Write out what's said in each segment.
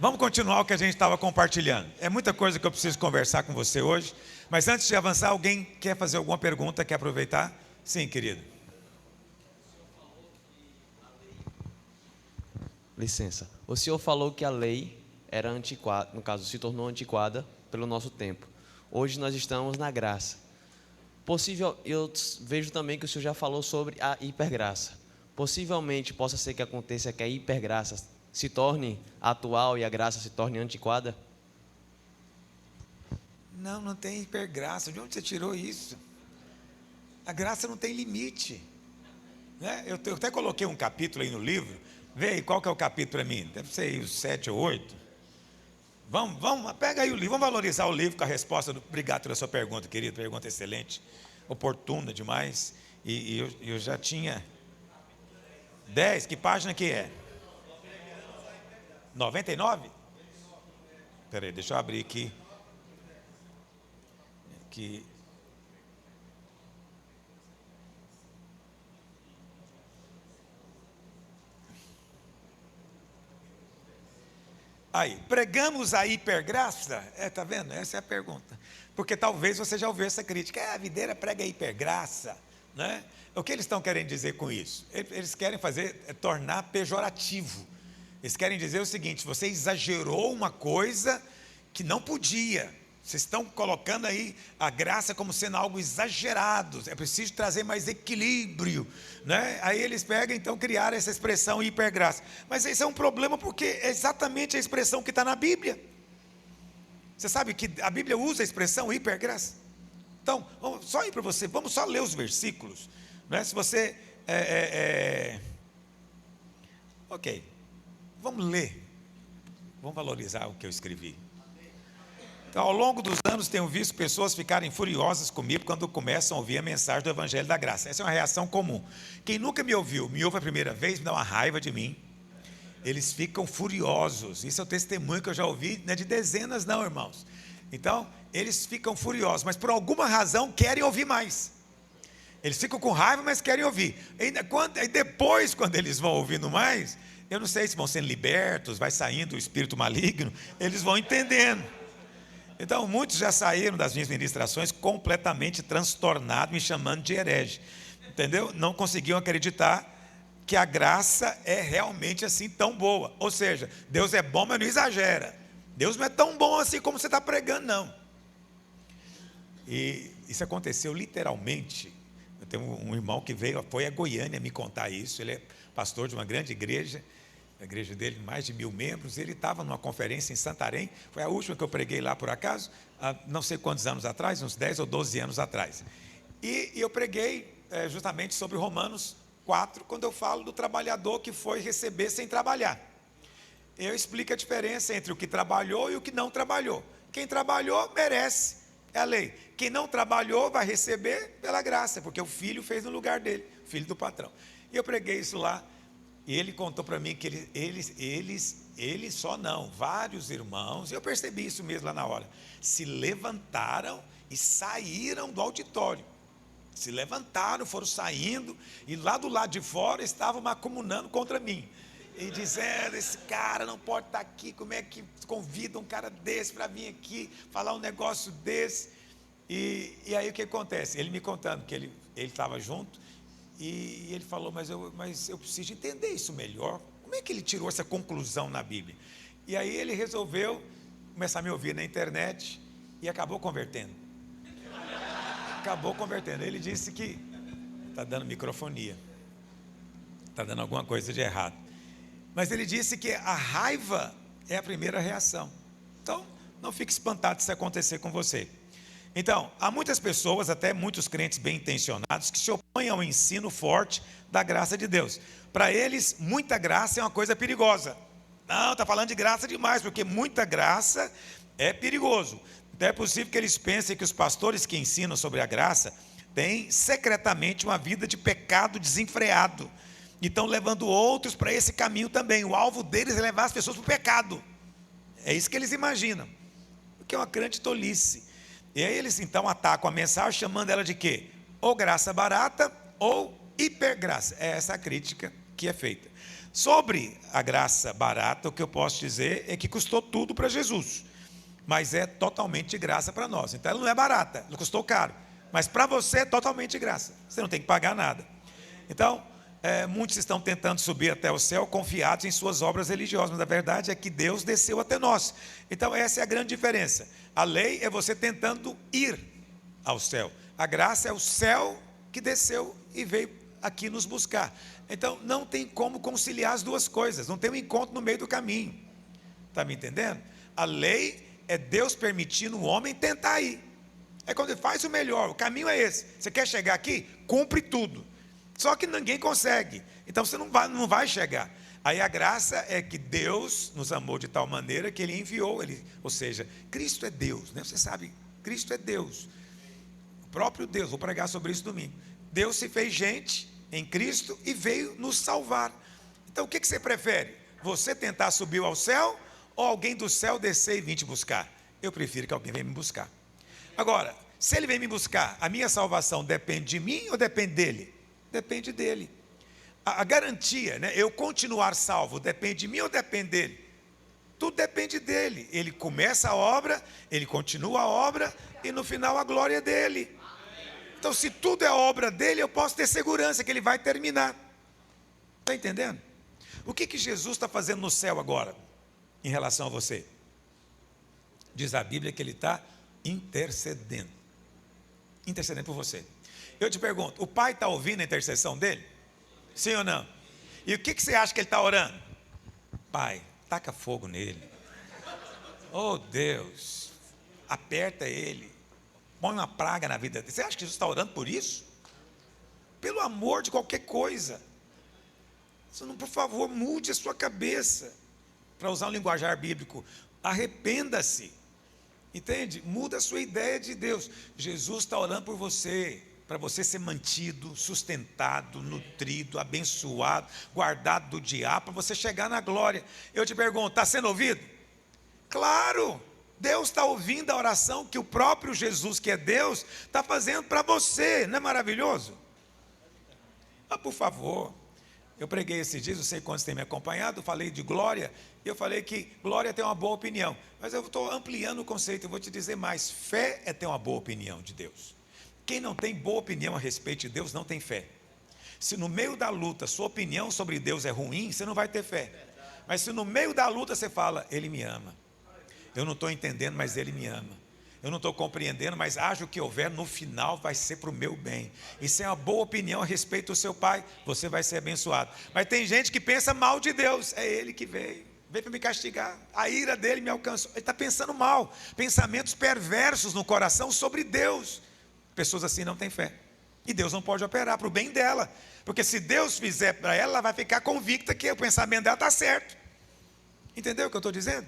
Vamos continuar o que a gente estava compartilhando. É muita coisa que eu preciso conversar com você hoje, mas antes de avançar, alguém quer fazer alguma pergunta, quer aproveitar? Sim, querido. Licença. O senhor falou que a lei era antiquada, no caso, se tornou antiquada pelo nosso tempo. Hoje nós estamos na graça. Eu vejo também que o senhor já falou sobre a hipergraça. Possivelmente possa ser que aconteça que a hipergraça se torne atual e a graça se torne antiquada? Não, não tem hipergraça. De onde você tirou isso? A graça não tem limite, né? Eu até coloquei um capítulo aí no livro. Vê aí, qual que é o capítulo para mim? Deve ser aí os 7 ou 8. Vamos, pega aí o livro, vamos valorizar o livro com a resposta. Obrigado pela sua pergunta, querido, pergunta excelente, oportuna demais. E eu já tinha 10, que página que é? 99? Espera aí, deixa eu abrir aqui. Aí, pregamos a hipergraça? Tá vendo? Essa é a pergunta. Porque talvez você já ouviu essa crítica. A videira prega a hipergraça, né? O que eles estão querendo dizer com isso? Eles querem tornar pejorativo. Eles querem dizer o seguinte: você exagerou uma coisa que não podia. Vocês estão colocando aí a graça como sendo algo exagerado. É preciso trazer mais equilíbrio, né? Aí eles pegam, então, criaram essa expressão hipergraça. Mas isso é um problema porque é exatamente a expressão que está na Bíblia. Você sabe que a Bíblia usa a expressão hipergraça? Então, vamos só ir para você, vamos só ler os versículos, né? Se você... Ok, vamos ler. Vamos valorizar o que eu escrevi. Então, ao longo dos anos, tenho visto pessoas ficarem furiosas comigo quando começam a ouvir a mensagem do Evangelho da Graça. Essa é uma reação comum. Quem nunca me ouve a primeira vez, me dá uma raiva de mim. Eles ficam furiosos. Isso é o testemunho que eu já ouvi, não é de dezenas não, irmãos. Então, eles ficam furiosos, mas por alguma razão querem ouvir mais. Eles ficam com raiva, mas querem ouvir. E depois, quando eles vão ouvindo mais, eu não sei se vão sendo libertos, vai saindo o espírito maligno, eles vão entendendo. Então, muitos já saíram das minhas ministrações completamente transtornados, me chamando de herege, entendeu? Não conseguiam acreditar que a graça é realmente assim tão boa. Ou seja, Deus é bom, mas não exagera. Deus não é tão bom assim como você está pregando, não. E isso aconteceu literalmente. Eu tenho um irmão que foi a Goiânia me contar isso. Ele é pastor de uma grande igreja. A igreja dele, mais de 1000 membros. Ele estava numa conferência em Santarém. Foi a última que eu preguei lá, por acaso, há não sei quantos anos atrás, uns 10 ou 12 anos atrás. E eu preguei justamente sobre Romanos 4, quando eu falo do trabalhador que foi receber sem trabalhar. Eu explico a diferença entre o que trabalhou e o que não trabalhou. Quem trabalhou merece, é a lei. Quem não trabalhou vai receber pela graça, porque o filho fez no lugar dele, o filho do patrão. E eu preguei isso lá. E ele contou para mim que eles só não, vários irmãos, eu percebi isso mesmo lá na hora, se levantaram e saíram do auditório. Se levantaram, foram saindo, e lá do lado de fora estavam macumunando contra mim. E dizendo, esse cara não pode estar aqui, como é que convida um cara desse para vir aqui, falar um negócio desse? E aí o que acontece? Ele me contando que ele estava junto, e ele falou, mas eu preciso entender isso melhor. Como é que ele tirou essa conclusão na Bíblia? E aí ele resolveu começar a me ouvir na internet e acabou convertendo. Ele disse que está dando microfonia, está dando alguma coisa de errado. Mas ele disse que a raiva é a primeira reação. Então, não fique espantado se acontecer com você. Então, há muitas pessoas, até muitos crentes bem intencionados, que se opõem ao ensino forte da graça de Deus. Para eles, muita graça é uma coisa perigosa. Não, está falando de graça demais, porque muita graça é perigoso. Então é possível que eles pensem que os pastores que ensinam sobre a graça têm secretamente uma vida de pecado desenfreado. E estão levando outros para esse caminho também. O alvo deles é levar as pessoas para o pecado. É isso que eles imaginam. O que é uma grande tolice. E aí eles então atacam a mensagem chamando ela de quê? Ou graça barata ou hipergraça. É essa a crítica que é feita. Sobre a graça barata, o que eu posso dizer é que custou tudo para Jesus, mas é totalmente de graça para nós. Então ela não é barata, ela custou caro, mas para você é totalmente de graça, você não tem que pagar nada. Então, muitos estão tentando subir até o céu confiados em suas obras religiosas, mas a verdade é que Deus desceu até nós. Então essa é a grande diferença. A lei é você tentando ir ao céu, a graça é o céu que desceu e veio aqui nos buscar. Então não tem como conciliar as duas coisas, não tem um encontro no meio do caminho. Está me entendendo? A lei é Deus permitindo o homem tentar ir. É quando ele faz o melhor, o caminho é esse. Você quer chegar aqui? Cumpre tudo. Só que ninguém consegue, então você não vai chegar. Aí a graça é que Deus nos amou de tal maneira que Ele enviou, ou seja, Cristo é Deus, né? Você sabe, Cristo é Deus, o próprio Deus, vou pregar sobre isso domingo. Deus se fez gente em Cristo e veio nos salvar. Então o que você prefere? Você tentar subir ao céu ou alguém do céu descer e vir te buscar? Eu prefiro que alguém venha me buscar. Agora, se Ele vem me buscar, a minha salvação depende de mim ou depende dEle? Depende dEle. A garantia, né, eu continuar salvo, depende de mim ou depende dEle? Tudo depende dEle. Ele começa a obra, Ele continua a obra e no final a glória é dEle. Então, se tudo é obra dEle, eu posso ter segurança que Ele vai terminar. Está entendendo? O que Jesus está fazendo no céu agora, em relação a você? Diz a Bíblia que Ele está intercedendo por você. Eu te pergunto, o Pai está ouvindo a intercessão dele? Sim ou não? E o que você acha que ele está orando? Pai, taca fogo nele. Oh Deus, aperta ele, põe uma praga na vida dele. Você acha que Jesus está orando por isso? Pelo amor de qualquer coisa. Por favor, mude a sua cabeça. Para usar um linguajar bíblico, arrependa-se. Entende? Muda a sua ideia de Deus. Jesus está orando por você, para você ser mantido, sustentado, nutrido, abençoado, guardado do diabo, para você chegar na glória. Eu te pergunto, está sendo ouvido? Claro, Deus está ouvindo a oração que o próprio Jesus, que é Deus, está fazendo para você. Não é maravilhoso? Por favor. Eu preguei esses dias, não sei quantos têm me acompanhado, falei de glória, e eu falei que glória tem uma boa opinião, mas eu estou ampliando o conceito, eu vou te dizer mais, fé é ter uma boa opinião de Deus. Quem não tem boa opinião a respeito de Deus, não tem fé. Se no meio da luta, sua opinião sobre Deus é ruim, você não vai ter fé. Mas se no meio da luta você fala, Ele me ama, eu não estou entendendo, mas Ele me ama. Eu não estou compreendendo, mas haja o que houver, no final vai ser para o meu bem. E se é uma boa opinião a respeito do seu pai, você vai ser abençoado. Mas tem gente que pensa mal de Deus. É Ele que veio para me castigar. A ira dele me alcançou. Ele está pensando mal. Pensamentos perversos no coração sobre Deus. Pessoas assim não têm fé. E Deus não pode operar para o bem dela. Porque se Deus fizer para ela, ela vai ficar convicta que o pensamento dela está certo. Entendeu o que eu estou dizendo?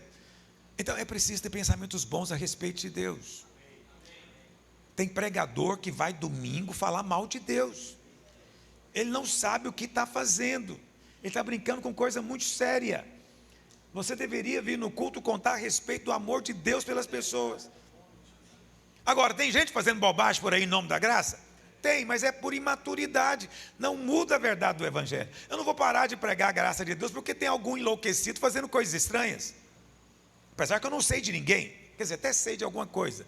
Então é preciso ter pensamentos bons a respeito de Deus. Tem pregador que vai domingo falar mal de Deus. Ele não sabe o que está fazendo. Ele está brincando com coisa muito séria. Você deveria vir no culto contar a respeito do amor de Deus pelas pessoas. Agora, tem gente fazendo bobagem por aí em nome da graça? Tem, mas é por imaturidade. Não muda a verdade do Evangelho. Eu não vou parar de pregar a graça de Deus porque tem algum enlouquecido fazendo coisas estranhas. Apesar que eu não sei de ninguém, quer dizer, até sei de alguma coisa.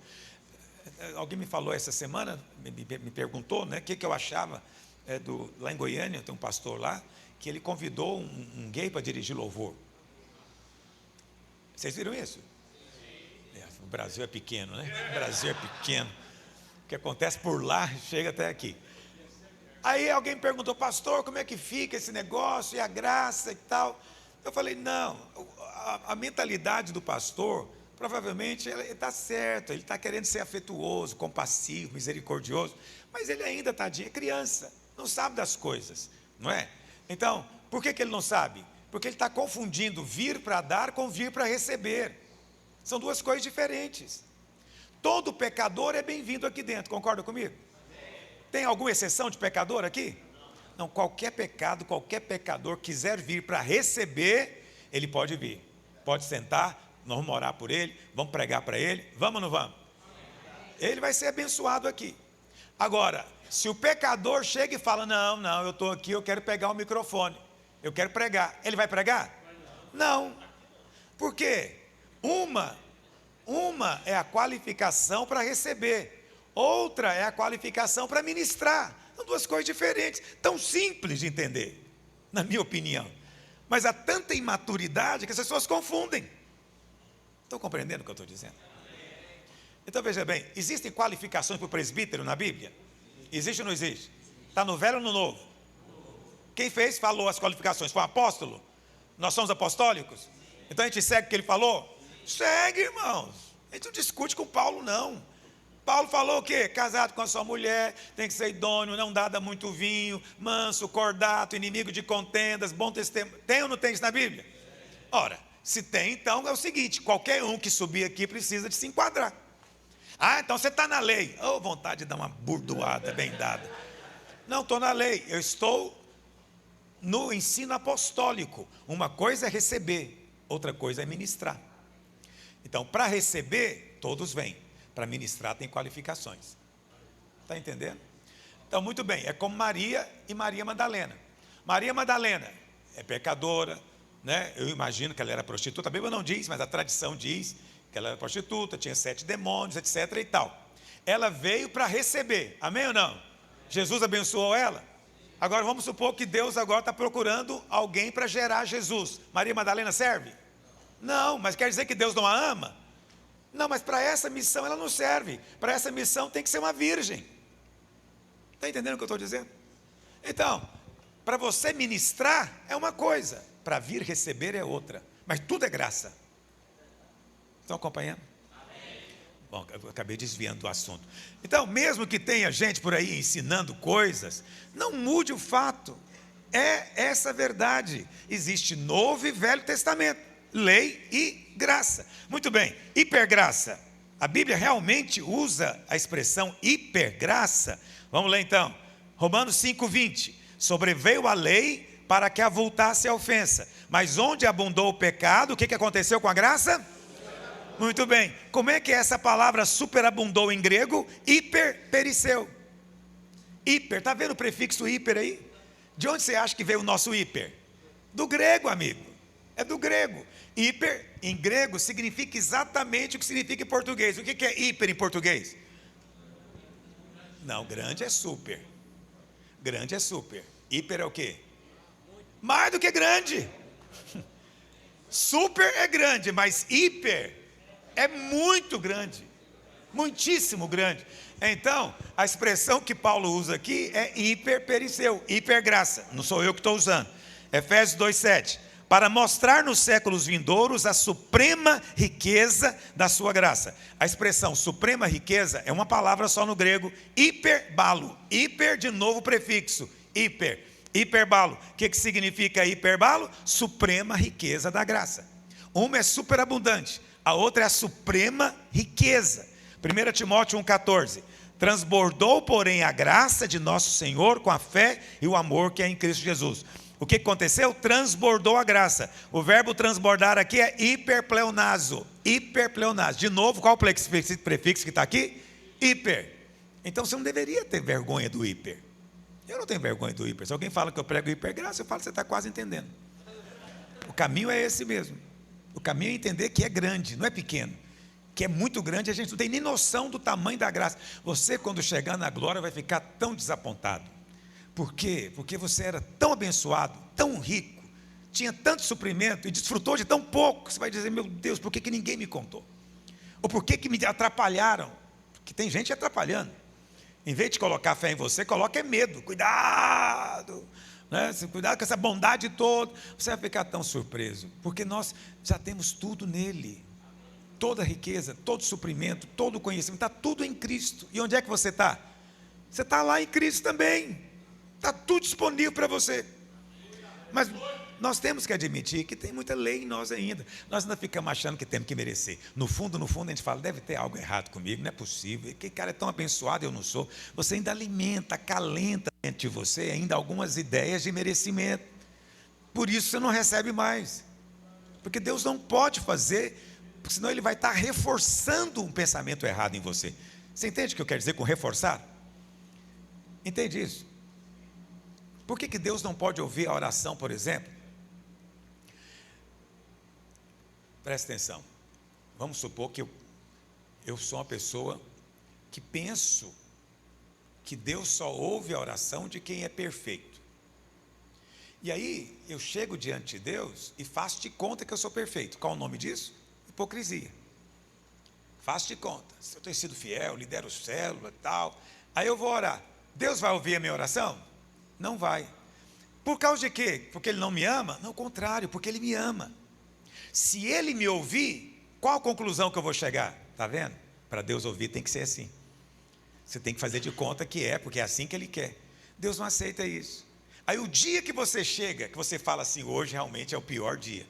Alguém me falou essa semana, me perguntou, né, o que eu achava lá em Goiânia, tem um pastor lá, que ele convidou um gay para dirigir louvor. Vocês viram isso? O Brasil é pequeno, né? O Brasil é pequeno. O que acontece por lá chega até aqui. Aí alguém me perguntou, pastor, como é que fica esse negócio, e a graça e tal? Eu falei, não, a mentalidade do pastor, provavelmente ele está certo, ele está querendo ser afetuoso, compassivo, misericordioso, mas ele ainda, tadinho, é criança, não sabe das coisas, não é? Então, por que ele não sabe? Porque ele está confundindo vir para dar com vir para receber. São duas coisas diferentes. Todo pecador é bem-vindo aqui dentro, concorda comigo? Tem alguma exceção de pecador aqui? Não, qualquer pecado, qualquer pecador quiser vir para receber, ele pode vir. Pode sentar, nós vamos orar por ele, vamos pregar para ele, vamos ou não vamos? Ele vai ser abençoado aqui. Agora, se o pecador chega e fala, não, eu estou aqui, eu quero pegar o microfone. Eu quero pregar. Ele vai pregar? Não. Por quê? Uma é a qualificação para receber, outra é a qualificação para ministrar. São duas coisas diferentes, tão simples de entender, na minha opinião. Mas há tanta imaturidade que as pessoas confundem. Estão compreendendo o que eu estou dizendo? Então veja bem, existem qualificações para o presbítero na Bíblia? Existe ou não existe? Está no Velho ou no Novo? Quem fez, falou as qualificações, foi um apóstolo? Nós somos apostólicos? Então a gente segue o que ele falou? Segue, irmãos. A gente não discute com Paulo, não. Paulo falou o quê? Casado com a sua mulher, tem que ser idôneo, não dada muito vinho, manso, cordato, inimigo de contendas, bom testemunho. Tem ou não tem isso na Bíblia? Ora, se tem, então é o seguinte, qualquer um que subir aqui precisa de se enquadrar. Ah, então você está na lei. Oh, vontade de dar uma burdoada bem dada. Não estou na lei, eu estou no ensino apostólico. Uma coisa é receber, outra coisa é ministrar. Então, para receber, todos vêm. Para ministrar tem qualificações. Está entendendo? Então, muito bem, é como Maria e Maria Madalena. Maria Madalena é pecadora, né? Eu imagino que ela era prostituta, a Bíblia não diz, mas a tradição diz que ela era prostituta, tinha 7 demônios, etc. e tal. Ela veio para receber, amém ou não? Jesus abençoou ela? Agora vamos supor que Deus agora está procurando alguém para gerar Jesus. Maria Madalena serve? Não, mas quer dizer que Deus não a ama? Não, mas para essa missão ela não serve. Para essa missão tem que ser uma virgem. Está entendendo o que eu estou dizendo? Então, para você ministrar é uma coisa, para vir receber é outra. Mas tudo é graça. Estão acompanhando? Bom, eu acabei desviando do assunto. Então, mesmo que tenha gente por aí ensinando coisas, não mude o fato. É essa verdade. Existe Novo e Velho Testamento, lei e graça. Muito bem, hipergraça. A Bíblia realmente usa a expressão hipergraça. Vamos ler então. Romanos 5:20. Sobreveio a lei para que avultasse a ofensa. Mas onde abundou o pecado, o que aconteceu com a graça? Muito bem, como é que essa palavra superabundou em grego? Hiperperisseu. Hiper, está vendo o prefixo hiper aí? De onde você acha que veio o nosso hiper? Do grego, amigo, é do grego. Hiper, em grego, significa exatamente o que significa em português. O que é hiper em português? Não, grande é super. Grande é super. Hiper é o quê? Mais do que grande. Super é grande, mas hiper é muito grande, muitíssimo grande. Então, a expressão que Paulo usa aqui é hiperperisseu, hipergraça. Não sou eu que estou usando. Efésios 2:7. Para mostrar nos séculos vindouros a suprema riqueza da sua graça. A expressão suprema riqueza é uma palavra só no grego, hiperbalo. Hiper, de novo prefixo, hiper. Hiperbalo. O que significa hiperbalo? Suprema riqueza da graça. Uma é superabundante, a outra é a suprema riqueza. 1 Timóteo 1,14. Transbordou, porém, a graça de nosso Senhor com a fé e o amor que é em Cristo Jesus. O que aconteceu? Transbordou a graça. O verbo transbordar aqui é hiperpleonazo. Hiperpleonazo. De novo, qual o prefixo que está aqui? Hiper. Então você não deveria ter vergonha do hiper. Eu não tenho vergonha do hiper. Se alguém fala que eu prego hipergraça, eu falo que você está quase entendendo. O caminho é esse mesmo. O caminho é entender que é grande, não é pequeno. Que é muito grande, a gente não tem nem noção do tamanho da graça. Você, quando chegar na glória, vai ficar tão desapontado. Por quê? Porque você era tão abençoado, tão rico, tinha tanto suprimento e desfrutou de tão pouco. Você vai dizer, meu Deus, por que ninguém me contou? Ou por que me atrapalharam? Porque tem gente atrapalhando. Em vez de colocar fé em você, coloca medo. Cuidado, né? Cuidado com essa bondade toda. Você vai ficar tão surpreso, porque nós já temos tudo nele. Toda a riqueza, todo o suprimento, todo o conhecimento, está tudo em Cristo. E onde é que você está? Você está lá em Cristo também. Está tudo disponível para você. Mas nós temos que admitir que tem muita lei em nós ainda. Nós ainda ficamos achando que temos que merecer. No fundo, a gente fala, deve ter algo errado comigo, não é possível. Que cara é tão abençoado, eu não sou. Você ainda alimenta, acalenta dentro de você ainda algumas ideias de merecimento. Por isso você não recebe mais. Porque Deus não pode fazer, porque senão Ele vai estar reforçando um pensamento errado em você. Você entende o que eu quero dizer com reforçar? Entende isso? Por que Deus não pode ouvir a oração, por exemplo, Presta atenção. Vamos supor que eu sou uma pessoa que penso que Deus só ouve a oração de quem é perfeito. E aí eu chego diante de Deus e faço de conta que eu sou perfeito. Qual o nome disso? Hipocrisia. Faço de conta. Se eu tenho sido fiel, lidero célula e tal. Aí eu vou orar. Deus vai ouvir a minha oração? Não vai. Por causa de quê? Porque Ele não me ama? Não, ao contrário, porque Ele me ama. Se Ele me ouvir, qual a conclusão que eu vou chegar? Está vendo? Para Deus ouvir tem que ser assim. Você tem que fazer de conta que é, porque é assim que Ele quer. Deus não aceita isso. Aí o dia que você chega, que você fala assim, hoje realmente é o pior dia.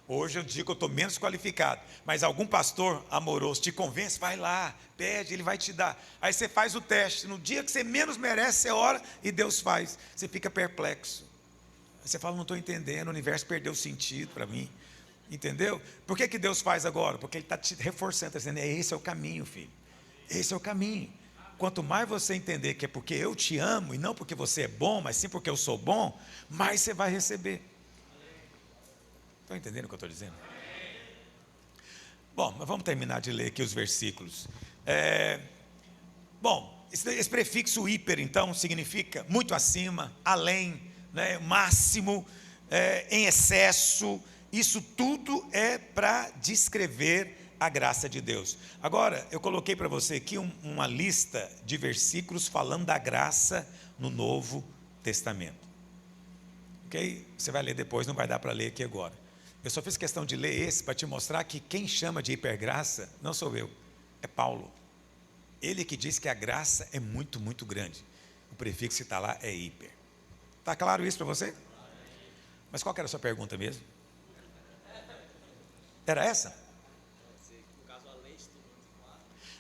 Hoje é o dia que eu estou menos qualificado. Mas algum pastor amoroso te convence, vai lá, pede, ele vai te dar. Aí você faz o teste. No dia que você menos merece, você ora e Deus faz. Você fica perplexo. Aí você fala, não estou entendendo, o universo perdeu sentido para mim. Entendeu? Por que Deus faz agora? Porque Ele está te reforçando, está dizendo, esse é o caminho, filho. Esse é o caminho. Quanto mais você entender que é porque eu te amo, e não porque você é bom, mas sim porque eu sou bom, mais você vai receber. Estão entendendo o que eu estou dizendo? Bom, mas vamos terminar de ler aqui os versículos. Bom, esse prefixo hiper, então, significa muito acima, além, né, máximo, em excesso. Isso tudo é para descrever a graça de Deus. Agora, eu coloquei para você aqui uma lista de versículos falando da graça no Novo Testamento. Ok? Você vai ler depois, não vai dar para ler aqui agora. Eu só fiz questão de ler esse para te mostrar que quem chama de hipergraça não sou eu, é Paulo. Ele que diz que a graça é muito, muito grande. O prefixo que está lá é hiper. Está claro isso para você? Mas qual que era a sua pergunta mesmo? Era essa?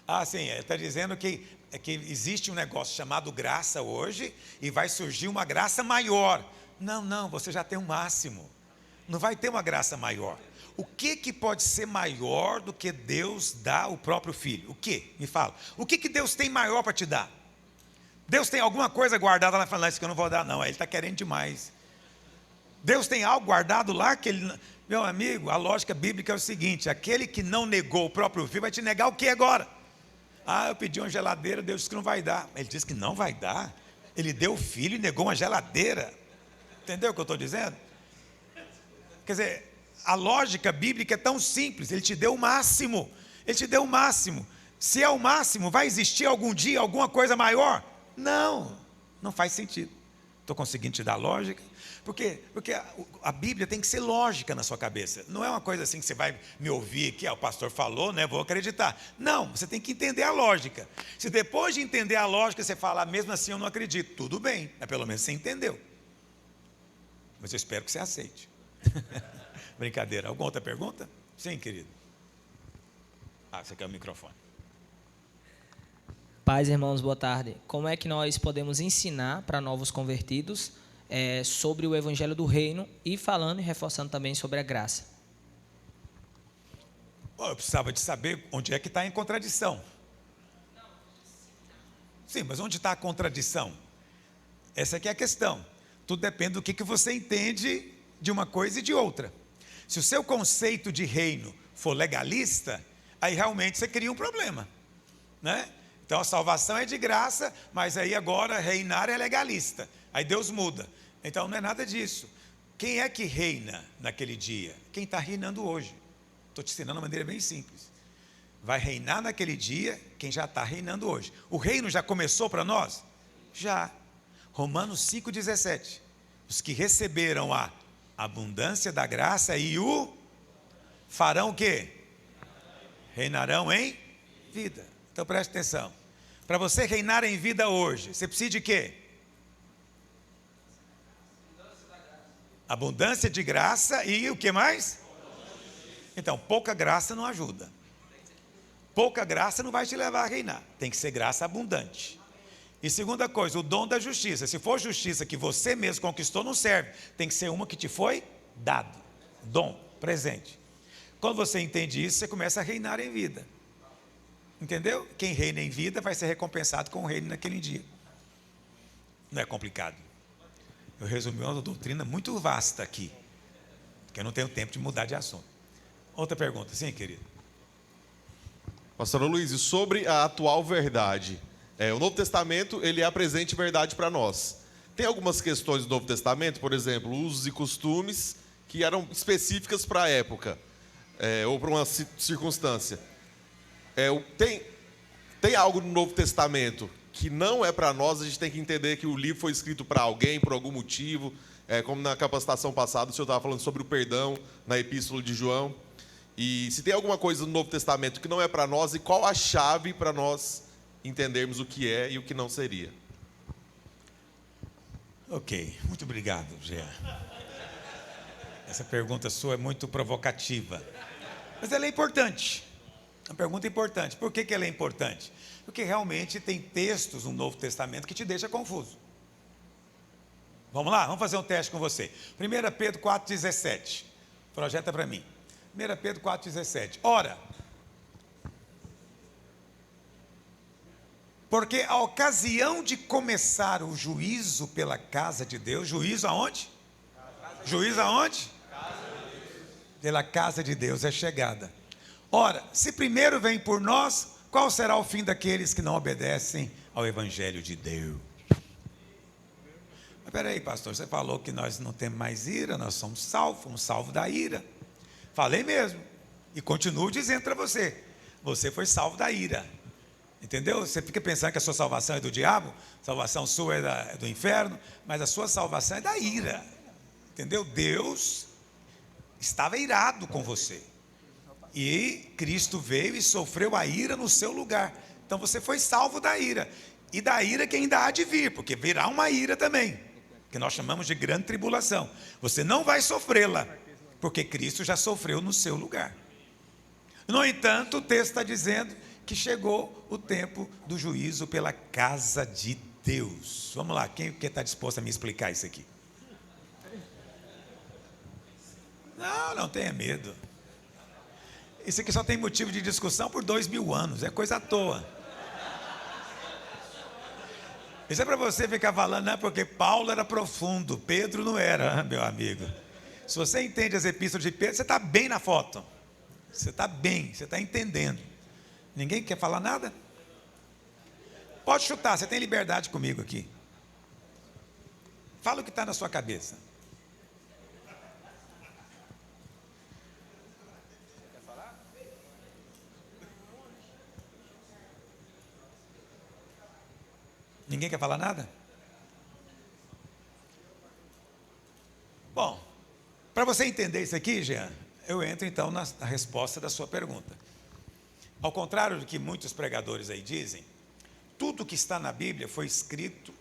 Ah, sim, ele está dizendo que existe um negócio chamado graça hoje e vai surgir uma graça maior. Não, você já tem um máximo. Não vai ter uma graça maior. O que pode ser maior do que Deus dá o próprio Filho? O que? Me fala. O que Deus tem maior para te dar? Deus tem alguma coisa guardada lá, falando, isso que eu não vou dar não, ele está querendo demais. Deus tem algo guardado lá que ele... Meu amigo, a lógica bíblica é o seguinte, aquele que não negou o próprio Filho vai te negar o que agora? Ah, eu pedi uma geladeira, Deus disse que não vai dar. Ele disse que não vai dar. Ele deu o Filho e negou uma geladeira. Entendeu o que eu estou dizendo? Quer dizer, a lógica bíblica é tão simples. Ele te deu o máximo. Ele te deu o máximo. Se é o máximo, vai existir algum dia alguma coisa maior? Não faz sentido. Estou conseguindo te dar lógica? Porque a Bíblia tem que ser lógica na sua cabeça. Não é uma coisa assim que você vai me ouvir que o pastor falou, né? Vou acreditar. Não, você tem que entender a lógica. Se depois de entender a lógica você falar, mesmo assim eu não acredito, tudo bem, mas pelo menos você entendeu. Mas eu espero que você aceite. Brincadeira. Alguma outra pergunta? Sim, querido. Você quer o microfone. Paz, irmãos, boa tarde. Como é que nós podemos ensinar para novos convertidos sobre o Evangelho do Reino e falando e reforçando também sobre a graça? Eu precisava de saber onde é que está em contradição. Sim, mas onde está a contradição? Essa aqui é a questão. Tudo depende do que você entende de uma coisa e de outra. Se o seu conceito de reino for legalista, aí realmente você cria um problema, né? Então a salvação é de graça, mas aí agora reinar é legalista. Aí Deus muda. Então não é nada disso. Quem é que reina naquele dia? Quem está reinando hoje. Estou te ensinando de uma maneira bem simples. Vai reinar naquele dia quem já está reinando hoje. O reino já começou para nós? Já. Romanos 5,17. Os que receberam a abundância da graça e o farão o quê? Reinarão em vida. Então preste atenção. Para você reinar em vida hoje, você precisa de quê? Abundância de graça e o que mais? Então, pouca graça não ajuda. Pouca graça não vai te levar a reinar. Tem que ser graça abundante. E segunda coisa, o dom da justiça. Se for justiça que você mesmo conquistou, não serve. Tem que ser uma que te foi dado. Dom, presente. Quando você entende isso, você começa a reinar em vida. Entendeu? Quem reina em vida vai ser recompensado com o reino naquele dia. Não é complicado. Eu resumi uma doutrina muito vasta aqui, porque eu não tenho tempo de mudar de assunto. Outra pergunta, sim, querido. Pastor Luiz, e sobre a atual verdade, o Novo Testamento ele apresenta verdade para nós. Tem algumas questões do Novo Testamento, por exemplo, usos e costumes que eram específicas para a época, ou para uma circunstância. Tem algo no Novo Testamento que não é para nós, a gente tem que entender que o livro foi escrito para alguém, por algum motivo, como na capacitação passada, o senhor estava falando sobre o perdão na Epístola de João. E se tem alguma coisa no Novo Testamento que não é para nós, e qual a chave para nós entendermos o que é e o que não seria? Ok, muito obrigado, Jean. Essa pergunta sua é muito provocativa, mas ela é importante. Uma pergunta importante. Por que ela é importante? Porque realmente tem textos no Novo Testamento que te deixam confuso. Vamos lá, vamos fazer um teste com você. 1 Pedro 4,17. Projeta para mim. 1 Pedro 4,17. Ora, porque a ocasião de começar o juízo pela casa de Deus, juízo aonde? Juízo aonde? Pela casa de Deus é chegada. Ora, se primeiro vem por nós, qual será o fim daqueles que não obedecem ao Evangelho de Deus? Mas peraí, pastor, você falou que nós não temos mais ira, nós somos salvos da ira. Falei mesmo, e continuo dizendo para você, você foi salvo da ira. Entendeu? Você fica pensando que a sua salvação é do diabo, a salvação sua é do inferno, mas a sua salvação é da ira. Entendeu? Deus estava irado com você. E Cristo veio e sofreu a ira no seu lugar. Então você foi salvo da ira. E da ira que ainda há de vir, porque virá uma ira também, que nós chamamos de grande tribulação. Você não vai sofrê-la, porque Cristo já sofreu no seu lugar. No entanto, o texto está dizendo que chegou o tempo do juízo pela casa de Deus. Vamos lá, quem está disposto a me explicar isso aqui? Não tenha medo. Isso aqui só tem motivo de discussão por 2000 anos, é coisa à toa. Isso é para você ficar falando, não é porque Paulo era profundo, Pedro não era, meu amigo. Se você entende as epístolas de Pedro, você está bem na foto. Você está bem, você está entendendo. Ninguém quer falar nada? Pode chutar, você tem liberdade comigo aqui. Fala o que está na sua cabeça. Ninguém quer falar nada? Bom, para você entender isso aqui, Jean, eu entro então na resposta da sua pergunta. Ao contrário do que muitos pregadores aí dizem, tudo que está na Bíblia foi escrito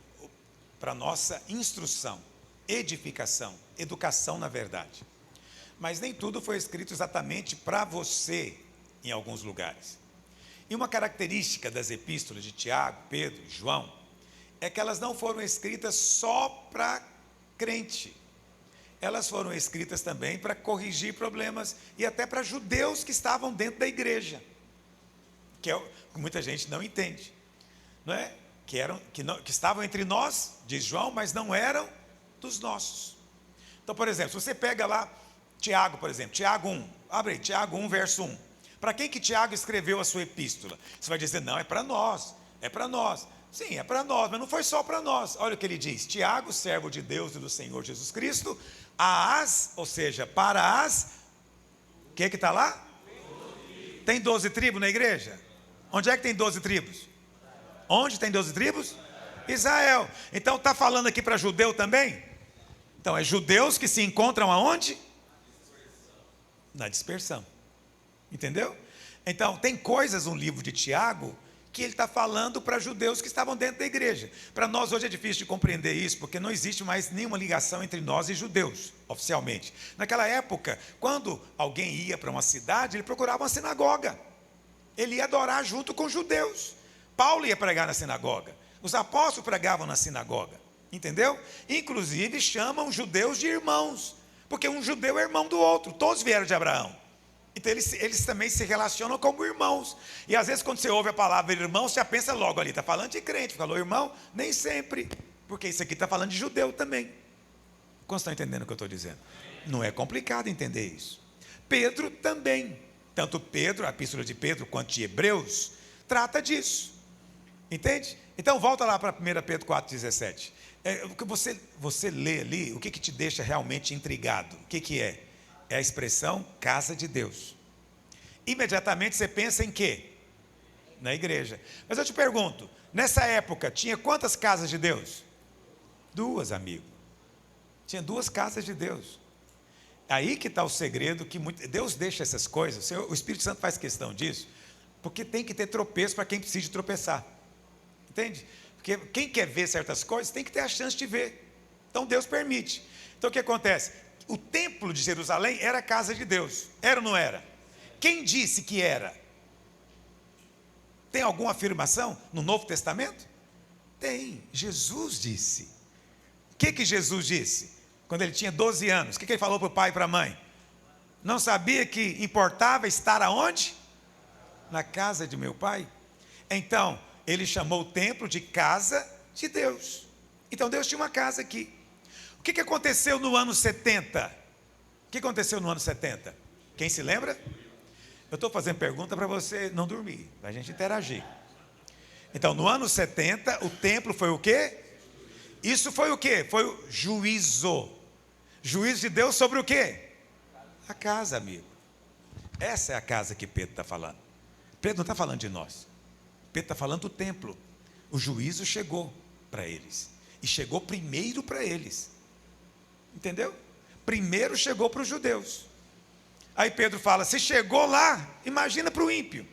para nossa instrução, edificação, educação na verdade. Mas nem tudo foi escrito exatamente para você em alguns lugares. E uma característica das epístolas de Tiago, Pedro e João é que elas não foram escritas só para crente. Elas foram escritas também para corrigir problemas e até para judeus que estavam dentro da igreja, que é o que muita gente não entende, não é? Que estavam entre nós, diz João, mas não eram dos nossos. Então, por exemplo, se você pega lá Tiago, por exemplo, Tiago 1, abre aí, Tiago 1, verso 1. Para quem que Tiago escreveu a sua epístola? Você vai dizer, não, é para nós, é para nós. Sim, é para nós, mas não foi só para nós. Olha o que ele diz: Tiago, servo de Deus e do Senhor Jesus Cristo, ou seja, para as, o que está lá? Tem 12 tribos na igreja? Onde é que tem 12 tribos? Onde tem 12 tribos? Israel. Então está falando aqui para judeu também? Então é judeus que se encontram aonde? Na dispersão. Entendeu? Então tem coisas no livro de Tiago que ele está falando para judeus que estavam dentro da igreja. Para nós hoje é difícil de compreender isso, porque não existe mais nenhuma ligação entre nós e judeus, oficialmente. Naquela época, quando alguém ia para uma cidade, ele procurava uma sinagoga. Ele ia adorar junto com os judeus. Paulo ia pregar na sinagoga. Os apóstolos pregavam na sinagoga. Entendeu? Inclusive chamam judeus de irmãos, porque um judeu é irmão do outro. Todos vieram de Abraão. Então eles também se relacionam como irmãos. E às vezes quando você ouve a palavra irmão, você já pensa logo ali, está falando de crente. Falou irmão? Nem sempre, porque isso aqui está falando de judeu também. Como estão entendendo o que eu estou dizendo? Não é complicado entender isso. Pedro também. Tanto Pedro, a epístola de Pedro, quanto de Hebreus, trata disso. Entende? Então volta lá para 1 Pedro 4,17. O que você lê ali, o que te deixa realmente intrigado? O que é? É a expressão casa de Deus. Imediatamente você pensa em quê? Na igreja. Mas eu te pergunto, nessa época tinha quantas casas de Deus? 2, amigo. Tinha 2 casas de Deus. Aí que está o segredo, que Deus deixa essas coisas, o Espírito Santo faz questão disso, porque tem que ter tropeço para quem precisa de tropeçar. Entende? Porque quem quer ver certas coisas tem que ter a chance de ver. Então Deus permite. Então o que acontece? O templo de Jerusalém era a casa de Deus. Era ou não era? Quem disse que era? Tem alguma afirmação no Novo Testamento? Tem. Jesus disse. O que Jesus disse? Quando ele tinha 12 anos, o que ele falou para o pai e para a mãe? Não sabia que importava estar aonde? Na casa de meu pai? Então, ele chamou o templo de casa de Deus. Então, Deus tinha uma casa aqui. O que aconteceu no ano 70? O que aconteceu no ano 70? Quem se lembra? Eu estou fazendo pergunta para você não dormir, para a gente interagir. Então, no ano 70, o templo foi o quê? Isso foi o quê? Foi o juízo. Juízo de Deus sobre o quê? A casa, amigo. Essa é a casa que Pedro está falando. Pedro não está falando de nós. Pedro está falando do templo. O juízo chegou para eles. E chegou primeiro para eles. Entendeu? Primeiro chegou para os judeus. Aí Pedro fala, se chegou lá, imagina para o ímpio.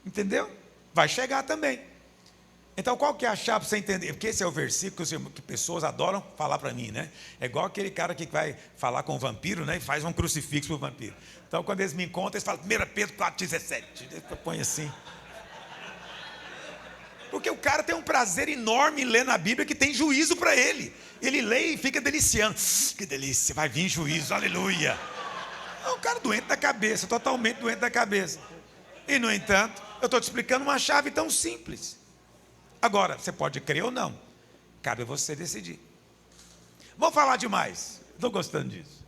Entendeu? Vai chegar também. Então, qual que é a chave para você entender? Porque esse é o versículo que pessoas adoram falar para mim, né? É igual aquele cara que vai falar com o vampiro, né? E faz um crucifixo para o vampiro. Então, quando eles me encontram, eles falam, 1 Pedro 4,17. Põe assim. Porque o cara tem um prazer enorme em ler na Bíblia que tem juízo para ele. Ele lê e fica deliciando. Que delícia, vai vir juízo, aleluia. É um cara doente da cabeça, totalmente doente da cabeça. E, no entanto, eu estou te explicando uma chave tão simples. Agora, você pode crer ou não. Cabe a você decidir. Vamos falar demais. Estou gostando disso.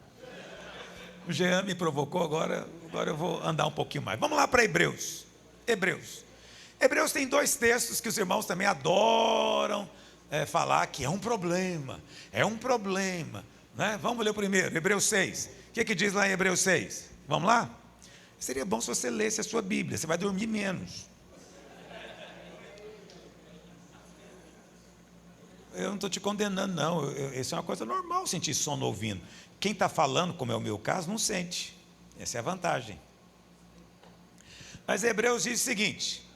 O Jean me provocou, agora eu vou andar um pouquinho mais. Vamos lá para Hebreus. Hebreus tem 2 textos que os irmãos também adoram falar que é um problema. É um problema. Né? Vamos ler o primeiro, Hebreus 6. O que diz lá em Hebreus 6? Vamos lá? Seria bom se você lesse a sua Bíblia, você vai dormir menos. Eu não estou te condenando, não. Isso é uma coisa normal, sentir sono ouvindo. Quem está falando, como é o meu caso, não sente. Essa é a vantagem. Mas Hebreus diz o seguinte.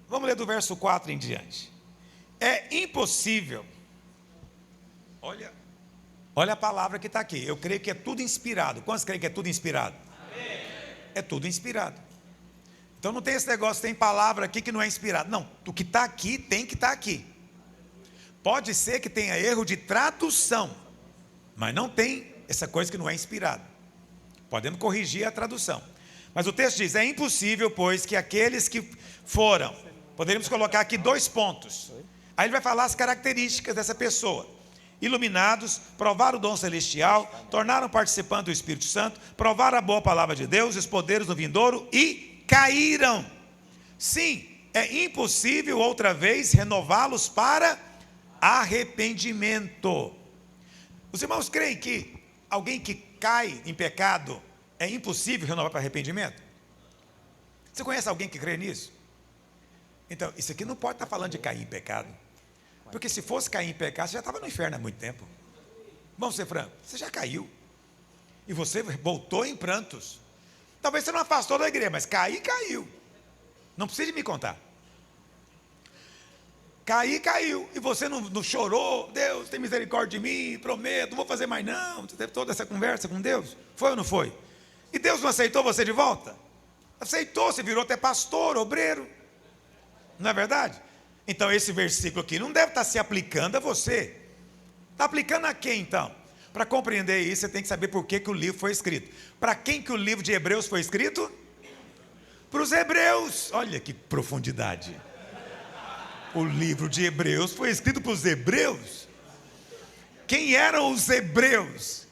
Vamos ler do verso 4 em diante. É impossível. Olha a palavra que está aqui. Eu creio que é tudo inspirado. Quantos creem que é tudo inspirado? Amém. É tudo inspirado. Então não tem esse negócio, tem palavra aqui que não é inspirado. Não, o que está aqui tem que estar aqui. Pode ser que tenha erro de tradução, mas não tem essa coisa que não é inspirado. Podemos corrigir a tradução. Mas o texto diz, é impossível, pois, que aqueles que foram, poderíamos colocar aqui 2 pontos. Aí ele vai falar as características dessa pessoa. Iluminados, provaram o dom celestial, tornaram participantes do Espírito Santo, provaram a boa palavra de Deus, os poderes do vindouro e caíram. Sim, é impossível outra vez renová-los para arrependimento. Os irmãos creem que alguém que cai em pecado é impossível renovar para arrependimento? Você conhece alguém que crê nisso? Então, isso aqui não pode estar falando de cair em pecado. Porque se fosse cair em pecado, você já estava no inferno há muito tempo. Vamos ser francos, você já caiu. E você voltou em prantos. Talvez você não afastou da igreja, mas caiu. Não precisa de me contar. Caiu, e você não chorou, Deus tem misericórdia de mim, prometo, não vou fazer mais não, você teve toda essa conversa com Deus, foi ou não foi? E Deus não aceitou você de volta? Aceitou, você virou até pastor, obreiro, não é verdade? Então esse versículo aqui não deve estar se aplicando a você, está aplicando a quem então? Para compreender isso, você tem que saber por que o livro foi escrito. Para quem que o livro de Hebreus foi escrito? Para os hebreus, olha que profundidade. O livro de Hebreus foi escrito para os hebreus. Quem eram os hebreus?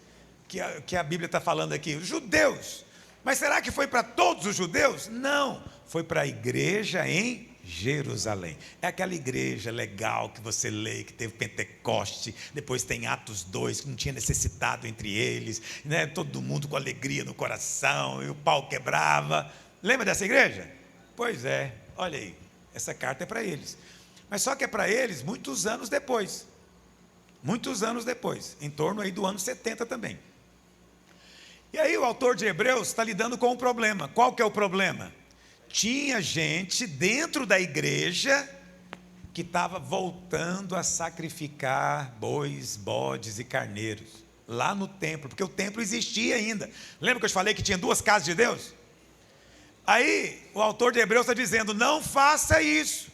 que a Bíblia está falando aqui? Os judeus. Mas será que foi para todos os judeus? Não, foi para a igreja em Jerusalém. É aquela igreja legal que você lê, que teve Pentecoste, depois tem Atos 2, que não tinha necessitado entre eles, né? Todo mundo com alegria no coração, e o pau quebrava. Lembra dessa igreja? Pois é, olha aí, essa carta é para eles. Mas só que é para eles muitos anos depois. Muitos anos depois, em torno aí do ano 70 também. E aí o autor de Hebreus está lidando com um problema. Qual que é o problema? Tinha gente dentro da igreja que estava voltando a sacrificar bois, bodes e carneiros lá no templo, porque o templo existia ainda. Lembra que eu te falei que tinha 2 casas de Deus? Aí o autor de Hebreus está dizendo, não faça isso,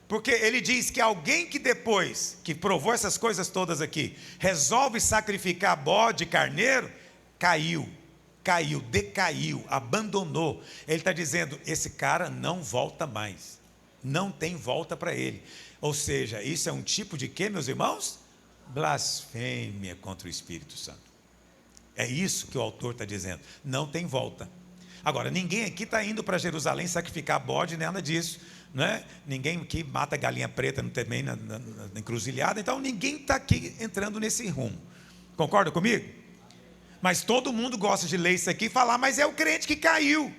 porque ele diz que alguém que depois que provou essas coisas todas aqui, resolve sacrificar bode e carneiro, caiu, decaiu, abandonou. Ele está dizendo, esse cara não volta mais, não tem volta para ele. Ou seja, isso é um tipo de quê, meus irmãos? Blasfêmia contra o Espírito Santo. É isso que o autor está dizendo, não tem volta. Agora, ninguém aqui está indo para Jerusalém sacrificar bode, nada disso, né? Ninguém aqui mata galinha preta também na encruzilhada, então ninguém está aqui entrando nesse rumo. Concorda comigo? Mas todo mundo gosta de ler isso aqui e falar, mas é o crente que caiu.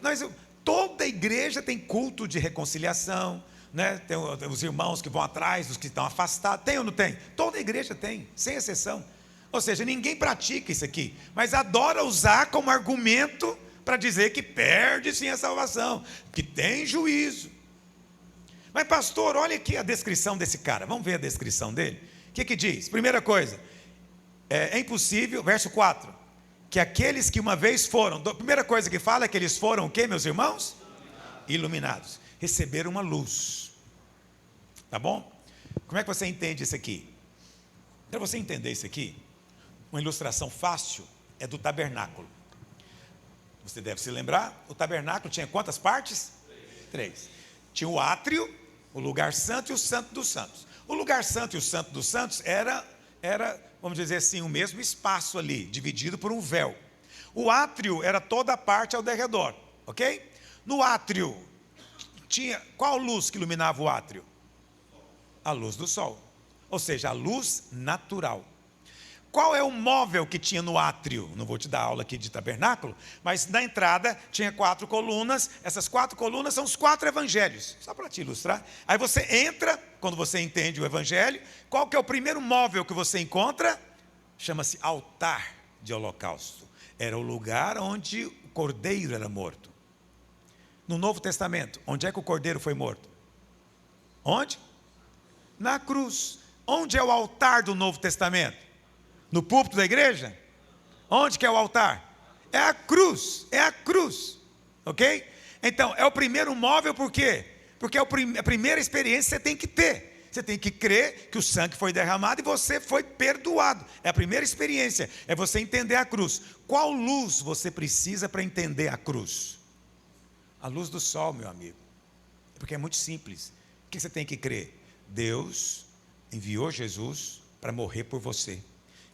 Mas toda igreja tem culto de reconciliação, né? Tem os irmãos que vão atrás, os que estão afastados. Tem ou não tem? Toda igreja tem, sem exceção. Ou seja, ninguém pratica isso aqui, mas adora usar como argumento para dizer que perde sim a salvação, que tem juízo. Mas pastor, olha aqui a descrição desse cara. Vamos ver a descrição dele? O que diz? Primeira coisa, é impossível, verso 4, que aqueles que uma vez foram, a primeira coisa que fala é que eles foram o quê, meus irmãos? Iluminados, receberam uma luz, tá bom? Como é que você entende isso aqui? Para você entender isso aqui, uma ilustração fácil é do tabernáculo. Você deve se lembrar, o tabernáculo tinha quantas partes? 3. Tinha o átrio, o lugar santo e o santo dos santos. O lugar santo e o santo dos santos era, vamos dizer assim, o mesmo espaço ali, dividido por um véu. O átrio era toda a parte ao derredor, ok? No átrio, tinha, qual luz que iluminava o átrio? A luz do sol, ou seja, a luz natural. Qual é o móvel que tinha no átrio? Não vou te dar aula aqui de tabernáculo, mas na entrada tinha 4 colunas, essas 4 colunas são os 4 evangelhos, só para te ilustrar. Aí você entra, quando você entende o evangelho, qual que é o primeiro móvel que você encontra? Chama-se altar de holocausto. Era o lugar onde o cordeiro era morto. No Novo Testamento, onde é que o cordeiro foi morto? Onde? Na cruz. Onde é o altar do Novo Testamento? No púlpito da igreja? Onde que é o altar? É a cruz, ok? Então, é o primeiro móvel, por quê? Porque é a primeira experiência que você tem que ter. Você tem que crer que o sangue foi derramado e você foi perdoado. É a primeira experiência, é você entender a cruz. Qual luz você precisa para entender a cruz? A luz do sol, meu amigo. Porque é muito simples. O que você tem que crer? Deus enviou Jesus para morrer por você.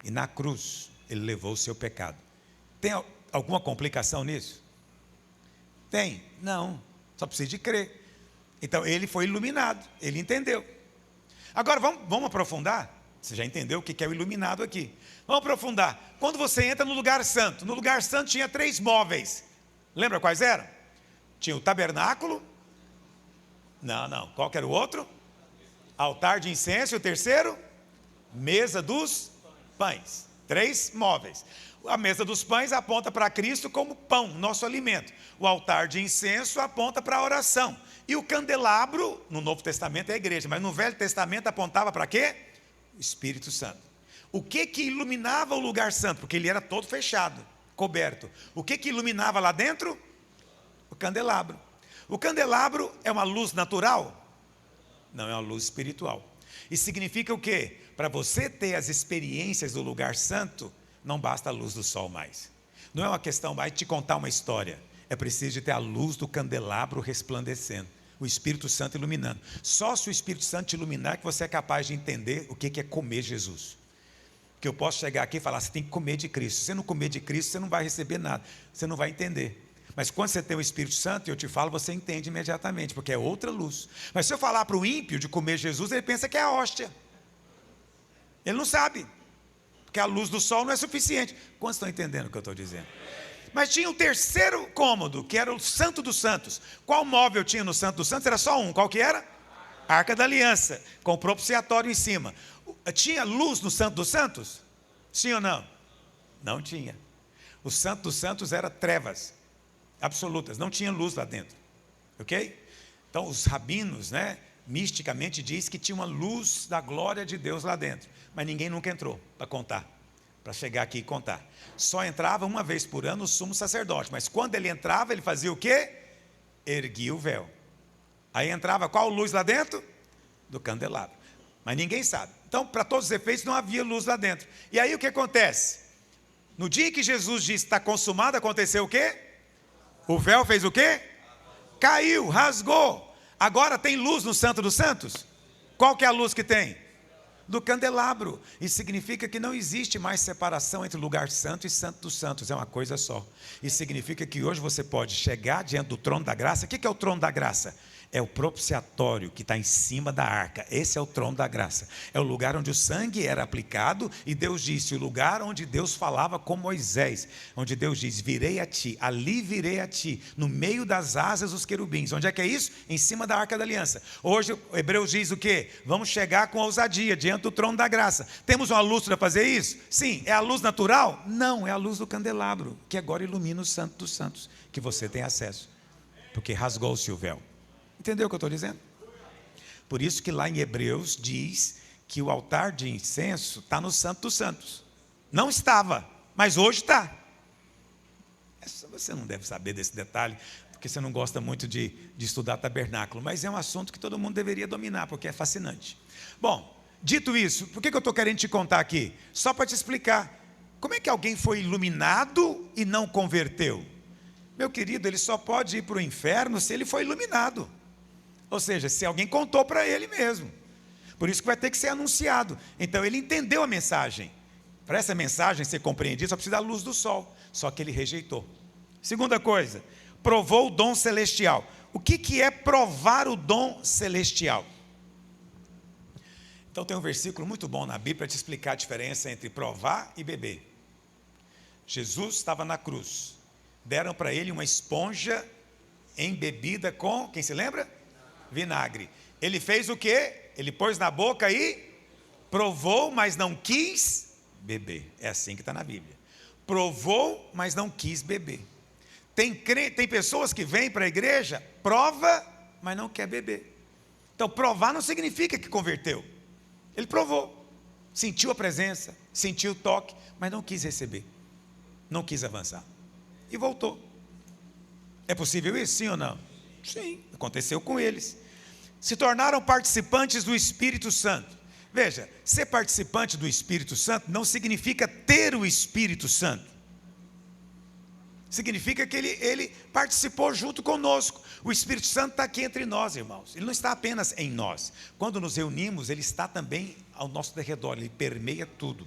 E na cruz, ele levou o seu pecado. Tem alguma complicação nisso? Tem? Não. Só precisa de crer. Então, ele foi iluminado. Ele entendeu. Agora, vamos aprofundar? Você já entendeu o que é o iluminado aqui. Vamos aprofundar. Quando você entra no lugar santo, no lugar santo tinha 3 móveis. Lembra quais eram? Tinha o tabernáculo. Não. Qual que era o outro? Altar de incenso. E o terceiro? Mesa dos pães. 3 móveis. A mesa dos pães aponta para Cristo como pão, nosso alimento. O altar de incenso aponta para a oração. E o candelabro, no Novo Testamento é a igreja, mas no Velho Testamento apontava para quê? O Espírito Santo. O que iluminava o lugar santo? Porque ele era todo fechado, coberto. O que iluminava lá dentro? O candelabro. O candelabro é uma luz natural? Não, é uma luz espiritual. E significa o quê? Para você ter as experiências do lugar santo, não basta a luz do sol mais. Não é uma questão mais de te contar uma história. É preciso de ter a luz do candelabro resplandecendo. O Espírito Santo iluminando. Só se o Espírito Santo te iluminar que você é capaz de entender o que é comer Jesus. Porque eu posso chegar aqui e falar, você tem que comer de Cristo. Se você não comer de Cristo, você não vai receber nada, você não vai entender. Mas quando você tem o Espírito Santo, eu te falo, você entende imediatamente, porque é outra luz. Mas se eu falar para o ímpio de comer Jesus, ele pensa que é a hóstia. Ele não sabe, porque a luz do sol não é suficiente. Quantos estão entendendo o que eu estou dizendo? Mas tinha um terceiro cômodo, que era o Santo dos Santos. Qual móvel tinha no Santo dos Santos? Era só um. Qual que era? A Arca da Aliança, com o propiciatório em cima. Tinha luz no Santo dos Santos? Sim ou não? Não tinha. O Santo dos Santos era trevas absolutas, não tinha luz lá dentro. Ok? Então os rabinos, misticamente diz que tinha uma luz da glória de Deus lá dentro. Mas ninguém nunca entrou para contar, para chegar aqui e contar. Só entrava uma vez por ano o sumo sacerdote. Mas quando ele entrava, ele fazia o quê? Erguia o véu. Aí entrava qual luz lá dentro? Do candelabro. Mas ninguém sabe. Então, para todos os efeitos, não havia luz lá dentro. E aí o que acontece? No dia que Jesus disse, está consumado, aconteceu o quê? O véu fez o quê? Caiu, rasgou. Agora tem luz no Santo dos Santos? Qual que é a luz que tem? Do candelabro. Isso significa que não existe mais separação entre lugar santo e Santo dos Santos, é uma coisa só. Isso significa que hoje você pode chegar diante do trono da graça. O que é o trono da graça? É o propiciatório que está em cima da arca. Esse é o trono da graça. É o lugar onde o sangue era aplicado. E Deus disse, o lugar onde Deus falava com Moisés. Onde Deus diz, virei a ti, ali virei a ti. No meio das asas dos querubins. Onde é que é isso? Em cima da arca da aliança. Hoje o Hebreus diz o quê? Vamos chegar com ousadia diante do trono da graça. Temos uma luz para fazer isso? Sim. É a luz natural? Não, é a luz do candelabro. Que agora ilumina o Santo dos Santos. Que você tem acesso. Porque rasgou-se o véu. Entendeu o que eu estou dizendo? Por isso que lá em Hebreus diz que o altar de incenso está no Santo dos Santos. Não estava, mas hoje está. Você não deve saber desse detalhe, porque você não gosta muito de estudar tabernáculo, mas é um assunto que todo mundo deveria dominar, porque é fascinante. Bom, dito isso, por que eu estou querendo te contar aqui? Só para te explicar. Como é que alguém foi iluminado e não converteu? Meu querido, ele só pode ir para o inferno se ele foi iluminado. Ou seja, se alguém contou para ele mesmo. Por isso que vai ter que ser anunciado. Então ele entendeu a mensagem. Para essa mensagem ser compreendida, só precisa da luz do sol. Só que ele rejeitou. Segunda coisa, provou o dom celestial. O que é provar o dom celestial? Então tem um versículo muito bom na Bíblia para te explicar a diferença entre provar e beber. Jesus estava na cruz. Deram para ele uma esponja embebida com, quem se lembra? Vinagre. Ele fez o quê? Ele pôs na boca e provou, mas não quis beber. É assim que está na Bíblia. Provou, mas não quis beber. Tem pessoas que vêm para a igreja, prova, mas não quer beber. Então provar não significa que converteu. Ele provou, sentiu a presença, sentiu o toque, mas não quis receber. Não quis avançar. E voltou. É possível isso? Sim ou não? Sim, aconteceu com eles. Se tornaram participantes do Espírito Santo. Veja, ser participante do Espírito Santo não significa ter o Espírito Santo. Significa que ele participou junto conosco. O Espírito Santo está aqui entre nós, irmãos. Ele não está apenas em nós. Quando nos reunimos, ele está também ao nosso derredor. Ele permeia tudo.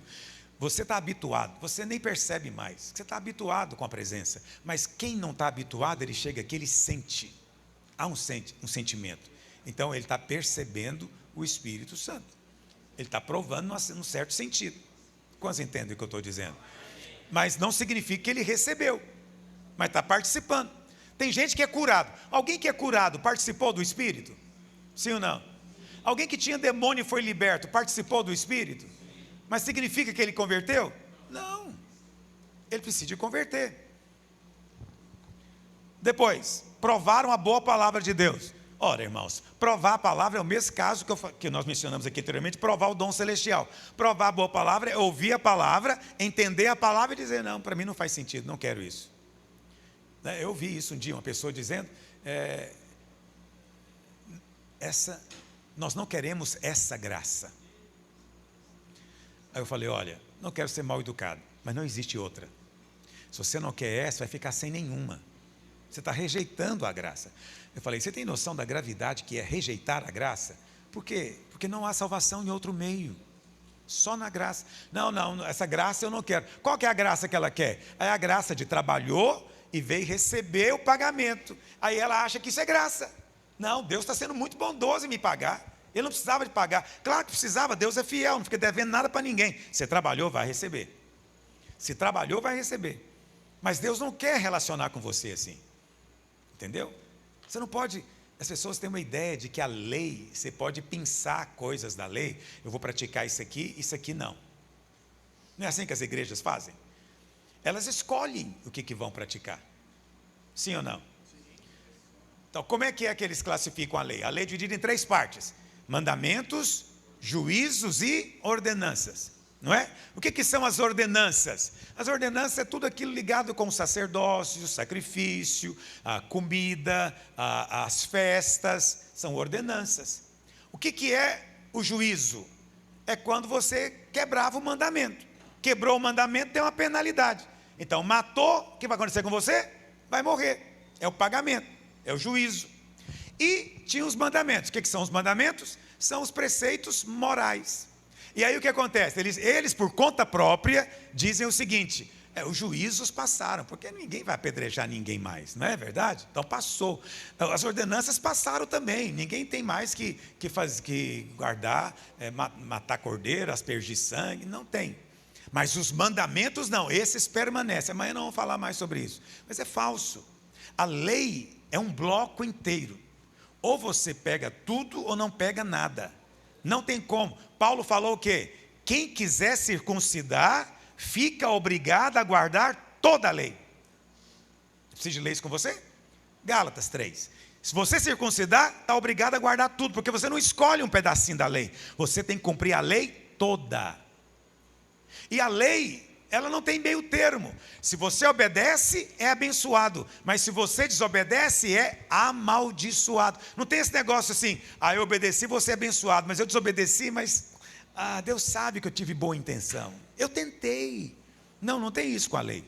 Você está habituado, você nem percebe mais. Você está habituado com a presença. Mas quem não está habituado, ele chega aqui, ele sente. Há um sentimento. Então ele está percebendo o Espírito Santo. Ele está provando num certo sentido. Quantos entendem o que eu estou dizendo? Mas não significa que ele recebeu. Mas está participando. Tem gente que é curado. Alguém que é curado participou do Espírito? Sim ou não? Alguém que tinha demônio e foi liberto participou do Espírito? Mas significa que ele converteu? Não. Ele precisa de converter. Depois, provaram a boa palavra de Deus. Ora, irmãos, provar a palavra é o mesmo caso que nós mencionamos aqui anteriormente, provar o dom celestial. Provar a boa palavra é ouvir a palavra, entender a palavra e dizer, não, para mim não faz sentido, não quero isso. Eu ouvi isso um dia, uma pessoa dizendo, nós não queremos essa graça. Aí eu falei, olha, não quero ser mal educado, mas não existe outra. Se você não quer essa, vai ficar sem nenhuma. Você está rejeitando a graça. Eu falei, você tem noção da gravidade que é rejeitar a graça? Por quê? Porque não há salvação em outro meio. Só na graça. Não, essa graça eu não quero. Qual que é a graça que ela quer? É a graça de trabalhou e veio receber o pagamento. Aí ela acha que isso é graça. Não, Deus está sendo muito bondoso em me pagar. Ele não precisava de pagar. Claro que precisava, Deus é fiel, não fica devendo nada para ninguém. Você trabalhou, vai receber. Se trabalhou, vai receber. Mas Deus não quer relacionar com você assim. Entendeu? Você não pode... As pessoas têm uma ideia de que a lei, você pode pensar coisas da lei. Eu vou praticar isso aqui não. Não é assim que as igrejas fazem? Elas escolhem o que vão praticar. Sim ou não? Então, como é que eles classificam a lei? A lei é dividida em 3 partes: mandamentos, juízos e ordenanças. Não é? O que são as ordenanças? As ordenanças é tudo aquilo ligado com o sacerdócio, o sacrifício, a comida, as festas, são ordenanças. O que é o juízo? É quando você quebrava o mandamento. Quebrou o mandamento, tem uma penalidade. Então, matou, o que vai acontecer com você? Vai morrer. É o pagamento, é o juízo. E tinha os mandamentos. O que são os mandamentos? São os preceitos morais. E aí o que acontece? Eles por conta própria, dizem o seguinte: os juízos passaram, porque ninguém vai apedrejar ninguém mais, não é verdade? Então passou. As ordenanças passaram também, ninguém tem mais que guardar, matar cordeiro, aspergir sangue, não tem. Mas os mandamentos não, esses permanecem. Amanhã não vamos falar mais sobre isso. Mas é falso. A lei é um bloco inteiro. Ou você pega tudo ou não pega nada. Não tem como. Paulo falou o quê? Quem quiser circuncidar, fica obrigado a guardar toda a lei. Preciso de ler isso com você? Gálatas 3. Se você circuncidar, está obrigado a guardar tudo, porque você não escolhe um pedacinho da lei. Você tem que cumprir a lei toda. E a lei, ela não tem meio termo. Se você obedece, é abençoado. Mas se você desobedece, é amaldiçoado. Não tem esse negócio assim: eu obedeci, você é abençoado. Mas eu desobedeci, mas Deus sabe que eu tive boa intenção. Eu tentei. Não tem isso com a lei.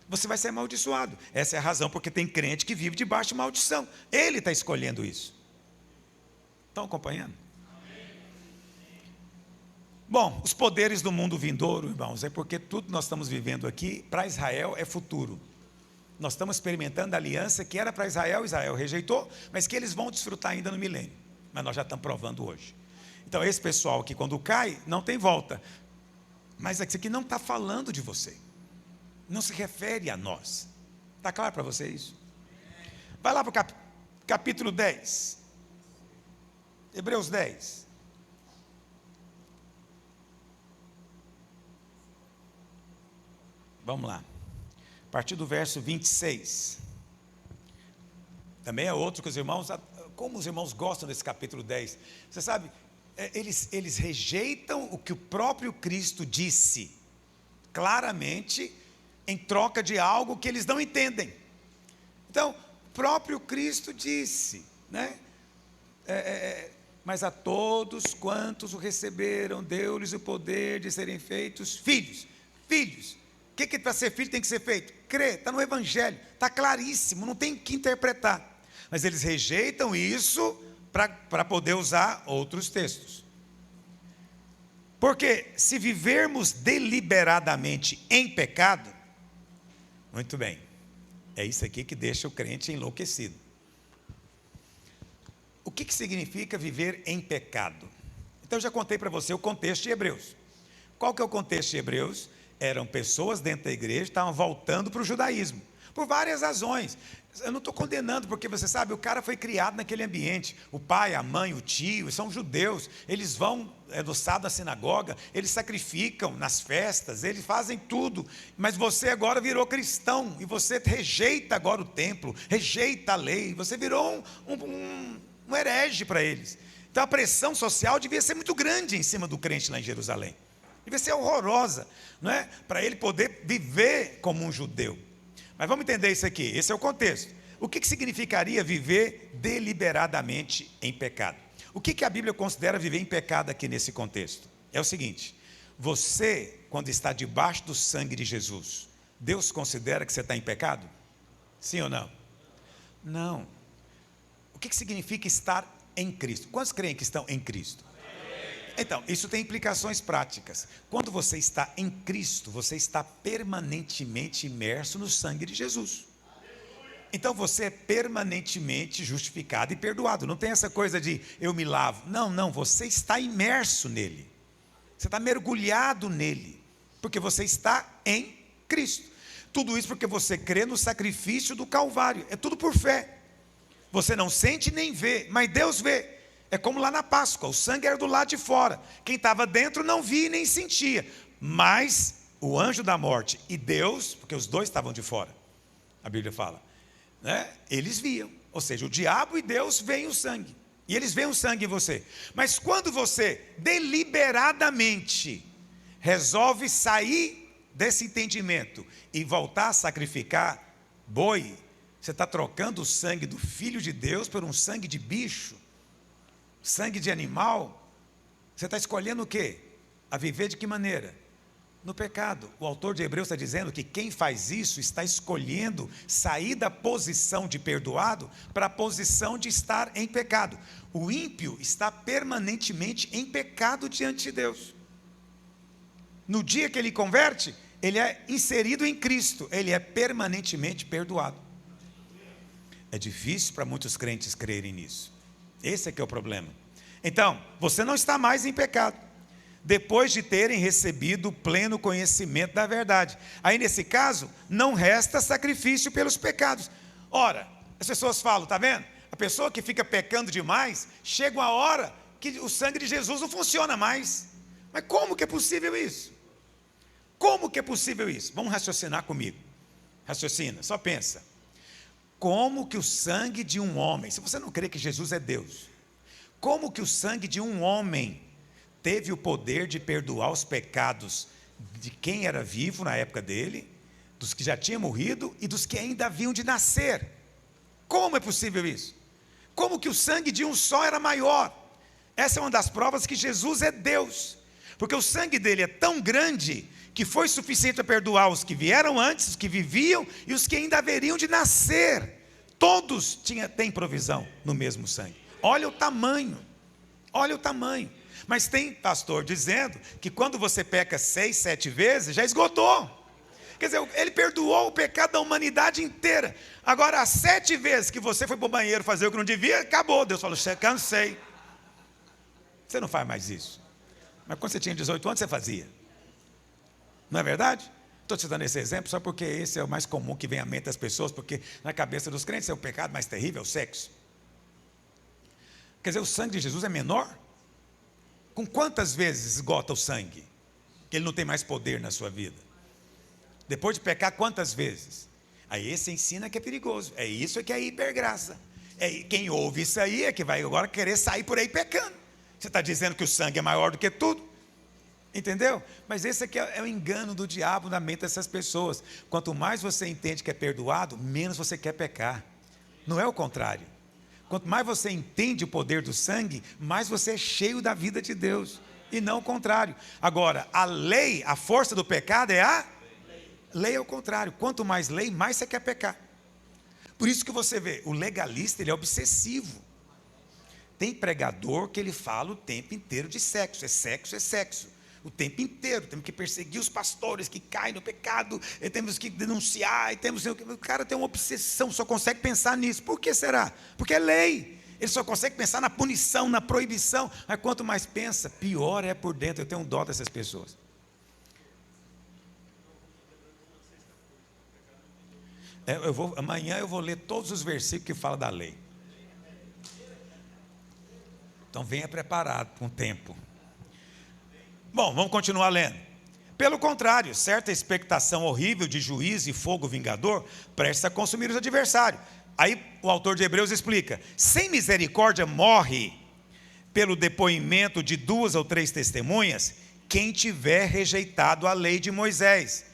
Você vai ser amaldiçoado. Essa é a razão porque tem crente que vive debaixo de maldição. Ele está escolhendo isso. Estão acompanhando? Bom, os poderes do mundo vindouro, irmãos, é porque tudo que nós estamos vivendo aqui, para Israel, é futuro. Nós estamos experimentando a aliança que era para Israel, Israel rejeitou, mas que eles vão desfrutar ainda no milênio. Mas nós já estamos provando hoje. Então, esse pessoal aqui, quando cai, não tem volta. Mas isso aqui não está falando de você. Não se refere a nós. Está claro para você isso? Vai lá para o capítulo 10. Hebreus 10. Vamos lá, a partir do verso 26. Também é outro que os irmãos, como os irmãos gostam desse capítulo 10. Você sabe, eles rejeitam o que o próprio Cristo disse, claramente, em troca de algo que eles não entendem. Então, o próprio Cristo disse, né? Mas a todos quantos o receberam, deu-lhes o poder de serem feitos filhos. Filhos. O que para ser filho tem que ser feito? Crer, está no Evangelho, está claríssimo, não tem que interpretar. Mas eles rejeitam isso para poder usar outros textos. Porque se vivermos deliberadamente em pecado, muito bem, é isso aqui que deixa o crente enlouquecido. O que significa viver em pecado? Então eu já contei para você o contexto de Hebreus. Qual que é o contexto de Hebreus? Eram pessoas dentro da igreja que estavam voltando para o judaísmo, por várias razões. Eu não estou condenando, porque você sabe, o cara foi criado naquele ambiente. O pai, a mãe, o tio, são judeus. Eles vão no sábado à sinagoga, eles sacrificam nas festas, eles fazem tudo. Mas você agora virou cristão, e você rejeita agora o templo, rejeita a lei. Você virou um herege para eles. Então a pressão social devia ser muito grande em cima do crente lá em Jerusalém. Devia ser horrorosa, não é? Para ele poder viver como um judeu. Mas vamos entender isso aqui, esse é o contexto. O que significaria viver deliberadamente em pecado? O que a Bíblia considera viver em pecado aqui nesse contexto? É o seguinte: você, quando está debaixo do sangue de Jesus, Deus considera que você está em pecado? Sim ou não? Não. O que significa estar em Cristo? Quantos creem que estão em Cristo? Então, isso tem implicações práticas. Quando você está em Cristo, você está permanentemente imerso no sangue de Jesus. Então você é permanentemente justificado e perdoado. Não tem essa coisa de eu me lavo. Não, você está imerso nele. Você está mergulhado nele. Porque você está em Cristo. Tudo isso porque você crê no sacrifício do Calvário. É tudo por fé. Você não sente nem vê, mas Deus vê. É como lá na Páscoa, o sangue era do lado de fora. Quem estava dentro não via nem sentia. Mas o anjo da morte e Deus, porque os dois estavam de fora, a Bíblia fala, né? Eles viam. Ou seja, o diabo e Deus veem o sangue. E eles veem o sangue em você. Mas quando você deliberadamente resolve sair desse entendimento e voltar a sacrificar boi, você está trocando o sangue do Filho de Deus por um sangue de bicho, sangue de animal. Você está escolhendo o quê? A viver de que maneira? No pecado. O autor de Hebreus está dizendo que quem faz isso está escolhendo sair da posição de perdoado para a posição de estar em pecado. O ímpio está permanentemente em pecado diante de Deus. No dia que ele converte, ele é inserido em Cristo, ele é permanentemente perdoado. É difícil para muitos crentes crerem nisso. Esse é que é o problema. Então, você não está mais em pecado, depois de terem recebido o pleno conhecimento da verdade. Aí, nesse caso, não resta sacrifício pelos pecados. Ora, as pessoas falam, está vendo? A pessoa que fica pecando demais, chega uma hora que o sangue de Jesus não funciona mais. Mas como que é possível isso? Como que é possível isso? Vamos raciocinar comigo. Raciocina, só pensa. Como que o sangue de um homem, se você não crê que Jesus é Deus, como que o sangue de um homem teve o poder de perdoar os pecados de quem era vivo na época dele, dos que já tinham morrido e dos que ainda haviam de nascer? Como é possível isso? Como que o sangue de um só era maior? Essa é uma das provas que Jesus é Deus, porque o sangue dele é tão grande que foi suficiente para perdoar os que vieram antes, os que viviam e os que ainda haveriam de nascer. Todos têm provisão no mesmo sangue. Olha o tamanho, olha o tamanho. Mas tem pastor dizendo que quando você peca 6, 7 vezes, já esgotou. Quer dizer, ele perdoou o pecado da humanidade inteira. Agora, as 7 vezes que você foi para o banheiro fazer o que não devia, acabou. Deus falou, cansei. Você não faz mais isso. Mas quando você tinha 18 anos, você fazia. Não é verdade? Estou te dando esse exemplo só porque esse é o mais comum que vem à mente das pessoas, porque na cabeça dos crentes é o pecado mais terrível, é o sexo. Quer dizer, o sangue de Jesus é menor? Com quantas vezes esgota o sangue? Que ele não tem mais poder na sua vida. Depois de pecar, quantas vezes? Aí esse ensina que é perigoso. É isso que é hipergraça. Quem ouve isso aí é que vai agora querer sair por aí pecando. Você está dizendo que o sangue é maior do que tudo? Entendeu? Mas esse aqui é o engano do diabo na mente dessas pessoas. Quanto mais você entende que é perdoado, menos você quer pecar. Não é o contrário. Quanto mais você entende o poder do sangue, mais você é cheio da vida de Deus. E não o contrário. Agora, a lei, a força do pecado é a lei é o contrário. Quanto mais lei, mais você quer pecar. Por isso que você vê, o legalista, ele é obsessivo. Tem pregador que ele fala o tempo inteiro de sexo. É sexo, é sexo. O tempo inteiro, temos que perseguir os pastores que caem no pecado, e temos que denunciar, o cara tem uma obsessão, só consegue pensar nisso. Por que será? Porque é lei, ele só consegue pensar na punição, na proibição, mas quanto mais pensa, pior é por dentro. Eu tenho um dó dessas pessoas. Amanhã eu vou ler todos os versículos que falam da lei. Então venha preparado com o tempo. Bom, vamos continuar lendo. Pelo contrário, certa expectação horrível de juízo e fogo vingador presta a consumir os adversários. Aí o autor de Hebreus explica: sem misericórdia morre pelo depoimento de 2 ou 3 testemunhas quem tiver rejeitado a lei de Moisés.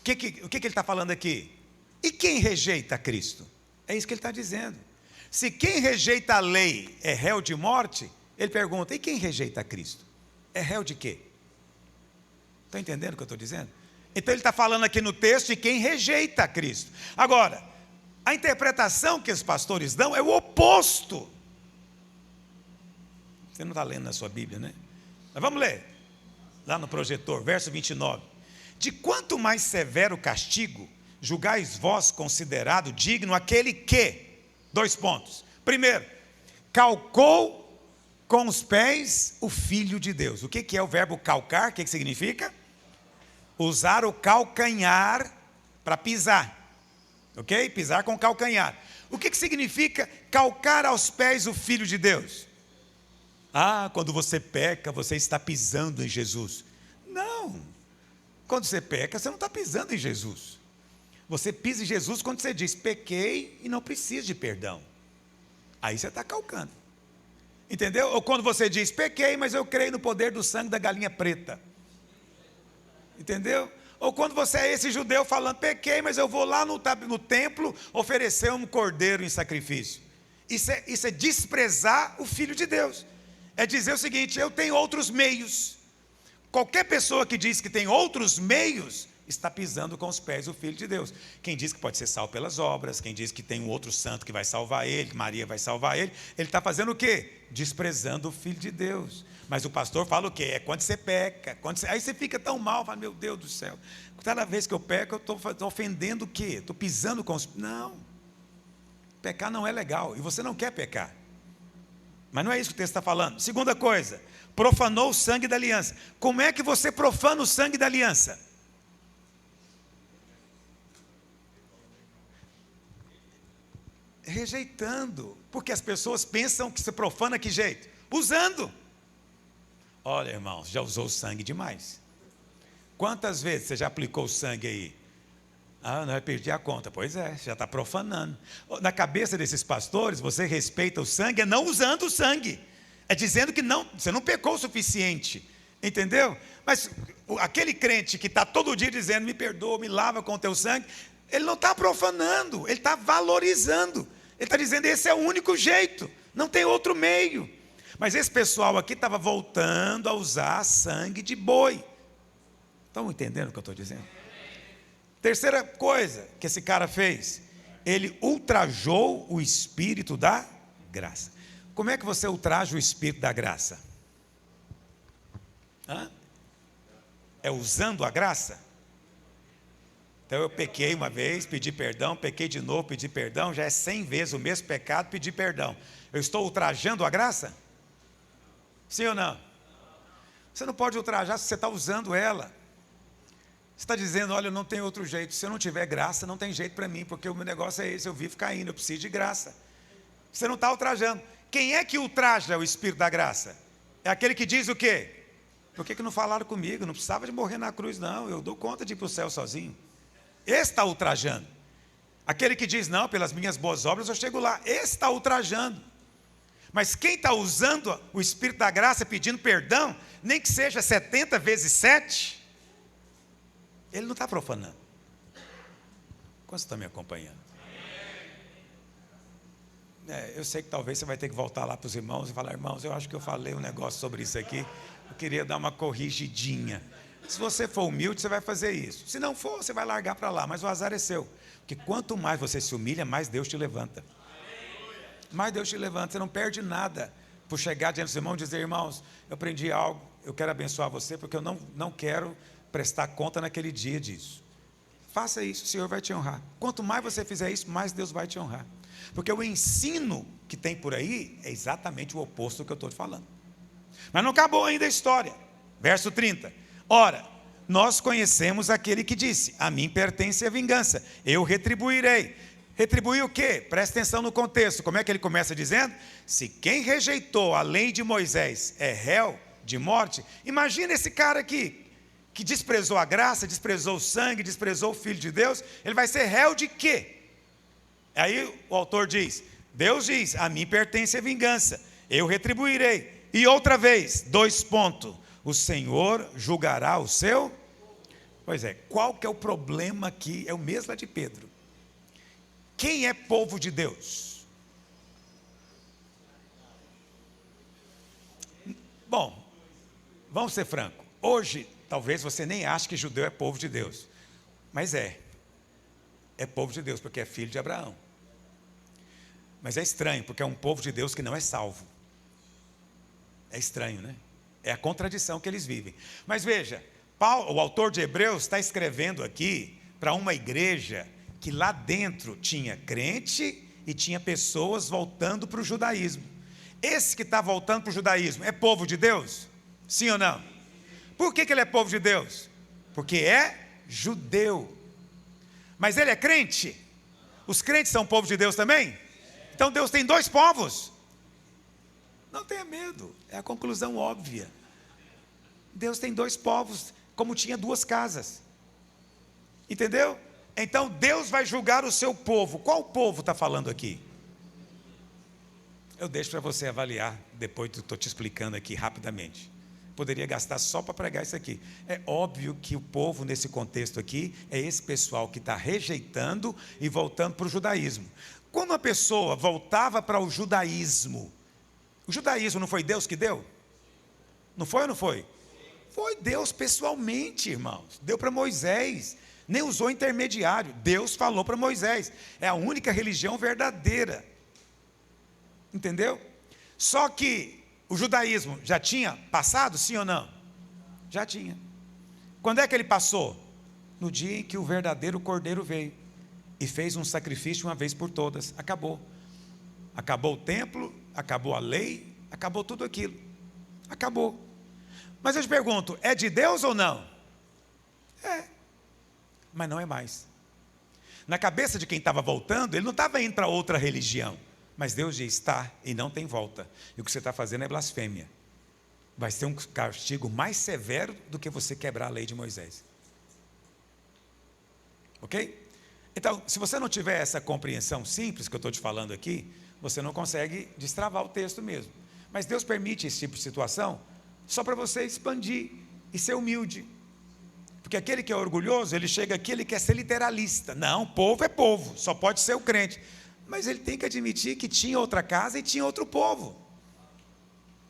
O que ele está falando aqui? E quem rejeita Cristo? É isso que ele está dizendo. Se quem rejeita a lei é réu de morte, ele pergunta, e quem rejeita Cristo? É réu de quê? Está entendendo o que eu estou dizendo? Então ele está falando aqui no texto de quem rejeita Cristo. Agora, a interpretação que os pastores dão é o oposto. Você não está lendo na sua Bíblia, né? Mas vamos ler, lá no projetor, verso 29. De quanto mais severo castigo, julgais vós considerado digno aquele que, 2 pontos. Primeiro, calcou com os pés o Filho de Deus. O que é o verbo calcar? O que significa? Usar o calcanhar para pisar. Ok? Pisar com o calcanhar. O que significa calcar aos pés o Filho de Deus? Ah, quando você peca, você está pisando em Jesus. Não. Quando você peca, você não está pisando em Jesus. Você pisa em Jesus quando você diz, pequei e não preciso de perdão. Aí você está calcando. Entendeu? Ou quando você diz, pequei, mas eu creio no poder do sangue da galinha preta. Entendeu? Ou quando você é esse judeu falando, pequei, mas eu vou lá no templo oferecer um cordeiro em sacrifício. Isso é desprezar o Filho de Deus. É dizer o seguinte, eu tenho outros meios. Qualquer pessoa que diz que tem outros meios, está pisando com os pés o Filho de Deus. Quem diz que pode ser salvo pelas obras, quem diz que tem um outro santo que vai salvar ele, que Maria vai salvar ele está fazendo o quê? Desprezando o Filho de Deus. Mas o pastor fala o quê? É quando você peca. Aí você fica tão mal, fala, meu Deus do céu. Cada vez que eu peco, eu estou ofendendo o quê? Estou pisando com os... Não. Pecar não é legal. E você não quer pecar. Mas não é isso que o texto está falando. Segunda coisa, profanou o sangue da aliança. Como é que você profana o sangue da aliança? Rejeitando. Porque as pessoas pensam que se profana que jeito? Usando. Olha, irmãos, já usou sangue demais. Quantas vezes você já aplicou o sangue aí? Ah, não, eu perdi a conta. Pois é, já está profanando. Na cabeça desses pastores, você respeita o sangue, é não usando o sangue. É dizendo que não, você não pecou o suficiente. Entendeu? Mas aquele crente que está todo dia dizendo, me perdoa, me lava com o teu sangue, ele não está profanando, ele está valorizando. Ele está dizendo, esse é o único jeito, não tem outro meio. Mas esse pessoal aqui estava voltando a usar sangue de boi. Estão entendendo o que eu estou dizendo? Terceira coisa que esse cara fez, ele ultrajou o Espírito da graça. Como é que você ultraja o Espírito da graça? É usando a graça? Então eu pequei uma vez, pedi perdão, pequei de novo, pedi perdão, já é 100 vezes o mesmo pecado, pedi perdão. Eu estou ultrajando a graça? Sim ou não? Você não pode ultrajar se você está usando ela. Você está dizendo, olha, não tem outro jeito. Se eu não tiver graça, não tem jeito para mim, porque o meu negócio é esse, eu vivo caindo, eu preciso de graça. Você não está ultrajando. Quem é que ultraja o Espírito da graça? É aquele que diz o quê? Por que não falaram comigo? Não precisava de morrer na cruz, não. Eu dou conta de ir para o céu sozinho. Esse está ultrajando. Aquele que diz, não, pelas minhas boas obras eu chego lá. Esse está ultrajando. Mas quem está usando o Espírito da graça, pedindo perdão, nem que seja 70 vezes 7, ele não está profanando. Quantos estão me acompanhando? Eu sei que talvez você vai ter que voltar lá para os irmãos e falar, irmãos, eu acho que eu falei um negócio sobre isso aqui, eu queria dar uma corrigidinha. Se você for humilde, você vai fazer isso. Se não for, você vai largar para lá, mas o azar é seu. Porque quanto mais você se humilha, mais Deus te levanta. Mais Deus te levanta, você não perde nada por chegar diante dos irmãos e dizer, irmãos, eu aprendi algo, eu quero abençoar você, porque eu não quero prestar conta naquele dia disso. Faça isso, o Senhor vai te honrar. Quanto mais você fizer isso, mais Deus vai te honrar. Porque o ensino que tem por aí é exatamente o oposto do que eu estou te falando. Mas não acabou ainda a história. Verso 30. Ora, nós conhecemos aquele que disse, a mim pertence a vingança, eu retribuirei. Retribuir o quê? Presta atenção no contexto. Como é que ele começa dizendo? Se quem rejeitou a lei de Moisés é réu de morte, imagina esse cara aqui, que desprezou a graça, desprezou o sangue, desprezou o Filho de Deus, ele vai ser réu de quê? Aí o autor diz, Deus diz, a mim pertence a vingança, eu retribuirei. E outra vez, 2 pontos, o Senhor julgará o seu... Pois é, qual que é o problema aqui? É o mesmo lá de Pedro. Quem é povo de Deus? Bom, vamos ser francos. Hoje, talvez você nem ache que judeu é povo de Deus. Mas é povo de Deus, porque é filho de Abraão. Mas é estranho, porque é um povo de Deus que não é salvo. É estranho, né? É a contradição que eles vivem. Mas veja, Paulo, o autor de Hebreus, está escrevendo aqui para uma igreja que lá dentro tinha crente e tinha pessoas voltando para o judaísmo. Esse que está voltando para o judaísmo é povo de Deus? Sim ou não? Por que ele é povo de Deus? Porque é judeu. Mas ele é crente? Os crentes são povo de Deus também? Então Deus tem dois povos. Não tenha medo, é a conclusão óbvia. Deus tem dois povos, como tinha duas casas. Entendeu? Então Deus vai julgar o seu povo. Qual povo está falando aqui? Eu deixo para você avaliar, depois que eu estou te explicando aqui rapidamente. Poderia gastar só para pregar isso aqui. É óbvio que o povo nesse contexto aqui é esse pessoal que está rejeitando e voltando para o judaísmo. Quando uma pessoa voltava para o judaísmo não foi Deus que deu? Não foi ou não foi? Foi Deus pessoalmente, irmãos. Deu para Moisés, nem usou intermediário. Deus falou para Moisés. É a única religião verdadeira. Entendeu? Só que o judaísmo já tinha passado, sim ou não? Já tinha. Quando é que ele passou? No dia em que o verdadeiro cordeiro veio e fez um sacrifício uma vez por todas. Acabou. Acabou o templo, acabou a lei, acabou tudo aquilo. Acabou. Mas eu te pergunto, é de Deus ou não? É. Mas não é mais. Na cabeça de quem estava voltando, ele não estava indo para outra religião. Mas Deus diz, está e não tem volta. E o que você está fazendo é blasfêmia. Vai ser um castigo mais severo do que você quebrar a lei de Moisés. Ok? Então, se você não tiver essa compreensão simples que eu estou te falando aqui, você não consegue destravar o texto mesmo. Mas Deus permite esse tipo de situação só para você expandir e ser humilde. Porque aquele que é orgulhoso, ele chega aqui, ele quer ser literalista. Não, povo é povo, só pode ser o crente. Mas ele tem que admitir que tinha outra casa e tinha outro povo,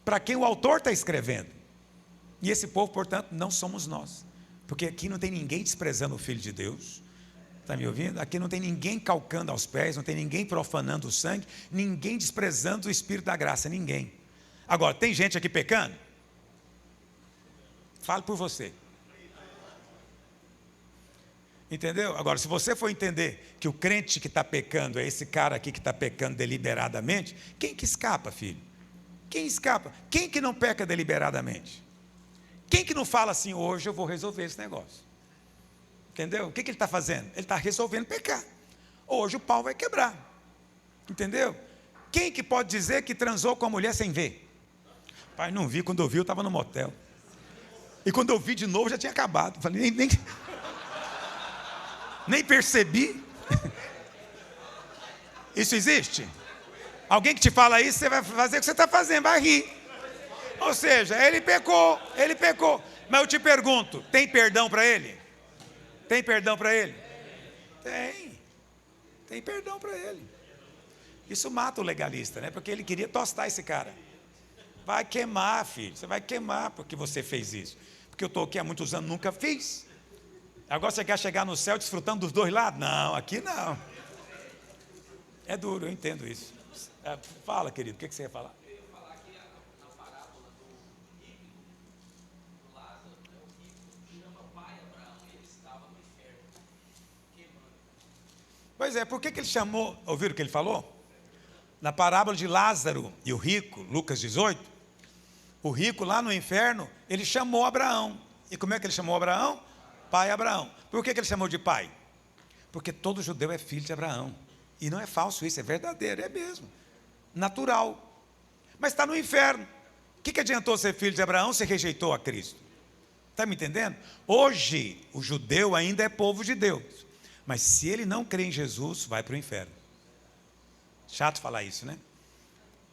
para quem o autor está escrevendo. E esse povo, portanto, não somos nós. Porque aqui não tem ninguém desprezando o Filho de Deus. Está me ouvindo? Aqui não tem ninguém calcando aos pés, não tem ninguém profanando o sangue, ninguém desprezando o Espírito da graça, ninguém. Agora, tem gente aqui pecando? Fale por você. Entendeu? Agora, se você for entender que o crente que está pecando é esse cara aqui que está pecando deliberadamente, quem que escapa, filho? Quem escapa? Quem que não peca deliberadamente? Quem que não fala assim, hoje eu vou resolver esse negócio? Entendeu? O que ele está fazendo? Ele está resolvendo pecar. Hoje o pau vai quebrar. Entendeu? Quem que pode dizer que transou com a mulher sem ver? Pai, não vi, quando eu vi eu estava no motel. E quando eu vi de novo já tinha acabado. Falei, nem percebi. Isso existe? Alguém que te fala isso, você vai fazer o que você está fazendo, vai rir. Ou seja, ele pecou. Mas eu te pergunto, tem perdão para ele? Tem perdão para ele? Tem perdão para ele. Isso mata o legalista, né? Porque ele queria tostar esse cara. Vai queimar, filho, você vai queimar porque você fez isso. Porque eu estou aqui há muitos anos, nunca fiz. Agora você quer chegar no céu desfrutando dos dois lados? Não, aqui não. É duro, eu entendo isso. Fala, querido, o que você ia falar? Eu ia falar que na parábola do rico, do Lázaro, o rico chama o pai Abraão e ele estava no inferno, queimando. Pois é, por que ele chamou, ouviram o que ele falou? Na parábola de Lázaro e o rico, Lucas 18, o rico lá no inferno, ele chamou Abraão. E como é que ele chamou Abraão? Pai Abraão. Por que ele chamou de pai? Porque todo judeu é filho de Abraão. E não é falso isso, é verdadeiro, é mesmo. Natural. Mas está no inferno. O que adiantou ser filho de Abraão se rejeitou a Cristo? Está me entendendo? Hoje, o judeu ainda é povo de Deus. Mas se ele não crê em Jesus, vai para o inferno. Chato falar isso, né?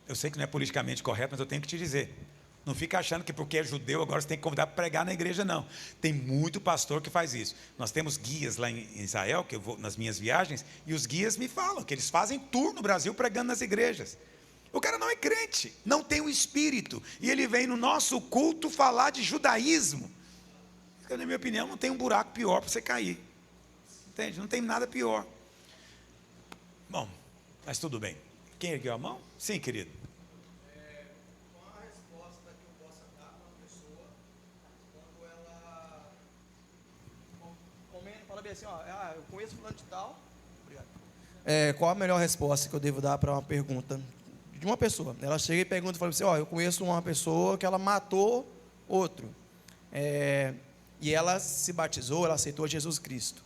Eu sei que não é politicamente correto, mas eu tenho que te dizer. Não fica achando que porque é judeu agora você tem que convidar para pregar na igreja, não. Tem muito pastor que faz isso. Nós temos guias lá em Israel, que eu vou nas minhas viagens, e os guias me falam que eles fazem tour no Brasil pregando nas igrejas. O cara não é crente, não tem o espírito, e ele vem no nosso culto falar de judaísmo. Na minha opinião, não tem um buraco pior para você cair. Entende? Não tem nada pior. Bom, mas tudo bem. Quem ergueu a mão? Sim, querido. Qual a resposta que eu possa dar para uma saber assim, ó, eu conheço fulano de tal. Obrigado. Qual a melhor resposta que eu devo dar para uma pergunta de uma pessoa? Ela chega e pergunta, fala assim, ó, eu conheço uma pessoa que ela matou outro. E ela se batizou, ela aceitou Jesus Cristo.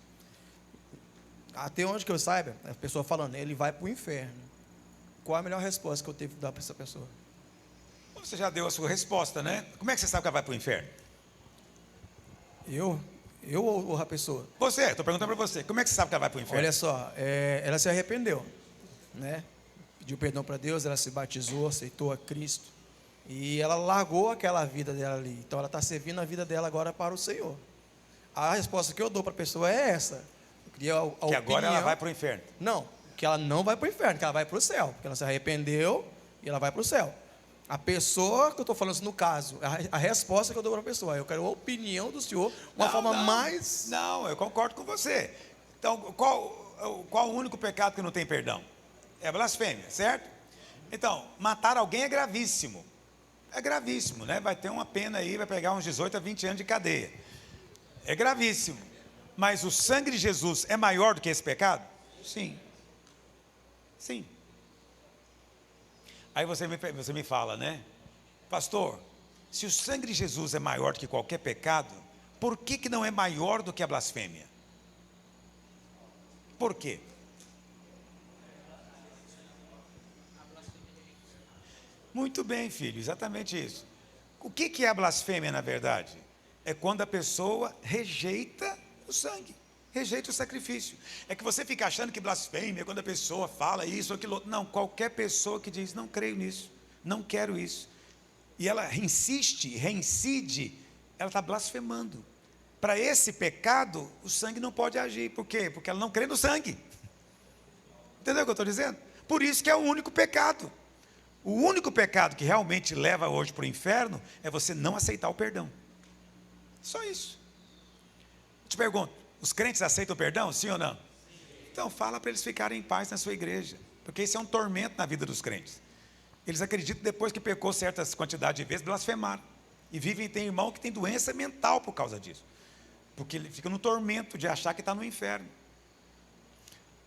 Até onde que eu saiba, a pessoa falando, ele vai para o inferno. Qual a melhor resposta que eu devo dar para essa pessoa? Você já deu a sua resposta, né? Como é que você sabe que ela vai para o inferno? Eu ou a pessoa? Você, estou perguntando para você. Como é que você sabe que ela vai para o inferno? Olha só, ela se arrependeu, né? Pediu perdão para Deus, ela se batizou, aceitou a Cristo. E ela largou aquela vida dela ali. Então ela está servindo a vida dela agora para o Senhor. A resposta que eu dou para a pessoa é essa. Eu queria a que agora ela vai para o inferno. Não, que ela não vai para o inferno, que ela vai para o céu. Porque ela se arrependeu e ela vai para o céu. A pessoa que eu estou falando assim, no caso, a resposta que eu dou para a pessoa, eu quero a opinião do senhor, uma forma mais... Não, eu concordo com você. Então, qual o único pecado que não tem perdão? É a blasfêmia, certo? Então, matar alguém é gravíssimo. É gravíssimo, né? Vai ter uma pena aí, vai pegar uns 18 a 20 anos de cadeia. É gravíssimo. Mas o sangue de Jesus é maior do que esse pecado? Sim. Sim. Aí você me fala, né? Pastor, se o sangue de Jesus é maior do que qualquer pecado, por que não é maior do que a blasfêmia? Por quê? Muito bem, filho, exatamente isso. O que é a blasfêmia, na verdade? É quando a pessoa rejeita o sangue, rejeita o sacrifício. É que você fica achando que blasfêmia é quando a pessoa fala isso ou aquilo outro. Não, qualquer pessoa que diz, não creio nisso, não quero isso, e ela insiste, reincide, ela está blasfemando. Para esse pecado, o sangue não pode agir. Por quê? Porque ela não crê no sangue. Entendeu o que eu estou dizendo? Por isso que é o único pecado. O único pecado que realmente leva hoje para o inferno é você não aceitar o perdão. Só isso. Eu te pergunto, os crentes aceitam o perdão, sim ou não? Então fala para eles ficarem em paz na sua igreja, porque isso é um tormento na vida dos crentes. Eles acreditam que depois que pecou certas quantidades de vezes, blasfemaram. E tem irmão que tem doença mental por causa disso. Porque ele fica no tormento de achar que está no inferno.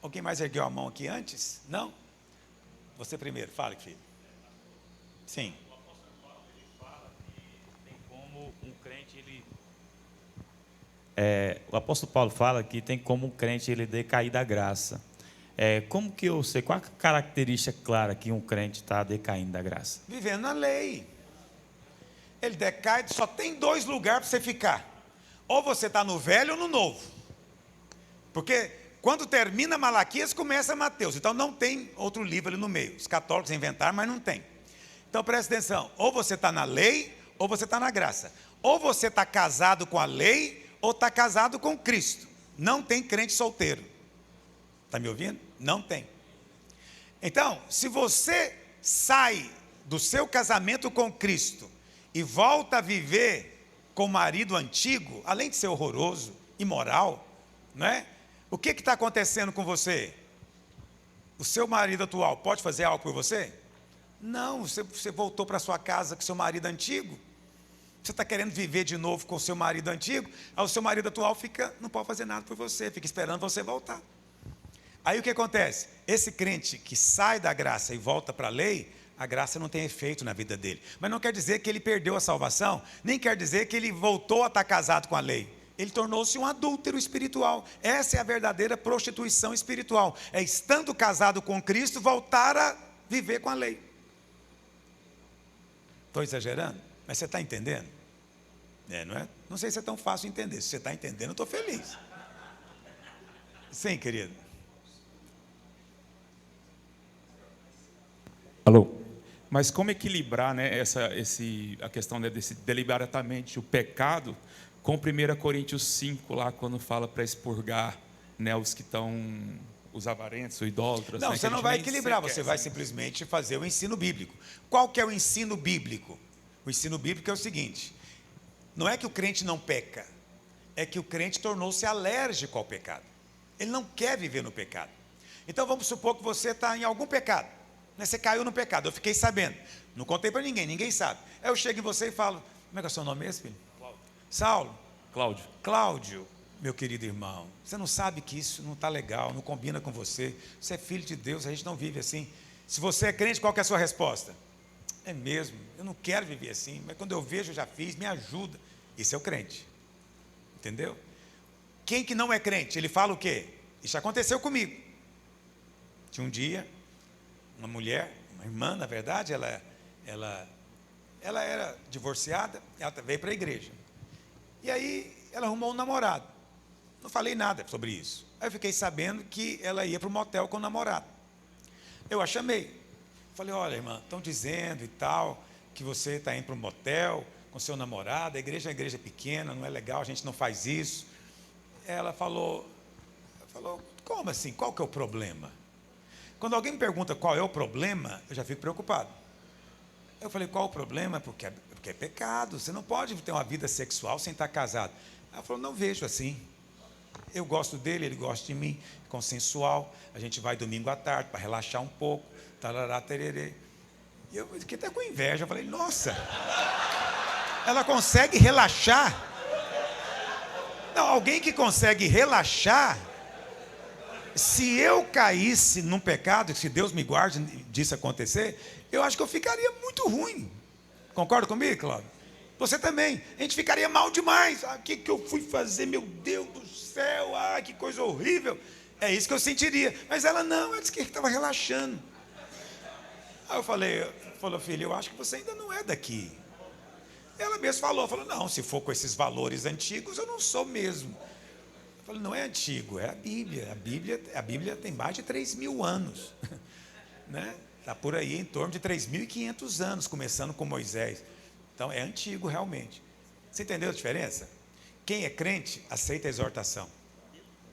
Alguém mais ergueu a mão aqui antes? Não? Você primeiro, fale, filho. Sim. O apóstolo Paulo, ele fala que tem como um crente, o apóstolo Paulo fala que tem como um crente ele decair da graça. Como que eu sei, qual a característica clara que um crente está decaindo da graça? Vivendo na lei. Ele decai, só tem 2 lugares para você ficar. Ou você está no velho ou no novo. Porque quando termina Malaquias, começa Mateus. Então não tem outro livro ali no meio. Os católicos inventaram, mas não tem. Então presta atenção, ou você está na lei, ou você está na graça. Ou você está casado com a lei, ou está casado com Cristo. Não tem crente solteiro. Está me ouvindo? Não tem. Então, se você sai do seu casamento com Cristo e volta a viver com o marido antigo, além de ser horroroso, imoral, não é? O que está acontecendo com você? O seu marido atual pode fazer algo por você? Não, você voltou para sua casa com seu marido antigo. Você está querendo viver de novo com o seu marido antigo, aí o seu marido atual não pode fazer nada por você, fica esperando você voltar. Aí o que acontece? Esse crente que sai da graça e volta para a lei, a graça não tem efeito na vida dele. Mas não quer dizer que ele perdeu a salvação, nem quer dizer que ele voltou a estar casado com a lei. Ele tornou-se um adúltero espiritual. Essa é a verdadeira prostituição espiritual. É estando casado com Cristo, voltar a viver com a lei. Estou exagerando? Mas você está entendendo? Não é? Não sei se é tão fácil entender. Se você está entendendo, eu estou feliz. Sim, querido. Alô? Mas como equilibrar, né, a questão, né, desse deliberadamente o pecado com 1 Coríntios 5, lá quando fala para expurgar, né, os que estão, os avarentos, os idólatras. Não, né, você não vai equilibrar, você vai simplesmente fazer o ensino bíblico. Qual que é o ensino bíblico? O ensino bíblico é o seguinte: não é que o crente não peca, é que o crente tornou-se alérgico ao pecado. Ele não quer viver no pecado. Então vamos supor que você está em algum pecado, né? Você caiu no pecado, eu fiquei sabendo, não contei para ninguém sabe. Aí eu chego em você e falo, como é que é o seu nome mesmo, filho? Saulo. Cláudio. Cláudio, meu querido irmão, você não sabe que isso não está legal, não combina com você. Você é filho de Deus, a gente não vive assim. Se você é crente, qual que é a sua resposta? É mesmo, eu não quero viver assim, mas quando eu vejo, eu já fiz, me ajuda. Isso é o crente. Entendeu? Quem que não é crente? Ele fala o quê? Isso aconteceu comigo. Tinha um dia, uma mulher, uma irmã, na verdade, ela era divorciada, ela veio para a igreja. E aí, ela arrumou um namorado. Não falei nada sobre isso. Aí eu fiquei sabendo que ela ia para o motel com o namorado. Eu a chamei. Falei, olha, irmã, estão dizendo e tal, que você está indo para um motel com seu namorado, a igreja é uma igreja pequena, não é legal, a gente não faz isso. Ela falou, como assim? Qual que é o problema? Quando alguém me pergunta qual é o problema, eu já fico preocupado. Eu falei, qual o problema? Porque é pecado, você não pode ter uma vida sexual sem estar casado. Ela falou, não vejo assim. Eu gosto dele, ele gosta de mim, consensual, a gente vai domingo à tarde para relaxar um pouco, tarará, tererê. E eu fiquei até com inveja, eu falei, nossa, ela consegue relaxar? Não, alguém que consegue relaxar, se eu caísse num pecado, se Deus me guarde disso acontecer, eu acho que eu ficaria muito ruim. Concorda comigo, Cláudio? Você também. A gente ficaria mal demais. O que eu fui fazer? Meu Deus do céu, que coisa horrível. É isso que eu sentiria. Mas ela não, ela disse que estava relaxando. Aí eu falou, filho, eu acho que você ainda não é daqui. Ela mesmo falou, não, se for com esses valores antigos, eu não sou mesmo. Eu falei, não é antigo, é a Bíblia. A Bíblia tem mais de 3.000 anos. Né? Está por aí em torno de 3.500 anos, começando com Moisés. Então, é antigo realmente. Você entendeu a diferença? Quem é crente, aceita a exortação.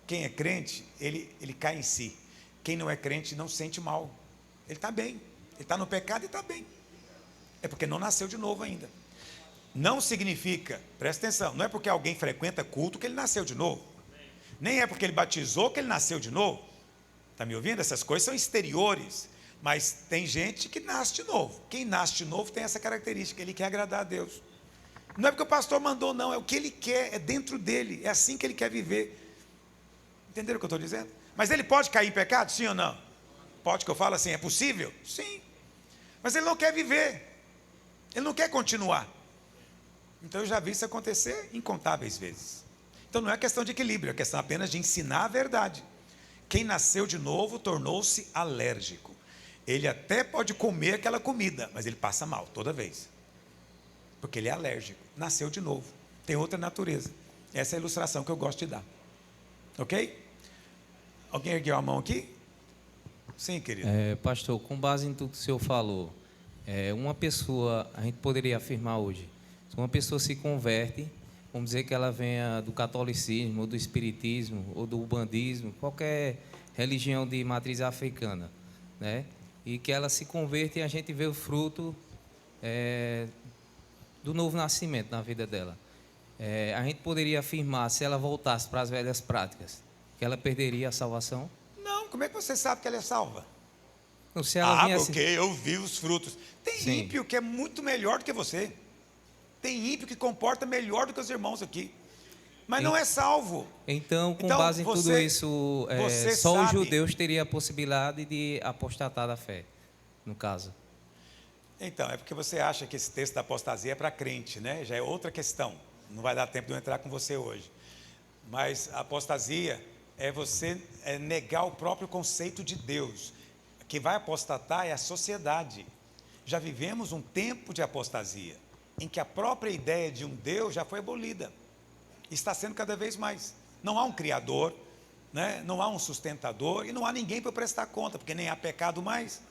Quem é crente, ele cai em si. Quem não é crente, não sente mal. Ele está bem. Ele está no pecado e está bem. É porque não nasceu de novo ainda. Não significa, presta atenção, não é porque alguém frequenta culto que ele nasceu de novo. Nem é porque ele batizou que ele nasceu de novo. Está me ouvindo? Essas coisas são exteriores. Mas tem gente que nasce de novo. Quem nasce de novo tem essa característica, ele quer agradar a Deus. Não é porque o pastor mandou, não, é o que ele quer, é dentro dele, é assim que ele quer viver. Entenderam o que eu estou dizendo? Mas ele pode cair em pecado, sim ou não? Pode, que eu falo assim, é possível? Sim. Mas ele não quer viver, ele não quer continuar. Então eu já vi isso acontecer incontáveis vezes. Então não é questão de equilíbrio, é questão apenas de ensinar a verdade. Quem nasceu de novo tornou-se alérgico. Ele até pode comer aquela comida, mas ele passa mal toda vez. Porque ele é alérgico. Nasceu de novo. Tem outra natureza. Essa é a ilustração que eu gosto de dar. Ok? Alguém ergueu a mão aqui? Sim, querido. Pastor, com base em tudo que o senhor falou, uma pessoa, a gente poderia afirmar hoje, se uma pessoa se converte, vamos dizer que ela venha do catolicismo, ou do espiritismo, ou do umbandismo, qualquer religião de matriz africana, né? E que ela se converte e a gente vê o fruto do novo nascimento na vida dela. A gente poderia afirmar, se ela voltasse para as velhas práticas, que ela perderia a salvação? Não, como é que você sabe que ela é salva? Não, se ela porque eu vi os frutos. Tem Sim. ímpio que é muito melhor do que você. Tem ímpio que comporta melhor do que os irmãos aqui. Mas não é salvo. Então, com Então, base em tudo isso, você só sabe. os judeus teriam a possibilidade de apostatar da fé, no caso. Então, é porque você acha que esse texto da apostasia é para crente, né? Já é outra questão. Não vai dar tempo de eu entrar com você hoje. Mas a apostasia é você negar o próprio conceito de Deus. Quem vai apostatar é a sociedade. Já vivemos um tempo de apostasia, em que a própria ideia de um Deus já foi abolida. Está sendo cada vez mais. Não há um criador, né? Não há um sustentador e não há ninguém para prestar conta, porque nem há pecado mais.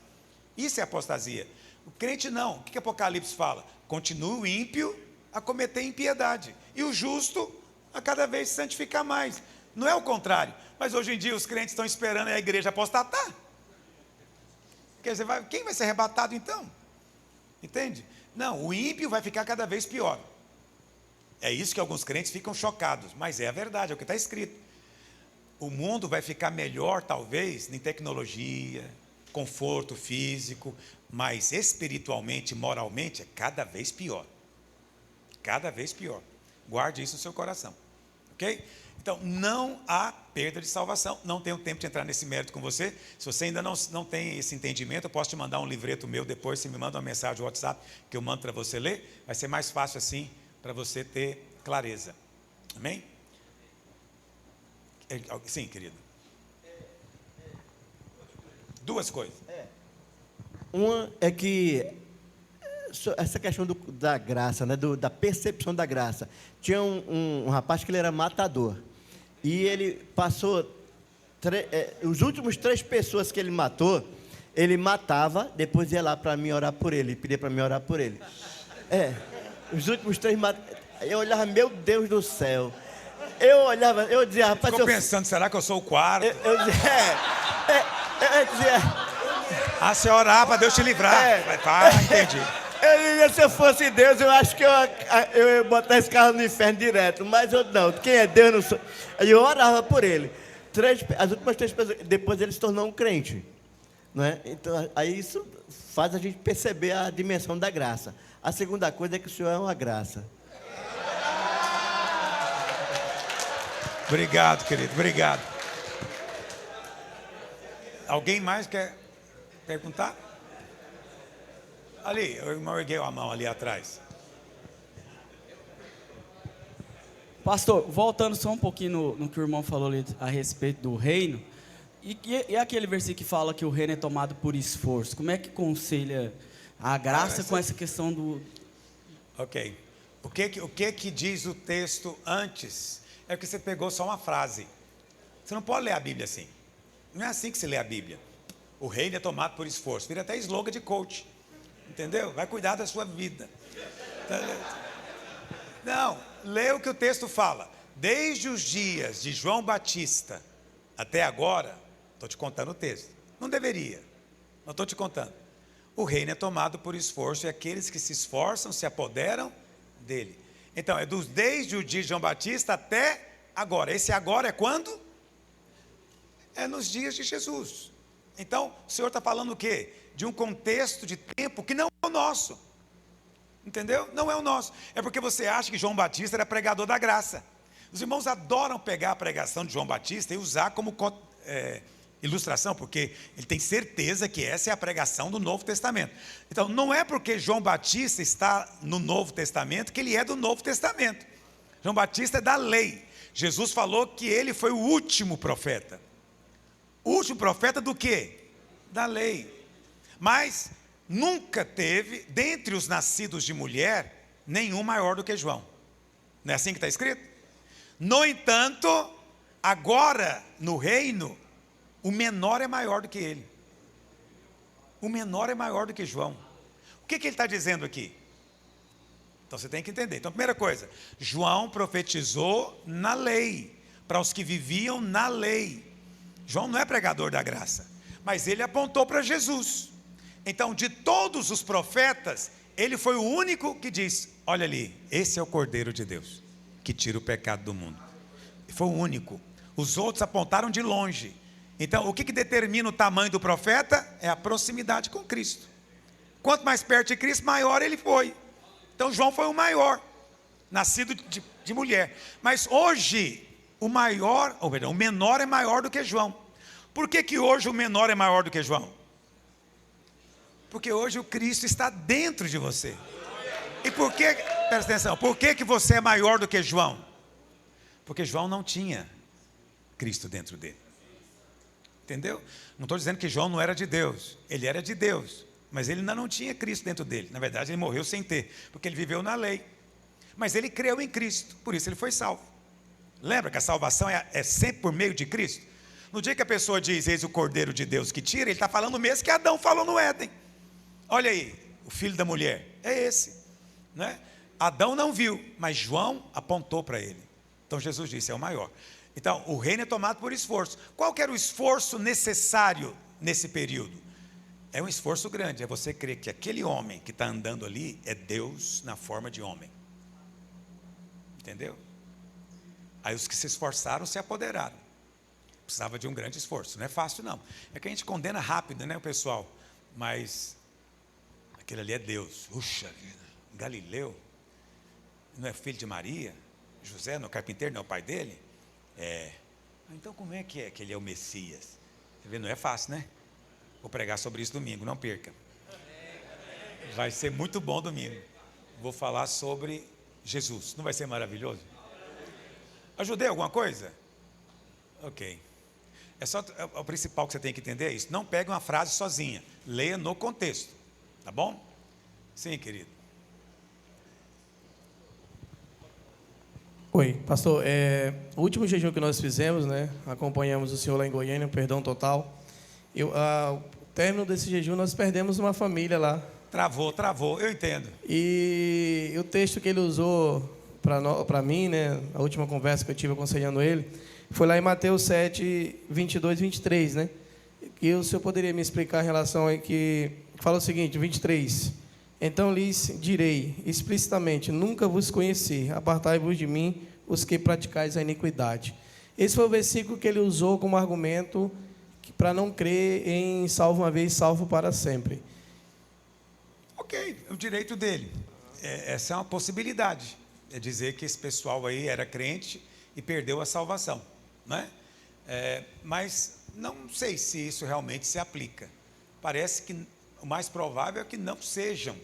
Isso é apostasia. O crente não. O que Apocalipse fala? Continua o ímpio a cometer impiedade e o justo a cada vez se santificar mais. Não é o contrário. Mas hoje em dia os crentes estão esperando a igreja apostatar. Quer dizer, quem vai ser arrebatado então? Entende? Não, o ímpio vai ficar cada vez pior. É isso que alguns crentes ficam chocados, mas é a verdade, é o que está escrito. O mundo vai ficar melhor, talvez, em tecnologia, conforto físico, mas espiritualmente, moralmente, é cada vez pior. Cada vez pior. Guarde isso no seu coração, ok? Então, não há perda de salvação. Não tenho tempo de entrar nesse mérito com você. Se você ainda não tem esse entendimento, eu posso te mandar um livreto meu depois. Você me manda uma mensagem no WhatsApp que eu mando para você ler. Vai ser mais fácil assim para você ter clareza. Amém? Sim, querido. Duas coisas. Uma é que essa questão da graça, né, da percepção da graça. Tinha um rapaz que ele era matador. E ele passou... os últimos 3 pessoas que ele matou, ele matava, depois ia lá para mim orar por ele, pedia para mim orar por ele. Os últimos 3 eu olhava, meu Deus do céu. Eu dizia, rapaz... Ficou pensando, será que eu sou o quarto? Eu dizia... você orar para Deus te livrar. Entendi. Se eu fosse Deus, eu acho que eu ia botar esse carro no inferno direto. Mas eu não. Quem é Deus, não sou. Aí eu orava por ele. As últimas 3 pessoas, depois ele se tornou um crente. Não é? Então, aí isso faz a gente perceber a dimensão da graça. A segunda coisa é que o Senhor é uma graça. Obrigado, querido. Obrigado. Alguém mais quer perguntar? Ali, o irmão ergueu a mão ali atrás. Pastor, voltando só um pouquinho no que o irmão falou ali a respeito do reino, e aquele versículo que fala que o reino é tomado por esforço, como é que conselha a graça com essa questão do... Ok. O que diz o texto antes? É que você pegou só uma frase. Você não pode ler a Bíblia assim. Não é assim que se lê a Bíblia. O reino é tomado por esforço. Vira até slogan de coach. Entendeu? Vai cuidar da sua vida. Não, lê o que o texto fala. Desde os dias de João Batista até agora, estou te contando o texto. Não deveria, mas estou te contando. O reino é tomado por esforço e aqueles que se esforçam se apoderam dele. Então, desde o dia de João Batista até agora. Esse agora é quando? É nos dias de Jesus. Então, o Senhor está falando o quê? De um contexto de tempo que não é o nosso. Entendeu? Não é o nosso. É porque você acha que João Batista era pregador da graça. Os irmãos adoram pegar a pregação de João Batista e usar como ilustração, porque ele tem certeza que essa é a pregação do Novo Testamento. Então, não é porque João Batista está no Novo Testamento que ele é do Novo Testamento. João Batista é da lei. Jesus falou que ele foi o último profeta. O último profeta do quê? Da lei. Mas nunca teve, dentre os nascidos de mulher, nenhum maior do que João. Não é assim que está escrito? No entanto, agora no reino, o menor é maior do que ele. O menor é maior do que João. O que ele está dizendo aqui? Então você tem que entender. Então, primeira coisa, João profetizou na lei, para os que viviam na lei. João não é pregador da graça, mas ele apontou para Jesus. Então, de todos os profetas, ele foi o único que disse: olha ali, esse é o Cordeiro de Deus, que tira o pecado do mundo. Foi o único. Os outros apontaram de longe. Então, o que determina o tamanho do profeta? É a proximidade com Cristo. Quanto mais perto de Cristo, maior ele foi. Então, João foi o maior, nascido de mulher. Mas hoje, o menor é maior do que João. Por que hoje o menor é maior do que João? Porque hoje o Cristo está dentro de você. E por que, presta atenção, por que você é maior do que João? Porque João não tinha Cristo dentro dele. Entendeu? Não estou dizendo que João não era de Deus. Ele era de Deus, mas ele ainda não tinha Cristo dentro dele. Na verdade, ele morreu sem ter, porque ele viveu na lei. Mas ele creu em Cristo, por isso ele foi salvo. Lembra que a salvação é sempre por meio de Cristo? No dia que a pessoa diz, eis o Cordeiro de Deus que tira, ele está falando o mesmo que Adão falou no Éden. Olha aí, o filho da mulher, é esse, né? Adão não viu, mas João apontou para ele. Então Jesus disse, é o maior. Então, o reino é tomado por esforço. Qual que era o esforço necessário nesse período? É um esforço grande, é você crer que aquele homem que está andando ali é Deus na forma de homem. Entendeu? Aí os que se esforçaram se apoderaram. Precisava de um grande esforço, não é fácil não. É que a gente condena rápido, né, o pessoal? Mas aquele ali é Deus. Puxa vida, Galileu, não é filho de Maria? José, não é carpinteiro, não é o pai dele? Então como é que ele é o Messias? Você vê, não é fácil, né? Vou pregar sobre isso domingo, não perca. Vai ser muito bom domingo. Vou falar sobre Jesus. Não vai ser maravilhoso? Ajudei alguma coisa? Ok. O principal que você tem que entender é isso. Não pegue uma frase sozinha. Leia no contexto. Tá bom? Sim, querido. Oi, pastor. O último jejum que nós fizemos, né? Acompanhamos o senhor lá em Goiânia, perdão total. Ao término desse jejum, nós perdemos uma família lá. Travou, eu entendo. E o texto que ele usou para mim, né? A última conversa que eu tive aconselhando ele, foi lá em Mateus 7, 22, 23, né? E o senhor poderia me explicar em relação a que fala o seguinte, 23. Então lhes direi explicitamente, nunca vos conheci, apartai-vos de mim, os que praticais a iniquidade. Esse foi o versículo que ele usou como argumento para não crer em salvo uma vez, salvo para sempre. Ok, o direito dele. Essa é uma possibilidade. É dizer que esse pessoal aí era crente e perdeu a salvação, né? Mas não sei se isso realmente se aplica. Parece que o mais provável é que não sejam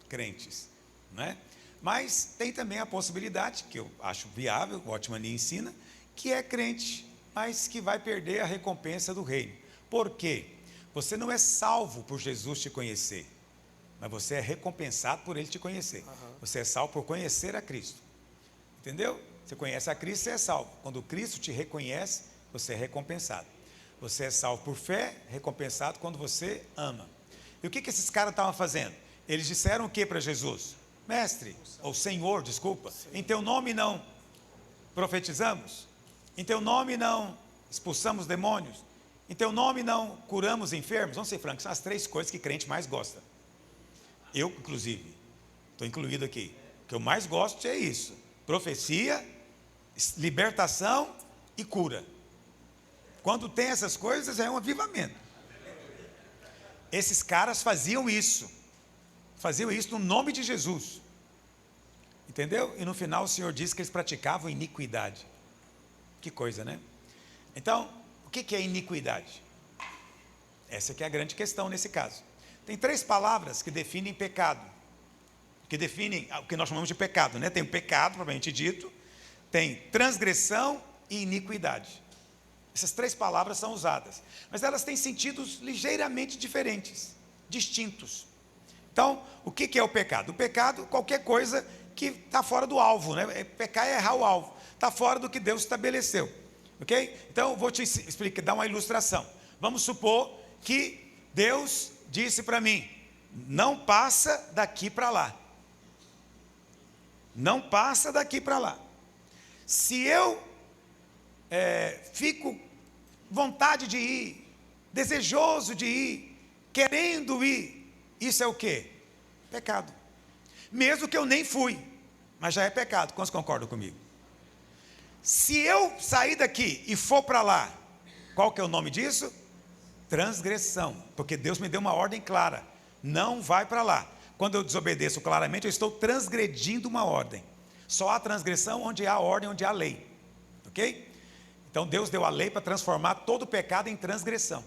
crentes, né? Mas tem também a possibilidade, que eu acho viável, o Otmani ensina, que é crente, mas que vai perder a recompensa do reino. Por quê? Você não é salvo por Jesus te conhecer, mas você é recompensado por ele te conhecer. Você é salvo por conhecer a Cristo. Entendeu? Você conhece a Cristo, você é salvo. Quando Cristo te reconhece, você é recompensado. Você é salvo por fé, recompensado quando você ama. E o que esses caras estavam fazendo? Eles disseram o que para Jesus? Mestre, ou Senhor, desculpa, em teu nome não profetizamos, em teu nome não expulsamos demônios, em teu nome não curamos enfermos. Vamos ser francos, são as 3 coisas que crente mais gosta. Eu, inclusive, estou incluído aqui. O que eu mais gosto é isso: profecia, libertação e cura. Quando tem essas coisas, é um avivamento. Esses caras faziam isso no nome de Jesus, entendeu? E no final o Senhor disse que eles praticavam iniquidade. Que coisa, né? Então, o que é iniquidade? Essa que é a grande questão nesse caso. Tem 3 palavras que definem pecado, que definem o que nós chamamos de pecado, né? Tem o pecado, propriamente dito, tem transgressão e iniquidade. Essas 3 palavras são usadas, mas elas têm sentidos ligeiramente diferentes, distintos. Então, o que é o pecado? O pecado, qualquer coisa que está fora do alvo, né? Pecar é errar o alvo, está fora do que Deus estabeleceu, ok? Então, eu vou te explicar, dar uma ilustração. Vamos supor que Deus disse para mim: não passa daqui para lá. Não passa daqui para lá. Se eu fico vontade de ir, desejoso de ir, querendo ir, isso é o quê? Pecado. Mesmo que eu nem fui, mas já é pecado. Quantos concordam comigo? Se eu sair daqui e for para lá, qual que é o nome disso? Transgressão, porque Deus me deu uma ordem clara: não vai para lá. Quando eu desobedeço claramente, eu estou transgredindo uma ordem. Só há transgressão onde há ordem, onde há lei, ok? Então Deus deu a lei para transformar todo pecado em transgressão.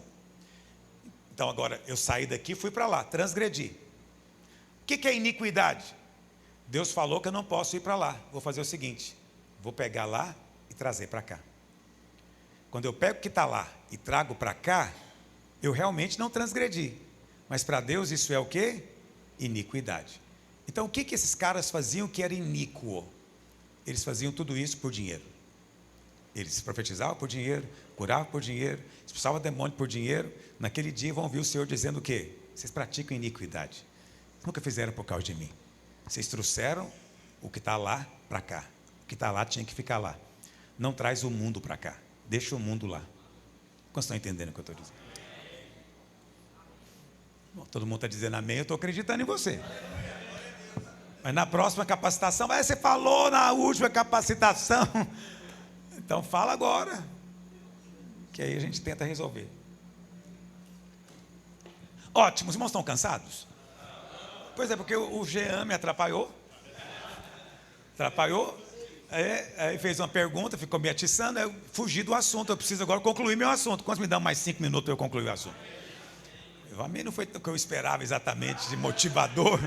Então agora eu saí daqui e fui para lá, transgredi. O que é iniquidade? Deus falou que eu não posso ir para lá. Vou fazer o seguinte: vou pegar lá e trazer para cá. Quando eu pego o que está lá e trago para cá, eu realmente não transgredi. Mas para Deus isso é o quê? Iniquidade. Então o que esses caras faziam que era iníquo? Eles faziam tudo isso por dinheiro. Eles profetizavam por dinheiro, curavam por dinheiro, expulsavam demônio por dinheiro. Naquele dia vão ouvir o Senhor dizendo o quê? Vocês praticam iniquidade. Nunca fizeram por causa de mim. Vocês trouxeram o que está lá para cá. O que está lá tinha que ficar lá. Não traz o mundo para cá. Deixa o mundo lá. Quantos estão entendendo o que eu estou dizendo? Bom, todo mundo está dizendo amém, eu estou acreditando em você. Mas na próxima capacitação, você falou na última capacitação. Então fala agora, que aí a gente tenta resolver. Ótimo, os irmãos estão cansados? Pois é, porque o Jean me atrapalhou. Atrapalhou? Aí fez uma pergunta, ficou me atiçando, aí eu fugi do assunto. Eu preciso agora concluir meu assunto. Quantos me dão mais 5 minutos para eu concluir o assunto? O amém não foi o que eu esperava exatamente de motivador.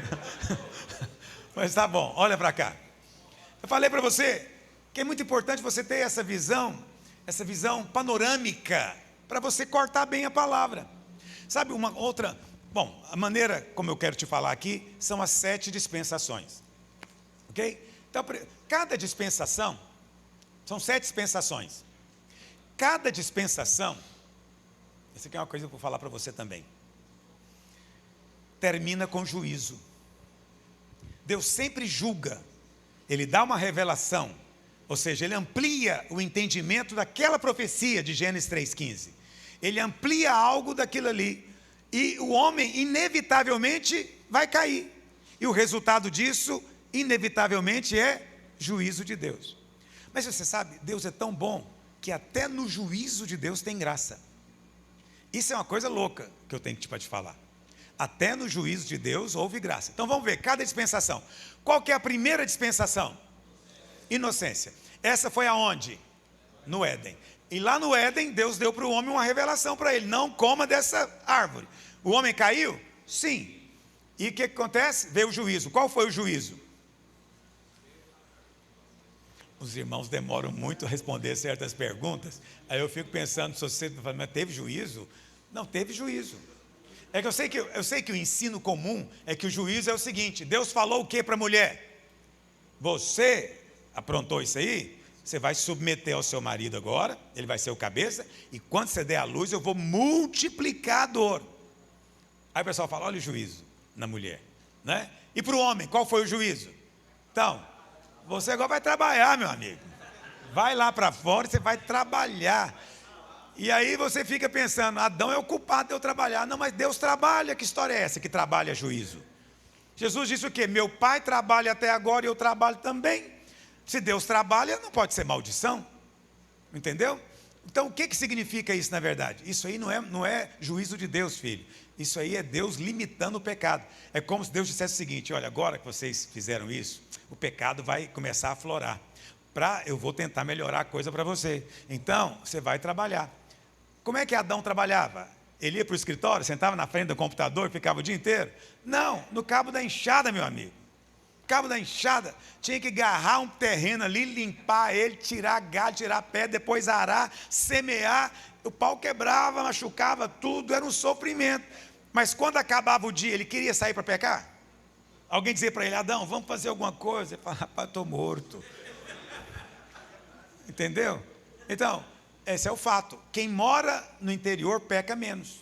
Mas tá bom, olha para cá. Eu falei para você que é muito importante você ter essa visão panorâmica, para você cortar bem a palavra. Sabe uma outra... Bom, a maneira como eu quero te falar aqui são as 7 dispensações. Ok? Então, cada dispensação, são 7 dispensações. Cada dispensação, essa aqui é uma coisa que eu vou falar para você também, termina com juízo. Deus sempre julga, Ele dá uma revelação, ou seja, Ele amplia o entendimento daquela profecia de Gênesis 3,15. Ele amplia algo daquilo ali, e o homem inevitavelmente vai cair. E o resultado disso, inevitavelmente, é juízo de Deus. Mas você sabe, Deus é tão bom que até no juízo de Deus tem graça. Isso é uma coisa louca que eu tenho que te falar. Até no juízo de Deus houve graça. Então vamos ver, cada dispensação. Qual que é a primeira dispensação? Inocência. Essa foi aonde? No Éden. E lá no Éden, Deus deu para o homem uma revelação para ele: não coma dessa árvore. O homem caiu? Sim. E o que acontece? Veio o juízo. Qual foi o juízo? Os irmãos demoram muito a responder certas perguntas. Aí eu fico pensando, se você fala, mas teve juízo? Não teve juízo. É que eu sei que o ensino comum é que o juízo é o seguinte: Deus falou o que para a mulher? Você aprontou isso aí? Você vai se submeter ao seu marido agora, ele vai ser o cabeça, e quando você der a luz, eu vou multiplicar a dor. Aí o pessoal fala, olha o juízo na mulher, né? E para o homem, qual foi o juízo? Então, você agora vai trabalhar, meu amigo. Vai lá para fora, você vai trabalhar. E aí você fica pensando, Adão é o culpado de eu trabalhar. Não, mas Deus trabalha, que história é essa que trabalha juízo? Jesus disse o quê? Meu pai trabalha até agora e eu trabalho também. Se Deus trabalha, não pode ser maldição. Entendeu? Então, o que significa isso na verdade? Isso aí não é juízo de Deus, filho. Isso aí é Deus limitando o pecado. É como se Deus dissesse o seguinte: olha, agora que vocês fizeram isso, o pecado vai começar a aflorar. Eu vou tentar melhorar a coisa para você. Então, você vai trabalhar. Como é que Adão trabalhava? Ele ia para o escritório, sentava na frente do computador, ficava o dia inteiro? Não, no cabo da enxada, meu amigo. Cabo da enxada, tinha que agarrar um terreno ali, limpar ele, tirar galho, tirar pé, depois arar, semear. O pau quebrava, machucava tudo, era um sofrimento. Mas quando acabava o dia, ele queria sair para pecar? Alguém dizia para ele, Adão, vamos fazer alguma coisa? Ele falava, rapaz, estou morto. Entendeu? Então, esse é o fato. Quem mora no interior peca menos.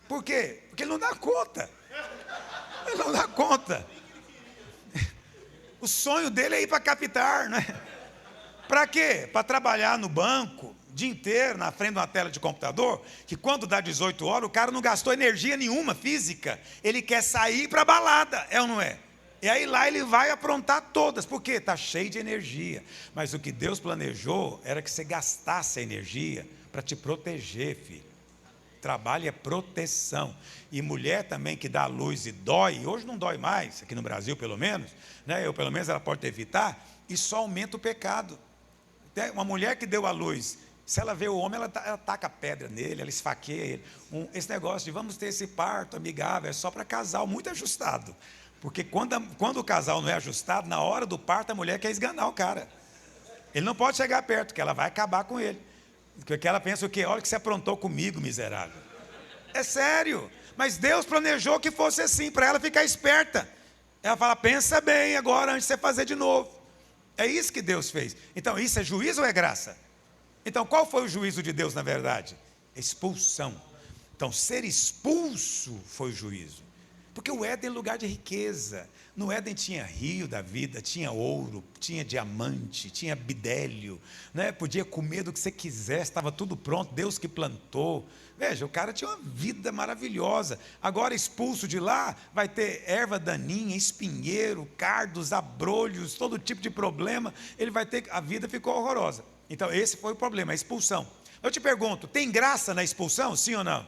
Por quê? Porque ele não dá conta. Ele não dá conta. O sonho dele é ir para captar, né? Para quê? Para trabalhar no banco, o dia inteiro, na frente de uma tela de computador, que quando dá 18 horas, o cara não gastou energia nenhuma física. Ele quer sair para a balada, é ou não é? E aí lá ele vai aprontar todas, porque está cheio de energia. Mas o que Deus planejou era que você gastasse a energia para te proteger, filho. Trabalho é proteção. E mulher também que dá a luz e dói, hoje não dói mais, aqui no Brasil pelo menos, né? Pelo menos ela pode evitar, e só aumenta o pecado. Uma mulher que deu a luz, se ela vê o homem, ela taca pedra nele, ela esfaqueia ele. Esse negócio de vamos ter esse parto amigável é só para casal muito ajustado. Porque quando o casal não é ajustado, na hora do parto a mulher quer esganar o cara. Ele não pode chegar perto, porque ela vai acabar com ele. Porque ela pensa o quê? Olha o que você aprontou comigo, miserável. É sério. Mas Deus planejou que fosse assim, para ela ficar esperta. Ela fala, pensa bem agora antes de você fazer de novo. É isso que Deus fez. Então, isso é juízo ou é graça? Então, qual foi o juízo de Deus, na verdade? Expulsão. Então, ser expulso foi o juízo. Porque o Éden é lugar de riqueza. No Éden tinha rio da vida, tinha ouro, tinha diamante, tinha bidélio, né? Podia comer do que você quisesse, estava tudo pronto, Deus que plantou. Veja, o cara tinha uma vida maravilhosa. Agora, expulso de lá, vai ter erva daninha, espinheiro, cardos, abrolhos, todo tipo de problema. Ele vai ter, a vida ficou horrorosa. Então, esse foi o problema, a expulsão. Eu te pergunto, tem graça na expulsão, sim ou não?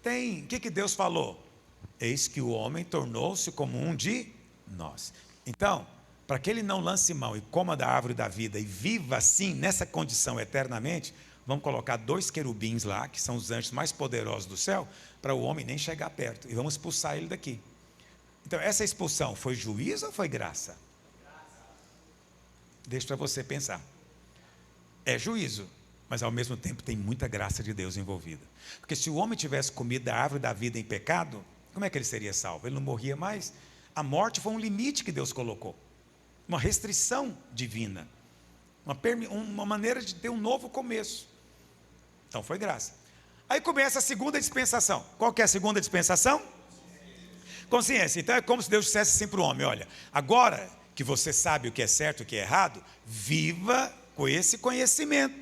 Tem. O que Deus falou? Eis que o homem tornou-se como um de nós. Então, para que ele não lance mão e coma da árvore da vida e viva assim, nessa condição eternamente, vamos colocar 2 querubins lá, que são os anjos mais poderosos do céu, para o homem nem chegar perto, e vamos expulsar ele daqui. Então, essa expulsão foi juízo ou foi graça? Deixa para você pensar. É juízo, mas ao mesmo tempo tem muita graça de Deus envolvida. Porque se o homem tivesse comido da árvore da vida em pecado, como é que ele seria salvo? Ele não morria mais. A morte foi um limite que Deus colocou, uma restrição divina, uma maneira de ter um novo começo. Então foi graça. Aí começa a segunda dispensação. Qual que é a segunda dispensação? Consciência. Então é como se Deus dissesse assim para o homem: olha, agora que você sabe o que é certo e o que é errado, viva com esse conhecimento.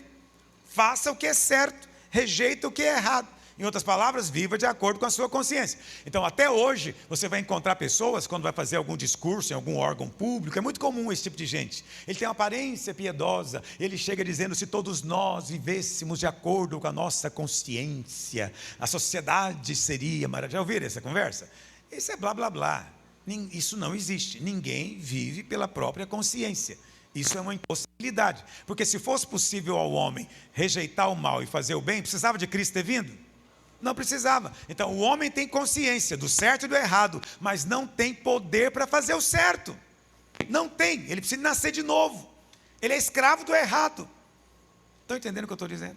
Faça o que é certo, rejeita o que é errado. Em outras palavras, viva de acordo com a sua consciência. Então, até hoje, você vai encontrar pessoas, quando vai fazer algum discurso em algum órgão público, é muito comum esse tipo de gente. Ele tem uma aparência piedosa, ele chega dizendo: se todos nós vivêssemos de acordo com a nossa consciência, a sociedade seria maravilhosa. Já ouviram essa conversa? Isso é blá, blá, blá. Isso não existe. Ninguém vive pela própria consciência. Isso é uma impossibilidade. Porque se fosse possível ao homem rejeitar o mal e fazer o bem, precisava de Cristo ter vindo? Não precisava. Então, o homem tem consciência do certo e do errado, mas não tem poder para fazer o certo. Não tem. Ele precisa nascer de novo. Ele é escravo do errado. Estão entendendo o que eu estou dizendo?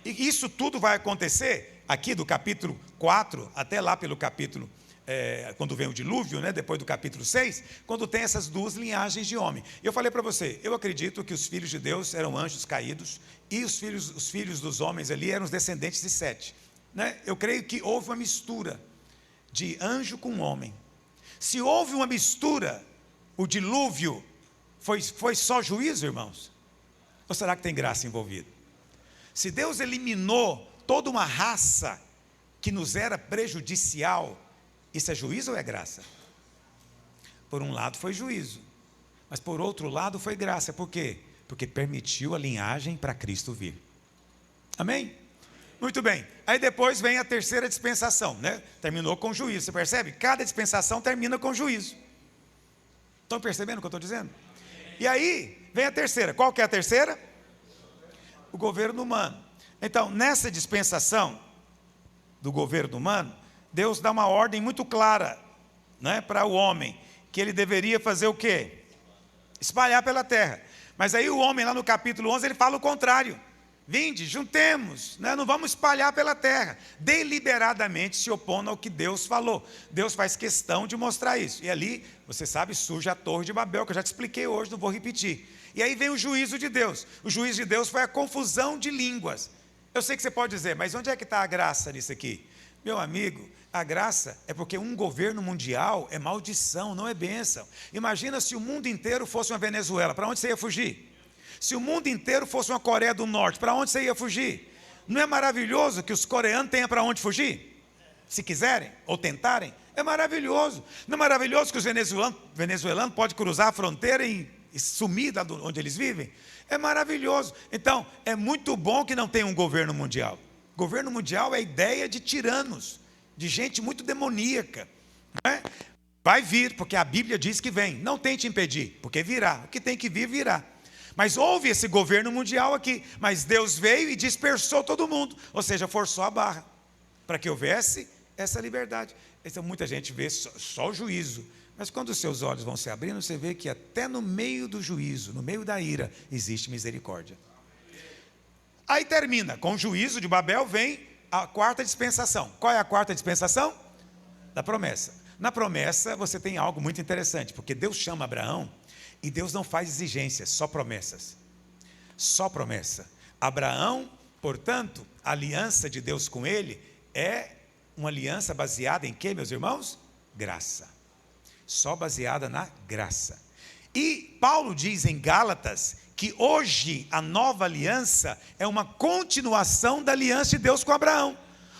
E isso tudo vai acontecer aqui do capítulo 4 até lá pelo capítulo, quando vem o dilúvio, né, depois do capítulo 6, quando tem essas 2 linhagens de homem. Eu falei para você, eu acredito que os filhos de Deus eram anjos caídos e os filhos dos homens ali eram os descendentes de Sete. Né? Eu creio que houve uma mistura de anjo com homem. Se houve uma mistura, o dilúvio foi só juízo, irmãos? Ou será que tem graça envolvida? Se Deus eliminou toda uma raça que nos era prejudicial, isso é juízo ou é graça? Por um lado foi juízo, mas por outro lado foi graça. Por quê? Porque permitiu a linhagem para Cristo vir. Amém? Muito bem, aí depois vem a terceira dispensação, né? Terminou com juízo, você percebe? Cada dispensação termina com juízo. Estão percebendo o que eu estou dizendo? E aí vem a terceira, qual que é a terceira? O governo humano. Então, nessa dispensação do governo humano, Deus dá uma ordem muito clara, né, para o homem, que ele deveria fazer o quê? Espalhar pela terra. Mas aí o homem lá no capítulo 11, ele fala o contrário. Vinde, juntemos, né? Não vamos espalhar pela terra, deliberadamente se opondo ao que Deus falou. Deus faz questão de mostrar isso. E ali, você sabe, surge a Torre de Babel, que eu já te expliquei hoje, não vou repetir. E aí vem o juízo de Deus. O juízo de Deus foi a confusão de línguas. Eu sei que você pode dizer, mas onde é que está a graça nisso aqui? Meu amigo, a graça é porque um governo mundial é maldição, não é bênção. Imagina se o mundo inteiro fosse uma Venezuela, para onde você ia fugir? Se o mundo inteiro fosse uma Coreia do Norte, para onde você ia fugir? Não é maravilhoso que os coreanos tenham para onde fugir? Se quiserem, ou tentarem, é maravilhoso. Não é maravilhoso que os venezuelanos podem cruzar a fronteira e sumir de onde eles vivem? É maravilhoso. Então, é muito bom que não tenha um governo mundial. Governo mundial é a ideia de tiranos, de gente muito demoníaca. Né? Vai vir, porque a Bíblia diz que vem. Não tente impedir, porque virá. O que tem que vir, virá. Mas houve esse governo mundial aqui, mas Deus veio e dispersou todo mundo, ou seja, forçou a barra, para que houvesse essa liberdade. Então, muita gente vê só o juízo, mas quando os seus olhos vão se abrindo, você vê que até no meio do juízo, no meio da ira, existe misericórdia. Aí termina, com o juízo de Babel vem a quarta dispensação. Qual é a quarta dispensação? Da promessa. Na promessa você tem algo muito interessante, porque Deus chama Abraão, e Deus não faz exigências, só promessas. Só promessa. Abraão, portanto, a aliança de Deus com ele é uma aliança baseada em quê, meus irmãos? Graça. Só baseada na graça. E Paulo diz em Gálatas que hoje a nova aliança é uma continuação da aliança de Deus com Abraão.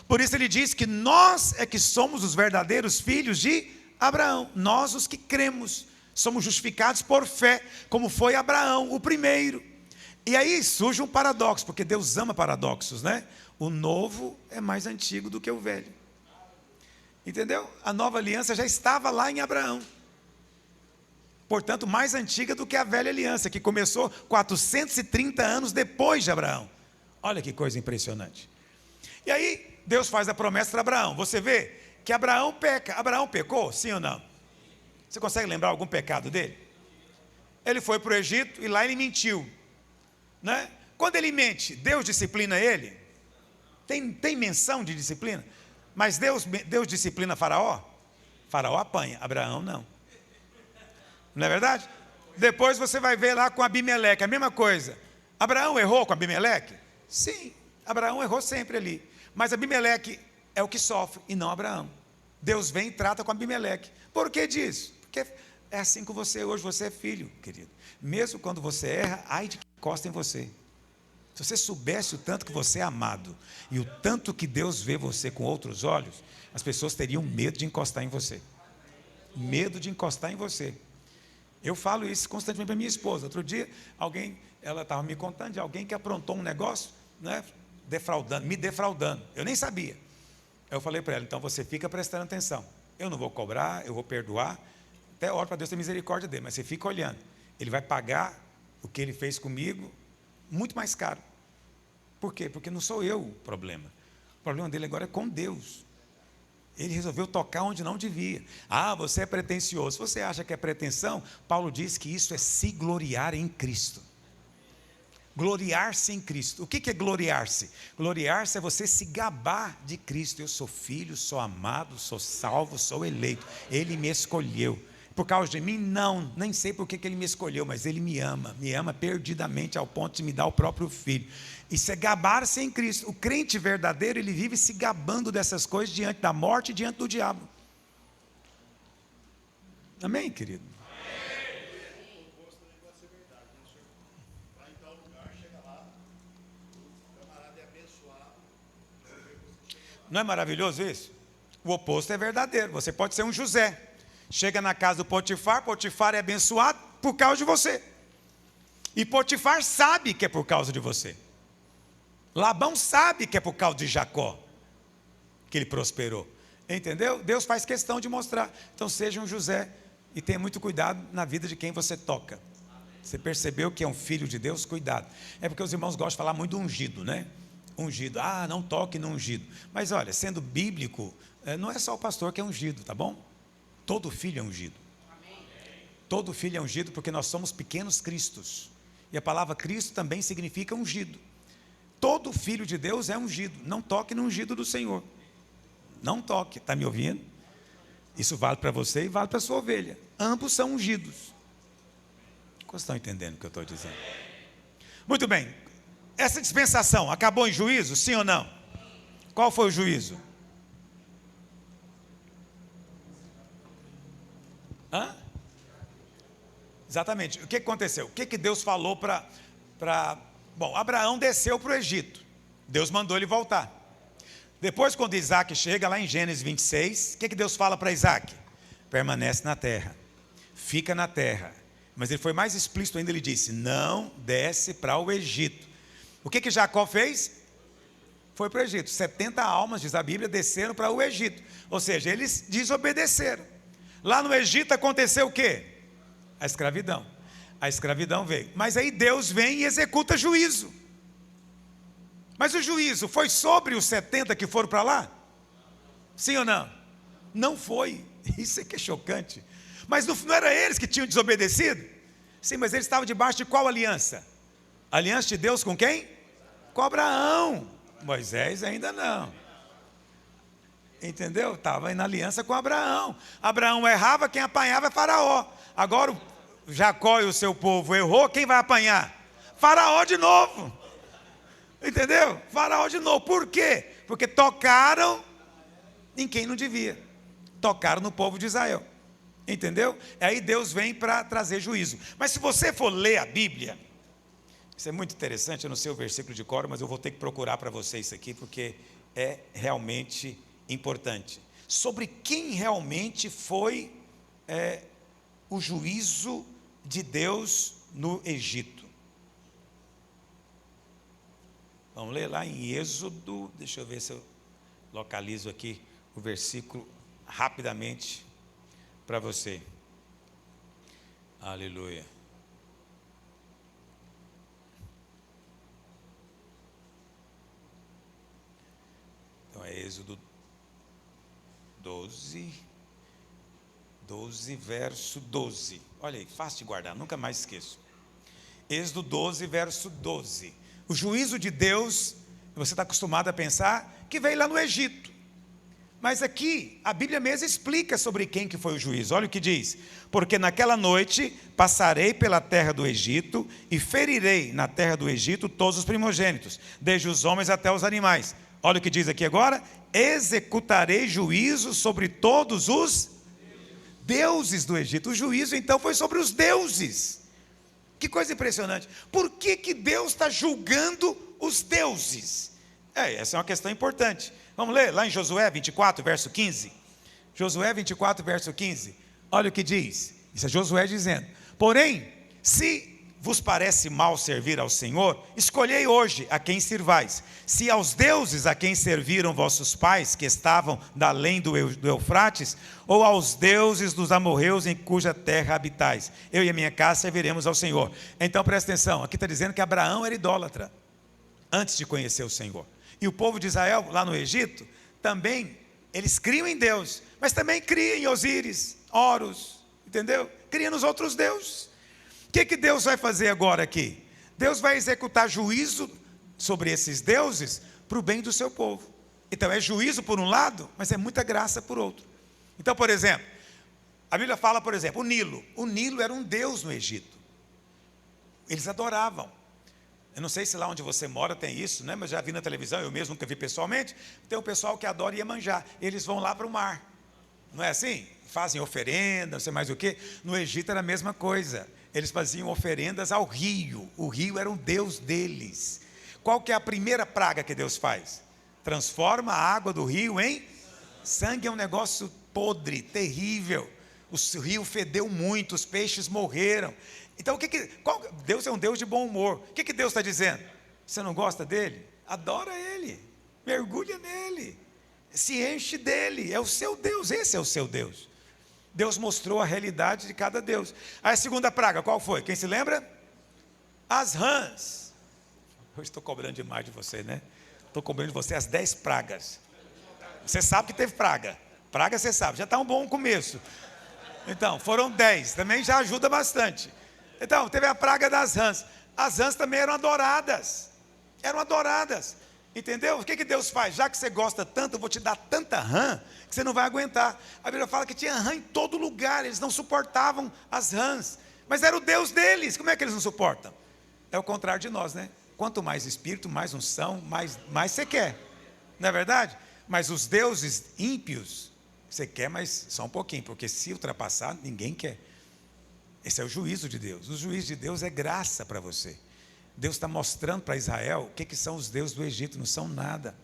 Por isso ele diz que nós é que somos os verdadeiros filhos de Abraão. Nós os que cremos. Somos justificados por fé, como foi Abraão, o primeiro. E aí surge um paradoxo, porque Deus ama paradoxos, né? O novo é mais antigo do que o velho. Entendeu? A nova aliança já estava lá em Abraão. portanto, mais antiga do que a velha aliança, que começou 430 anos depois de Abraão. Olha que coisa impressionante. E aí, Deus faz a promessa para Abraão. Você vê que Abraão peca. Abraão pecou, sim ou não? Você consegue lembrar algum pecado dele? Ele foi para o Egito e lá ele mentiu, né? Quando ele mente, Deus disciplina ele? Tem menção de disciplina? Mas Deus disciplina Faraó? Faraó apanha, Abraão não. Não é verdade? Depois você vai ver lá com Abimeleque, a mesma coisa. Abraão errou com Abimeleque? Sim, Abraão errou sempre ali. Mas Abimeleque é o que sofre e não Abraão. Deus vem e trata com Abimeleque. Por que disso? Porque é assim com você hoje, você é filho, querido. Mesmo quando você erra, ai de quem encosta em você. Se você soubesse o tanto que você é amado e o tanto que Deus vê você com outros olhos, as pessoas teriam medo de encostar em você. Medo de encostar em você. Eu falo isso constantemente para minha esposa. Outro dia, ela estava me contando de alguém que aprontou um negócio, né, me defraudando. Eu nem sabia. Eu falei para ela, então você fica prestando atenção. Eu não vou cobrar, eu vou perdoar. Até oro para Deus ter misericórdia dele, mas você fica olhando. Ele vai pagar o que ele fez comigo muito mais caro. Por quê? Porque não sou eu o problema. O problema dele agora é com Deus. Ele resolveu tocar onde não devia. Ah, você é pretensioso. Se você acha que é pretensão, Paulo diz que isso é se gloriar em Cristo. Gloriar-se em Cristo. O que é gloriar-se? Gloriar-se é você se gabar de Cristo. Eu sou filho, sou amado, sou salvo, sou eleito. Ele me escolheu. Por causa de mim? Não, nem sei por que ele me escolheu, mas ele me ama perdidamente ao ponto de me dar o próprio filho. Isso é gabar-se em Cristo. O crente verdadeiro, ele vive se gabando dessas coisas diante da morte e diante do diabo. Amém, querido? Não é maravilhoso isso? O oposto é verdadeiro. Você pode ser um José. Chega na casa do Potifar, Potifar é abençoado por causa de você. E Potifar sabe que é por causa de você. Labão sabe que é por causa de Jacó que ele prosperou. Entendeu? Deus faz questão de mostrar. Então seja um José e tenha muito cuidado na vida de quem você toca. Você percebeu que é um filho de Deus? Cuidado. É porque os irmãos gostam de falar muito do ungido, né? Ungido. Ah, não toque no ungido. Mas olha, sendo bíblico, não é só o pastor que é ungido, tá bom? Todo filho é ungido. Todo filho é ungido porque nós somos pequenos cristos. E a palavra Cristo também significa ungido. Todo filho de Deus é ungido. Não toque no ungido do Senhor. Não toque. Está me ouvindo? Isso vale para você e vale para a sua ovelha. Ambos são ungidos. Vocês estão entendendo o que eu estou dizendo? Muito bem. Essa dispensação acabou em juízo? Sim ou não? Qual foi o juízo? Hã? Exatamente. O que aconteceu? O que Deus falou para... Bom, Abraão desceu para o Egito. Deus mandou ele voltar. Depois, quando Isaac chega lá em Gênesis 26, o que Deus fala para Isaac? Permanece na terra. Fica na terra. Mas ele foi mais explícito ainda, ele disse, não desce para o Egito. O que Jacó fez? Foi para o Egito. 70 almas, diz a Bíblia, desceram para o Egito. Ou seja, eles desobedeceram. Lá no Egito aconteceu o quê? A escravidão. A escravidão veio. Mas aí Deus vem e executa juízo. Mas o juízo foi sobre os 70 que foram para lá? Sim ou não? Não foi. Isso é que é chocante. Mas não era eles que tinham desobedecido? Sim, mas eles estavam debaixo de qual aliança? Aliança de Deus com quem? Com Abraão. Moisés ainda não. Entendeu? Estava na aliança com Abraão. Abraão errava, quem apanhava é Faraó. Agora o Jacó e o seu povo errou, quem vai apanhar? Faraó de novo. Entendeu? Faraó de novo. Por quê? Porque tocaram em quem não devia. Tocaram no povo de Israel. Entendeu? Aí Deus vem para trazer juízo. Mas se você for ler a Bíblia, isso é muito interessante, eu não sei o versículo de cor, mas eu vou ter que procurar para vocês isso aqui, porque é realmente importante. Sobre quem realmente foi o juízo de Deus no Egito. Vamos ler lá em Êxodo, deixa eu ver se eu localizo aqui o versículo rapidamente para você. Aleluia. Então é Êxodo 12, verso 12. Olha aí, fácil de guardar, nunca mais esqueço. Êxodo 12, verso 12. O juízo de Deus, você está acostumado a pensar que veio lá no Egito. Mas aqui, a Bíblia mesmo explica sobre quem que foi o juízo. Olha o que diz: porque naquela noite passarei pela terra do Egito e ferirei na terra do Egito todos os primogênitos, desde os homens até os animais. Olha o que diz aqui agora: executarei juízo sobre todos os deuses do Egito. O juízo então foi sobre os deuses. Que coisa impressionante. Por que que Deus está julgando os deuses? Essa é uma questão importante. Vamos ler lá em Josué 24, verso 15. Josué 24, verso 15. Olha o que diz. Isso é Josué dizendo: porém, se vos parece mal servir ao Senhor, escolhei hoje a quem sirvais. Se aos deuses a quem serviram vossos pais, que estavam da além do Eufrates, ou aos deuses dos amorreus em cuja terra habitais. Eu e a minha casa serviremos ao Senhor. Então presta atenção, aqui está dizendo que Abraão era idólatra antes de conhecer o Senhor. E o povo de Israel, lá no Egito, também, eles criam em Deus, mas também criam em Osíris, Horus, entendeu? Criam nos outros deuses. O que Deus vai fazer agora aqui? Deus vai executar juízo sobre esses deuses para o bem do seu povo. Então é juízo por um lado, mas é muita graça por outro. Então, por exemplo, a Bíblia fala, por exemplo, o Nilo. O Nilo era um deus no Egito. Eles adoravam. Eu não sei se lá onde você mora tem isso, né? Mas já vi na televisão, eu mesmo nunca vi pessoalmente. Tem o pessoal que adora Iemanjá. Eles vão lá para o mar. Não é assim? Fazem oferenda, não sei mais o quê. No Egito era a mesma coisa. Eles faziam oferendas ao rio. O rio era um deus deles. Qual que é a primeira praga que Deus faz? Transforma a água do rio em sangue. É um negócio podre, terrível. O rio fedeu muito, os peixes morreram. Então, Deus é um Deus de bom humor. O que Deus está dizendo? Você não gosta dele? Adora ele, mergulha nele, se enche dele. É o seu Deus, esse é o seu Deus. Deus mostrou a realidade de cada Deus. Aí a segunda praga, qual foi? Quem se lembra? As rãs. Eu estou cobrando demais de você, né? Estou cobrando de você as 10 pragas. Você sabe que teve praga. Praga você sabe, já está um bom começo. Então, foram 10, também já ajuda bastante. Então, teve a praga das rãs. As rãs também eram adoradas. Eram adoradas. Entendeu? O que Deus faz? Já que você gosta tanto, eu vou te dar tanta rã que você não vai aguentar. A Bíblia fala que tinha rã em todo lugar. Eles não suportavam as rãs. Mas era o Deus deles. Como é que eles não suportam? É o contrário de nós, né? Quanto mais espírito, mais unção, mais você quer. Não é verdade? Mas os deuses ímpios, você quer, mas só um pouquinho. Porque se ultrapassar, ninguém quer. Esse é o juízo de Deus. O juízo de Deus é graça para você. Deus está mostrando para Israel o que são os deuses do Egito. Não são nada.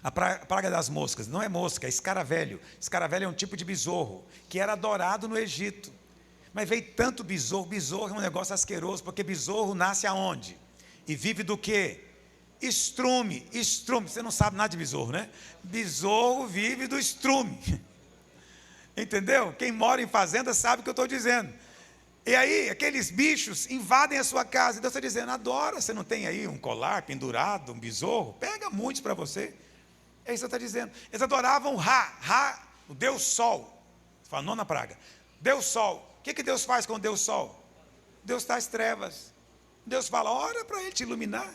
A praga das moscas não é mosca, é escaravelho. Escaravelho é um tipo de besouro que era adorado no Egito. Mas veio tanto besouro. Besouro é um negócio asqueroso, porque besouro nasce aonde? E vive do quê? Estrume. Você não sabe nada de besouro, né? Besouro vive do estrume. Entendeu? Quem mora em fazenda sabe o que eu estou dizendo. E aí, aqueles bichos invadem a sua casa. E Deus está dizendo: adora. Você não tem aí um colar pendurado, um besouro? Pega muitos para você. É isso que está dizendo. Eles adoravam Ra, o Deus Sol. Fala, nona praga. Deus Sol. O que Deus faz com o Deus Sol? Deus traz trevas. Deus fala: ora para ele te iluminar.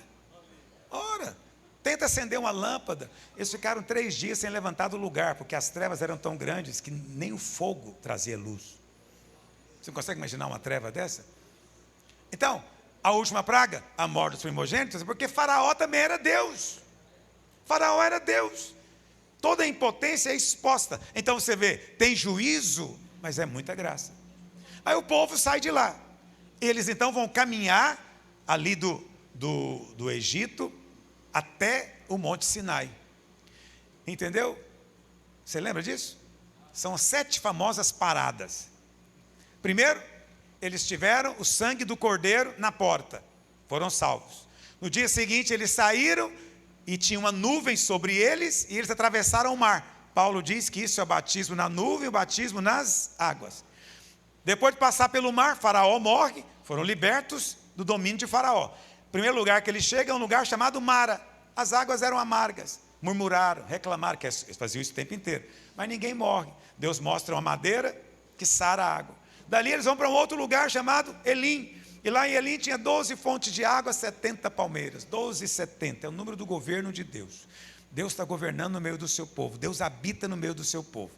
Ora. Tenta acender uma lâmpada. Eles ficaram 3 dias sem levantar do lugar, porque as trevas eram tão grandes que nem o fogo trazia luz. Você consegue imaginar uma treva dessa? Então, a última praga, a morte dos primogênitos, porque Faraó também era Deus. Faraó era Deus. Toda a impotência é exposta. Então você vê, tem juízo, mas é muita graça. Aí o povo sai de lá. Eles então vão caminhar ali do Egito até o Monte Sinai. Entendeu? Você lembra disso? São 7 famosas paradas. Primeiro, eles tiveram o sangue do cordeiro na porta. Foram salvos. No dia seguinte, eles saíram e tinha uma nuvem sobre eles e eles atravessaram o mar. Paulo diz que isso é o batismo na nuvem e o batismo nas águas. Depois de passar pelo mar, Faraó morre, foram libertos do domínio de Faraó. O primeiro lugar que eles chegam é um lugar chamado Mara. As águas eram amargas, murmuraram, reclamaram, que eles faziam isso o tempo inteiro. Mas ninguém morre. Deus mostra uma madeira que sara a água. Dali eles vão para um outro lugar chamado Elim. E lá em Elim tinha 12 fontes de água, 70 palmeiras. 12 e 70, é o número do governo de Deus. Deus está governando no meio do seu povo. Deus habita no meio do seu povo.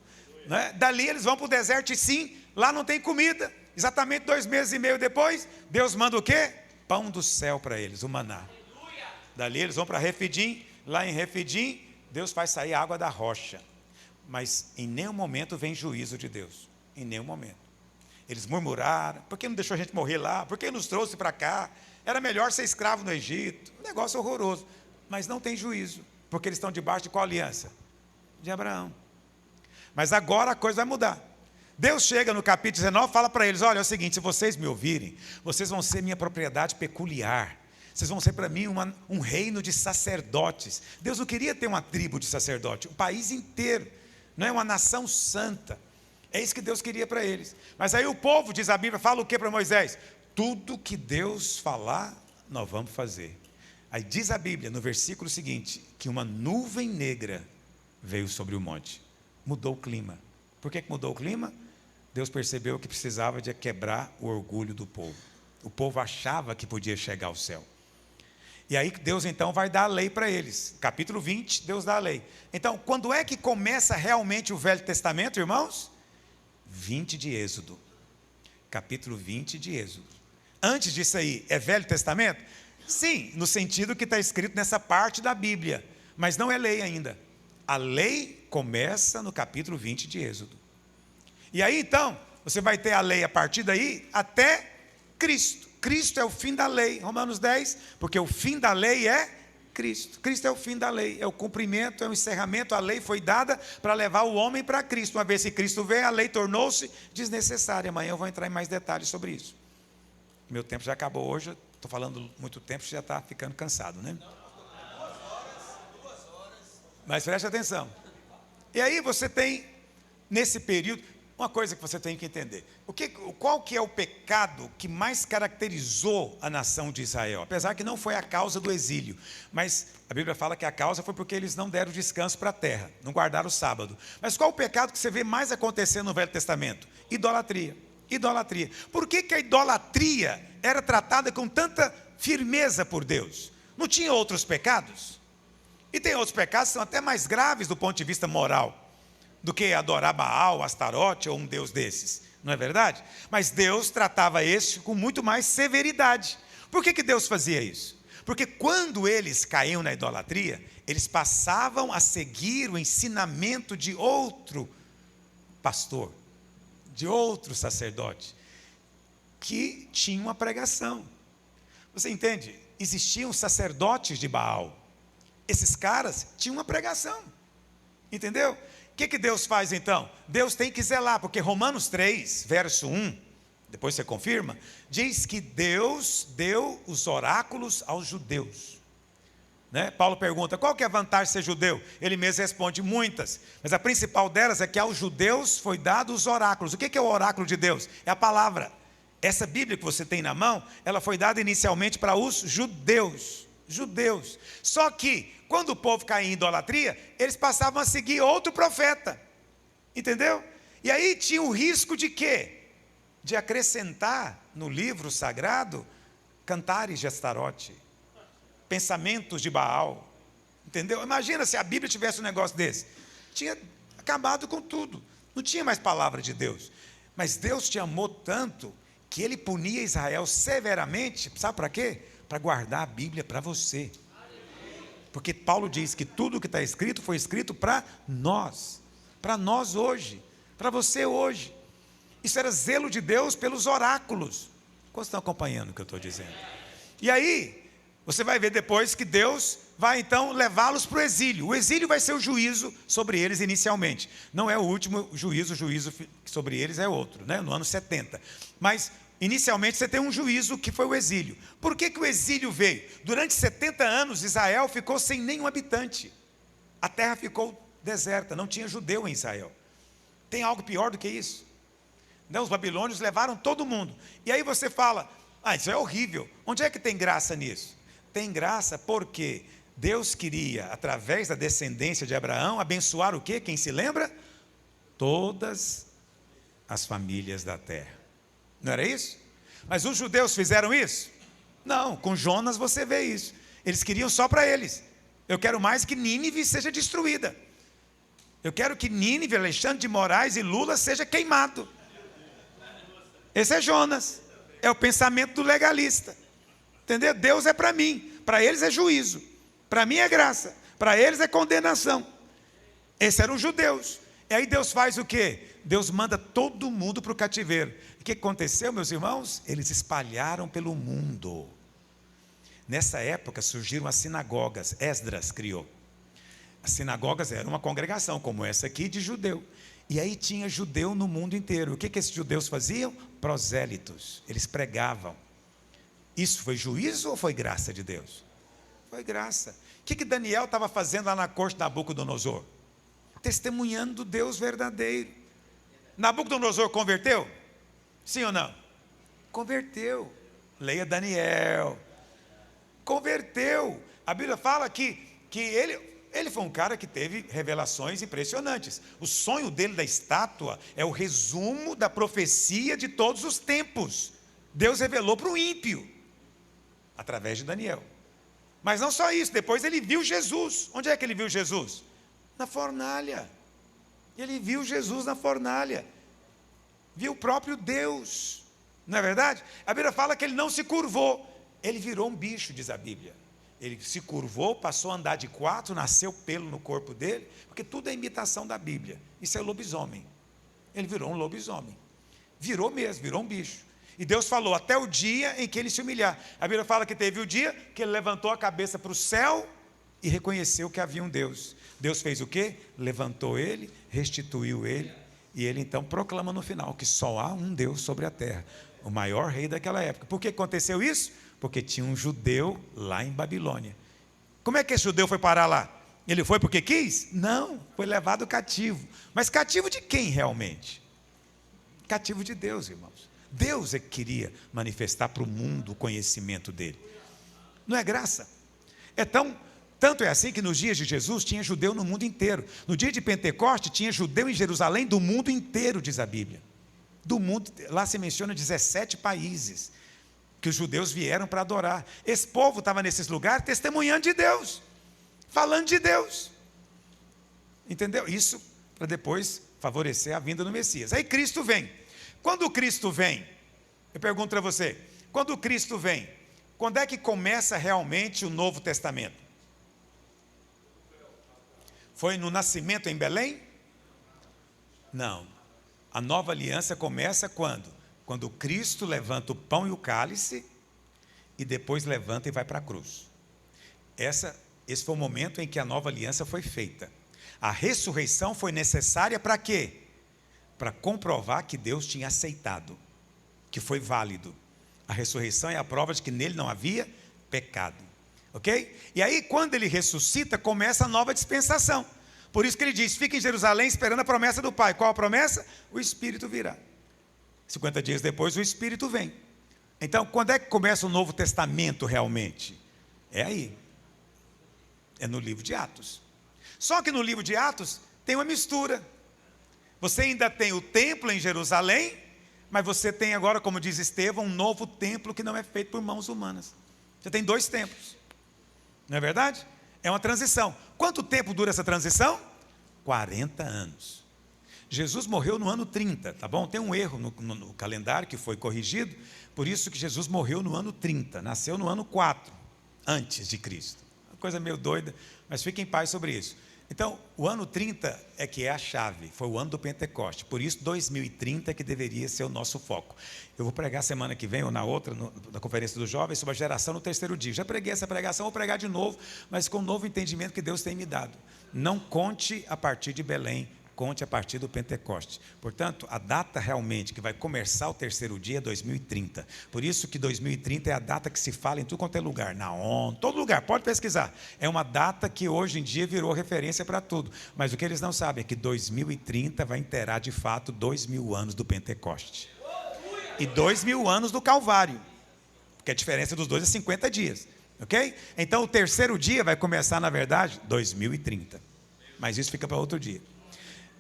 Não é? Dali eles vão para o deserto e sim, lá não tem comida. Exatamente 2 meses e meio depois, Deus manda o quê? Pão do céu para eles, o maná. Dali eles vão para Refidim. Lá em Refidim, Deus faz sair água da rocha. Mas em nenhum momento vem juízo de Deus. Em nenhum momento. Eles murmuraram, por que não deixou a gente morrer lá? Por que nos trouxe para cá? Era melhor ser escravo no Egito. Um negócio horroroso. Mas não tem juízo, porque eles estão debaixo de qual aliança? De Abraão. Mas agora a coisa vai mudar. Deus chega no capítulo 19 e fala para eles, olha, é o seguinte, se vocês me ouvirem, vocês vão ser minha propriedade peculiar. Vocês vão ser para mim um reino de sacerdotes. Deus não queria ter uma tribo de sacerdotes, o país inteiro. Não é uma nação santa. É isso que Deus queria para eles. Mas aí o povo, diz a Bíblia, fala o que para Moisés? Tudo que Deus falar, nós vamos fazer. Aí diz a Bíblia, no versículo seguinte, que uma nuvem negra veio sobre o monte. Mudou o clima. Por que mudou o clima? Deus percebeu que precisava de quebrar o orgulho do povo. O povo achava que podia chegar ao céu. E aí Deus então vai dar a lei para eles. Capítulo 20, Deus dá a lei. Então, quando é que começa realmente o Velho Testamento, irmãos? 20 de Êxodo. Capítulo 20 de Êxodo. Antes disso aí, é Velho Testamento? Sim, no sentido que está escrito nessa parte da Bíblia. Mas não é lei ainda. A lei começa no capítulo 20 de Êxodo. E aí então, você vai ter a lei a partir daí até Cristo. Cristo é o fim da lei. Romanos 10, porque o fim da lei é Cristo. Cristo é o fim da lei, é o cumprimento, é o encerramento. A lei foi dada para levar o homem para Cristo. Uma vez que Cristo veio, a lei tornou-se desnecessária. Amanhã eu vou entrar em mais detalhes sobre isso. Meu tempo já acabou hoje, estou falando muito tempo, você já está ficando cansado, né? 2 horas. Mas preste atenção. E aí você tem, nesse período, uma coisa que você tem que entender. Qual que é o pecado que mais caracterizou a nação de Israel? Apesar que não foi a causa do exílio, mas a Bíblia fala que a causa foi porque eles não deram descanso para a terra, não guardaram o sábado. Mas qual o pecado que você vê mais acontecendo no Velho Testamento? Idolatria. Idolatria. Por que a idolatria era tratada com tanta firmeza por Deus? Não tinha outros pecados? E tem outros pecados que são até mais graves do ponto de vista moral do que adorar Baal, Astarote ou um deus desses, não é verdade? Mas Deus tratava esse com muito mais severidade. Por que Deus fazia isso? Porque quando eles caíam na idolatria, eles passavam a seguir o ensinamento de outro pastor, de outro sacerdote, que tinha uma pregação. Você entende? Existiam sacerdotes de Baal. Esses caras tinham uma pregação. Entendeu? O que Deus faz então? Deus tem que zelar, porque Romanos 3, verso 1, depois você confirma, diz que Deus deu os oráculos aos judeus. Né? Paulo pergunta, qual que é a vantagem de ser judeu? Ele mesmo responde, muitas. Mas a principal delas é que aos judeus foi dado os oráculos. O que é o oráculo de Deus? É a palavra. Essa Bíblia que você tem na mão, ela foi dada inicialmente para os judeus. Judeus. Só que, quando o povo caía em idolatria, eles passavam a seguir outro profeta. Entendeu? E aí tinha o risco de quê? De acrescentar no livro sagrado cantares de Astarote, pensamentos de Baal. Entendeu? Imagina se a Bíblia tivesse um negócio desse. Tinha acabado com tudo. Não tinha mais palavra de Deus. Mas Deus te amou tanto que Ele punia Israel severamente. Sabe para quê? Para guardar a Bíblia para você. Porque Paulo diz que tudo o que está escrito foi escrito para nós hoje, para você hoje. Isso era zelo de Deus pelos oráculos. Quantos estão acompanhando o que eu estou dizendo? E aí, você vai ver depois que Deus vai então levá-los para o exílio. O exílio vai ser o juízo sobre eles inicialmente. Não é o último juízo, o juízo sobre eles é outro, né? No ano 70. Mas inicialmente você tem um juízo que foi o exílio. Por que o exílio veio? Durante 70 anos Israel ficou sem nenhum habitante. A terra ficou deserta, não tinha judeu em Israel. Tem algo pior do que isso? Né? Os babilônios levaram todo mundo. E aí você fala, isso é horrível. Onde é que tem graça nisso? Tem graça porque Deus queria, através da descendência de Abraão, abençoar o quê? Quem se lembra? Todas as famílias da terra. Não era isso? Mas os judeus fizeram isso? Não, com Jonas você vê isso. Eles queriam só para eles. Eu quero mais que Nínive seja destruída. Eu quero que Nínive, Alexandre de Moraes e Lula seja queimado. Esse é Jonas. É o pensamento do legalista. Entendeu? Deus é para mim. Para eles é juízo. Para mim é graça. Para eles é condenação. Esses eram os judeus. E aí Deus faz o quê? Deus manda todo mundo para o cativeiro. O que aconteceu, meus irmãos? Eles espalharam pelo mundo. Nessa época surgiram as sinagogas. Esdras criou. As sinagogas eram uma congregação, como essa aqui, de judeu. E aí tinha judeu no mundo inteiro. O que esses judeus faziam? Prosélitos. Eles pregavam. Isso foi juízo ou foi graça de Deus? Foi graça. O que Daniel estava fazendo lá na corte de Nabucodonosor? Testemunhando Deus verdadeiro. Nabucodonosor converteu? Sim ou não? Converteu. Leia Daniel. Converteu. A Bíblia fala que ele foi um cara que teve revelações impressionantes. O sonho dele da estátua é o resumo da profecia de todos os tempos. Deus revelou para o ímpio, através de Daniel. Mas não só isso, depois ele viu Jesus. Onde é que ele viu Jesus? Na fornalha. Ele viu Jesus na fornalha. Viu o próprio Deus. Não é verdade? A Bíblia fala que ele não se curvou. Ele virou um bicho, diz a Bíblia. Ele se curvou, passou a andar de quatro, nasceu pelo no corpo dele, porque tudo é imitação da Bíblia. Isso é lobisomem. Ele virou um lobisomem. Virou mesmo, virou um bicho. E Deus falou, até o dia em que ele se humilhar. A Bíblia fala que teve o dia que ele levantou a cabeça para o céu e reconheceu que havia um Deus. Deus fez o quê? Levantou ele, restituiu ele, e ele então proclama no final que só há um Deus sobre a terra, o maior rei daquela época. Por que aconteceu isso? Porque tinha um judeu lá em Babilônia. Como é que esse judeu foi parar lá? Ele foi porque quis? Não, foi levado cativo. Mas cativo de quem realmente? Cativo de Deus, irmãos. Deus é que queria manifestar para o mundo o conhecimento dele. Não é graça? Tanto é assim que nos dias de Jesus tinha judeu no mundo inteiro. No dia de Pentecoste tinha judeu em Jerusalém do mundo inteiro, diz a Bíblia. Do mundo, lá se menciona 17 países que os judeus vieram para adorar. Esse povo estava nesses lugares testemunhando de Deus, falando de Deus. Entendeu? Isso para depois favorecer a vinda do Messias. Aí Cristo vem. Quando Cristo vem, eu pergunto para você, quando Cristo vem, quando é que começa realmente o Novo Testamento? Foi no nascimento em Belém? Não. A nova aliança começa quando? Quando Cristo levanta o pão e o cálice e depois levanta e vai para a cruz. Esse foi o momento em que a nova aliança foi feita. A ressurreição foi necessária para quê? Para comprovar que Deus tinha aceitado, que foi válido. A ressurreição é a prova de que nele não havia pecado. Ok? E aí, quando ele ressuscita, começa a nova dispensação. Por isso que ele diz, fica em Jerusalém esperando a promessa do Pai. Qual a promessa? O Espírito virá. 50 dias depois, o Espírito vem. Então, quando é que começa o Novo Testamento realmente? É aí. É no livro de Atos. Só que no livro de Atos tem uma mistura. Você ainda tem o templo em Jerusalém, mas você tem agora, como diz Estevão, um novo templo que não é feito por mãos humanas. Você tem 2 templos. Não é verdade? É uma transição. Quanto tempo dura essa transição? 40 anos. Jesus morreu no ano 30, tá bom? Tem um erro no calendário que foi corrigido, por isso que Jesus morreu no ano 30, nasceu no ano 4, antes de Cristo. Uma coisa meio doida, mas fiquem em paz sobre isso. Então, o ano 30 é que é a chave, foi o ano do Pentecoste, por isso 2030 é que deveria ser o nosso foco. Eu vou pregar semana que vem ou na outra, na conferência dos jovens, sobre a geração no 3º dia. Já preguei essa pregação, vou pregar de novo, mas com um novo entendimento que Deus tem me dado. Não conte a partir de Belém, conte a partir do Pentecoste. Portanto, a data realmente que vai começar o terceiro dia é 2030. Por isso que 2030 é a data que se fala em tudo quanto é lugar, na ONU, todo lugar, pode pesquisar. É uma data que hoje em dia virou referência para tudo. Mas o que eles não sabem é que 2030 vai inteirar de fato 2000 anos do Pentecoste. E 2000 anos do Calvário. Porque a diferença dos dois é 50 dias. Ok? Então o terceiro dia vai começar, na verdade, 2030. Mas isso fica para outro dia.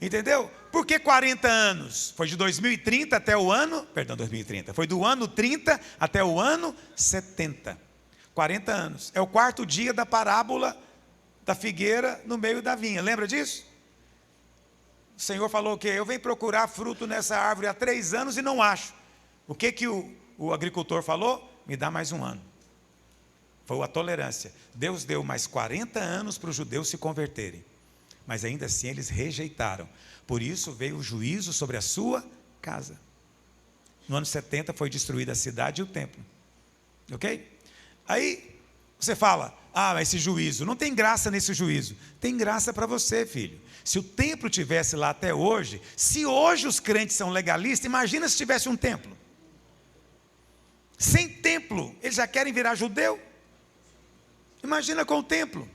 Entendeu? Por que 40 anos? Foi de 2030 até o ano... Perdão, 2030. Foi do ano 30 até o ano 70. 40 anos. É o quarto dia da parábola da figueira no meio da vinha. Lembra disso? O Senhor falou o quê? Eu venho procurar fruto nessa árvore há 3 anos e não acho. O que o agricultor falou? Me dá mais um ano. Foi a tolerância. Deus deu mais 40 anos para os judeus se converterem. Mas ainda assim eles rejeitaram. Por isso veio o juízo sobre a sua casa. No ano 70 foi destruída a cidade e o templo. Ok? Aí você fala, mas esse juízo, não tem graça nesse juízo. Tem graça para você, filho. Se o templo tivesse lá até hoje, se hoje os crentes são legalistas, imagina se tivesse um templo. Sem templo, eles já querem virar judeu? Imagina com o templo.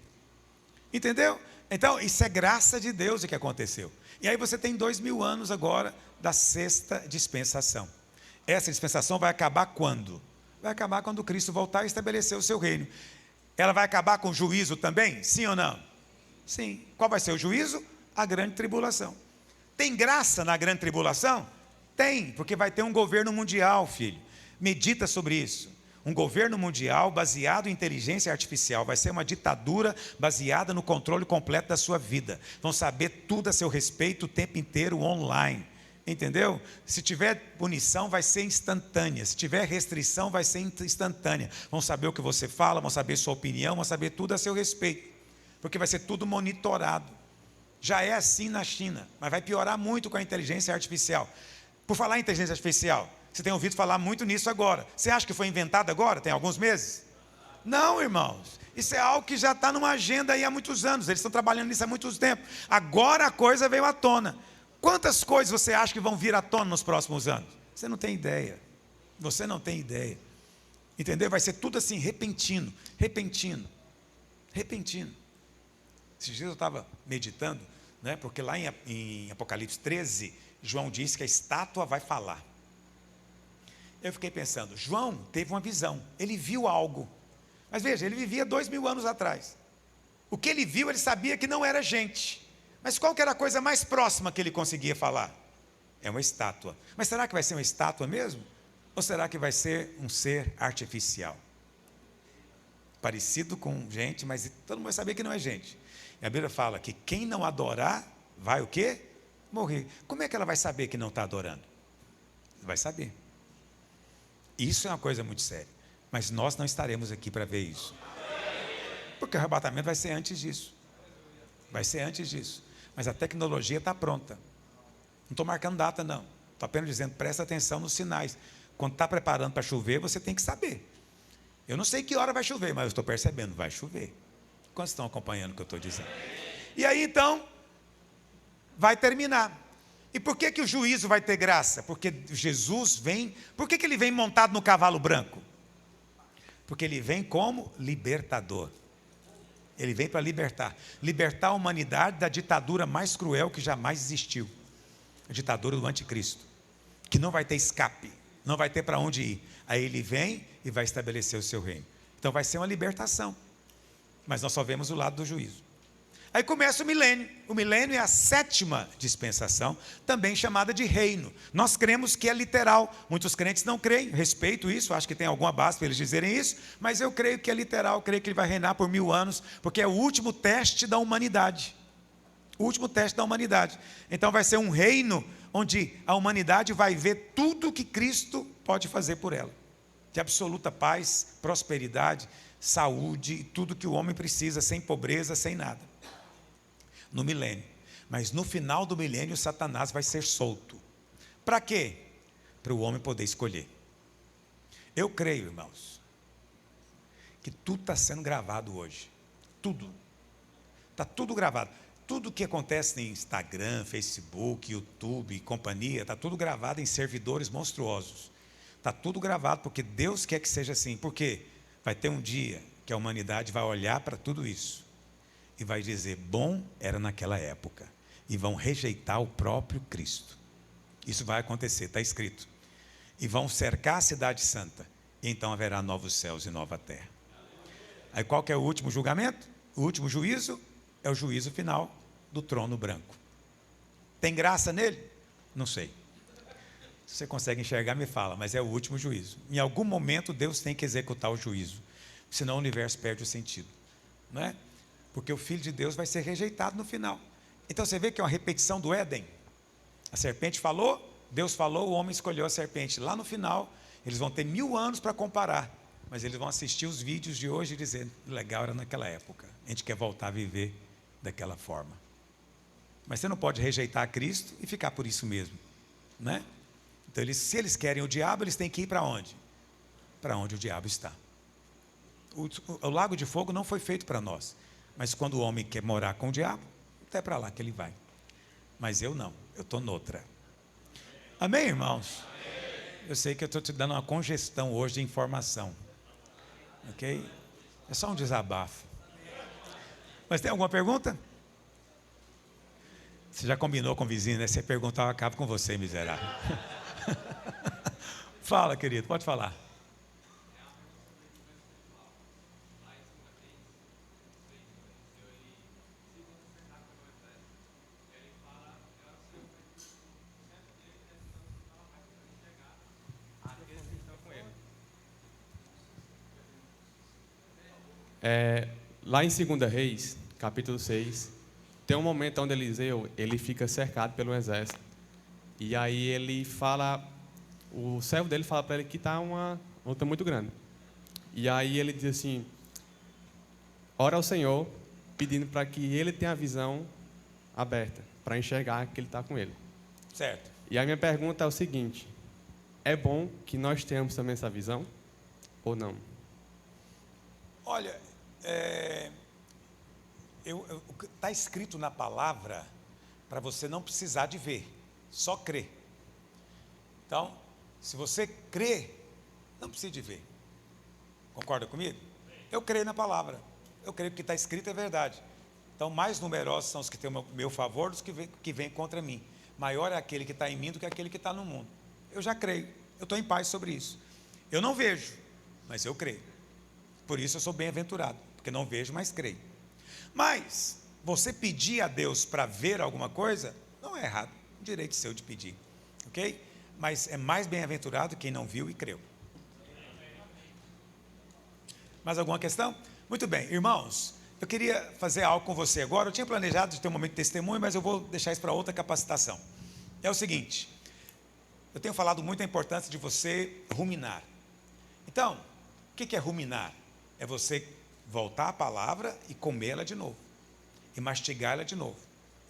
Entendeu? Então, isso é graça de Deus o que aconteceu. E aí você tem 2000 anos agora da sexta dispensação. Essa dispensação vai acabar quando? Vai acabar quando Cristo voltar e estabelecer o seu reino. Ela vai acabar com juízo também? Sim ou não? Sim. Qual vai ser o juízo? A grande tribulação. Tem graça na grande tribulação? Tem, porque vai ter um governo mundial, filho. Medita sobre isso. Um governo mundial baseado em inteligência artificial. Vai ser uma ditadura baseada no controle completo da sua vida. Vão saber tudo a seu respeito o tempo inteiro online. Entendeu? Se tiver punição, vai ser instantânea. Se tiver restrição, vai ser instantânea. Vão saber o que você fala, vão saber sua opinião, vão saber tudo a seu respeito. Porque vai ser tudo monitorado. Já é assim na China, mas vai piorar muito com a inteligência artificial. Por falar em inteligência artificial, você tem ouvido falar muito nisso agora. Você acha que foi inventado agora? Tem alguns meses? Não, irmãos. Isso é algo que já está numa agenda aí há muitos anos. Eles estão trabalhando nisso há muitos tempos. Agora a coisa veio à tona. Quantas coisas você acha que vão vir à tona nos próximos anos? Você não tem ideia. Você não tem ideia. Entendeu? Vai ser tudo assim, repentino. Repentino. Repentino. Esses dias eu estava meditando, né? Porque lá em Apocalipse 13, João disse que a estátua vai falar. Eu fiquei pensando, João teve uma visão, ele viu algo. Mas veja, ele vivia 2000 anos atrás. O que ele viu, ele sabia que não era gente. Mas qual que era a coisa mais próxima que ele conseguia falar? É uma estátua. Mas será que vai ser uma estátua mesmo? Ou será que vai ser um ser artificial? Parecido com gente, mas todo mundo vai saber que não é gente. E a Bíblia fala que quem não adorar, vai o quê? Morrer. Como é que ela vai saber que não está adorando? Vai saber. Isso é uma coisa muito séria. Mas nós não estaremos aqui para ver isso. Porque o arrebatamento vai ser antes disso. Vai ser antes disso. Mas a tecnologia está pronta. Não estou marcando data, não. Estou apenas dizendo, presta atenção nos sinais. Quando está preparando para chover, você tem que saber. Eu não sei que hora vai chover, mas eu estou percebendo, vai chover. Quantos estão acompanhando o que eu estou dizendo? E aí, então, vai terminar. E por que o juízo vai ter graça? Porque Jesus vem... Por que ele vem montado no cavalo branco? Porque ele vem como libertador. Ele vem para libertar. Libertar a humanidade da ditadura mais cruel que jamais existiu. A ditadura do anticristo. Que não vai ter escape. Não vai ter para onde ir. Aí ele vem e vai estabelecer o seu reino. Então vai ser uma libertação. Mas nós só vemos o lado do juízo. Aí começa o milênio. O milênio é a 7ª dispensação, também chamada de reino. Nós cremos que é literal. Muitos crentes não creem, respeito isso, acho que tem alguma base para eles dizerem isso, mas eu creio que é literal, creio que ele vai reinar por 1000 anos, porque é o último teste da humanidade. O último teste da humanidade. Então vai ser um reino onde a humanidade vai ver tudo que Cristo pode fazer por ela. De absoluta paz, prosperidade, saúde e tudo que o homem precisa, sem pobreza, sem nada. No milênio. Mas no final do milênio, Satanás vai ser solto. Para quê? Para o homem poder escolher. Eu creio, irmãos, que tudo está sendo gravado hoje. Tudo. Está tudo gravado. tudo que acontece em Instagram, Facebook, YouTube e companhia, está tudo gravado em servidores monstruosos. Está tudo gravado porque Deus quer que seja assim. Por quê? Vai ter um dia que a humanidade vai olhar para tudo isso e vai dizer, bom era naquela época. E vão rejeitar o próprio Cristo. Isso vai acontecer, está escrito. E vão cercar a cidade santa. E então haverá novos céus e nova terra. Aí qual que é o último julgamento? O último juízo é o juízo final do trono branco. Tem graça nele? Não sei. Se você consegue enxergar, me fala, mas é o último juízo. Em algum momento Deus tem que executar o juízo, senão o universo perde o sentido, não é? Porque o Filho de Deus vai ser rejeitado no final. Então você vê que é uma repetição do Éden. A serpente falou, Deus falou, o homem escolheu a serpente. Lá no final, eles vão ter 1000 anos para comparar, mas eles vão assistir os vídeos de hoje e dizer, legal era naquela época, a gente quer voltar a viver daquela forma. Mas você não pode rejeitar Cristo e ficar por isso mesmo, né? Então, se eles querem o diabo, eles têm que ir para onde? Para onde o diabo está. O lago de fogo não foi feito para nós, mas quando o homem quer morar com o diabo, até para lá que ele vai. Mas eu não, eu estou noutra. Amém, irmãos? Eu sei que eu estou te dando uma congestão hoje de informação, ok? É só um desabafo. Mas tem alguma pergunta? Você já combinou com o vizinho, né? Você perguntar, eu acabo com você, miserável. Fala, querido, pode falar. Lá em 2 Reis, capítulo 6, tem um momento onde Eliseu ele fica cercado pelo exército. E aí ele fala, o servo dele fala para ele que está uma luta muito grande. E aí ele diz assim, ora ao Senhor, pedindo para que ele tenha a visão aberta, para enxergar que ele está com ele. Certo. E a minha pergunta é o seguinte, é bom que nós tenhamos também essa visão ou não? Olha, está escrito na palavra para você não precisar de ver, só crer. Então, se você crê, não precisa de ver. Concorda comigo? Eu creio na palavra. Eu creio que o que está escrito é verdade. Então, mais numerosos são os que têm o meu favor dos que vêm contra mim. Maior é aquele que está em mim do que aquele que está no mundo. Eu já creio. Eu estou em paz sobre isso. Eu não vejo, mas eu creio. Por isso eu sou bem-aventurado, porque não vejo, mas creio. Mas você pedir a Deus para ver alguma coisa, não é errado, é direito seu de pedir, ok? Mas é mais bem-aventurado quem não viu e creu. Mais alguma questão? Muito bem, irmãos, eu queria fazer algo com você agora. Eu tinha planejado de ter um momento de testemunho, mas eu vou deixar isso para outra capacitação. É o seguinte, eu tenho falado muito a importância de você ruminar. Então, o que é ruminar? É você voltar à palavra e comê-la de novo. E mastigá-la de novo.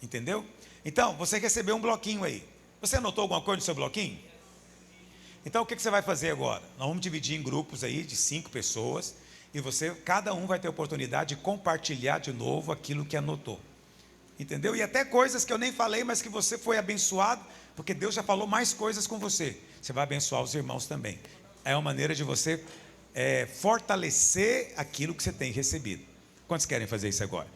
Entendeu? Então, você recebeu um bloquinho aí. Você anotou alguma coisa no seu bloquinho? Então, o que você vai fazer agora? Nós vamos dividir em grupos aí de 5 pessoas. E cada um vai ter a oportunidade de compartilhar de novo aquilo que anotou. Entendeu? E até coisas que eu nem falei, mas que você foi abençoado, porque Deus já falou mais coisas com você. Você vai abençoar os irmãos também. É uma maneira de você fortalecer aquilo que você tem recebido. Quantos querem fazer isso agora?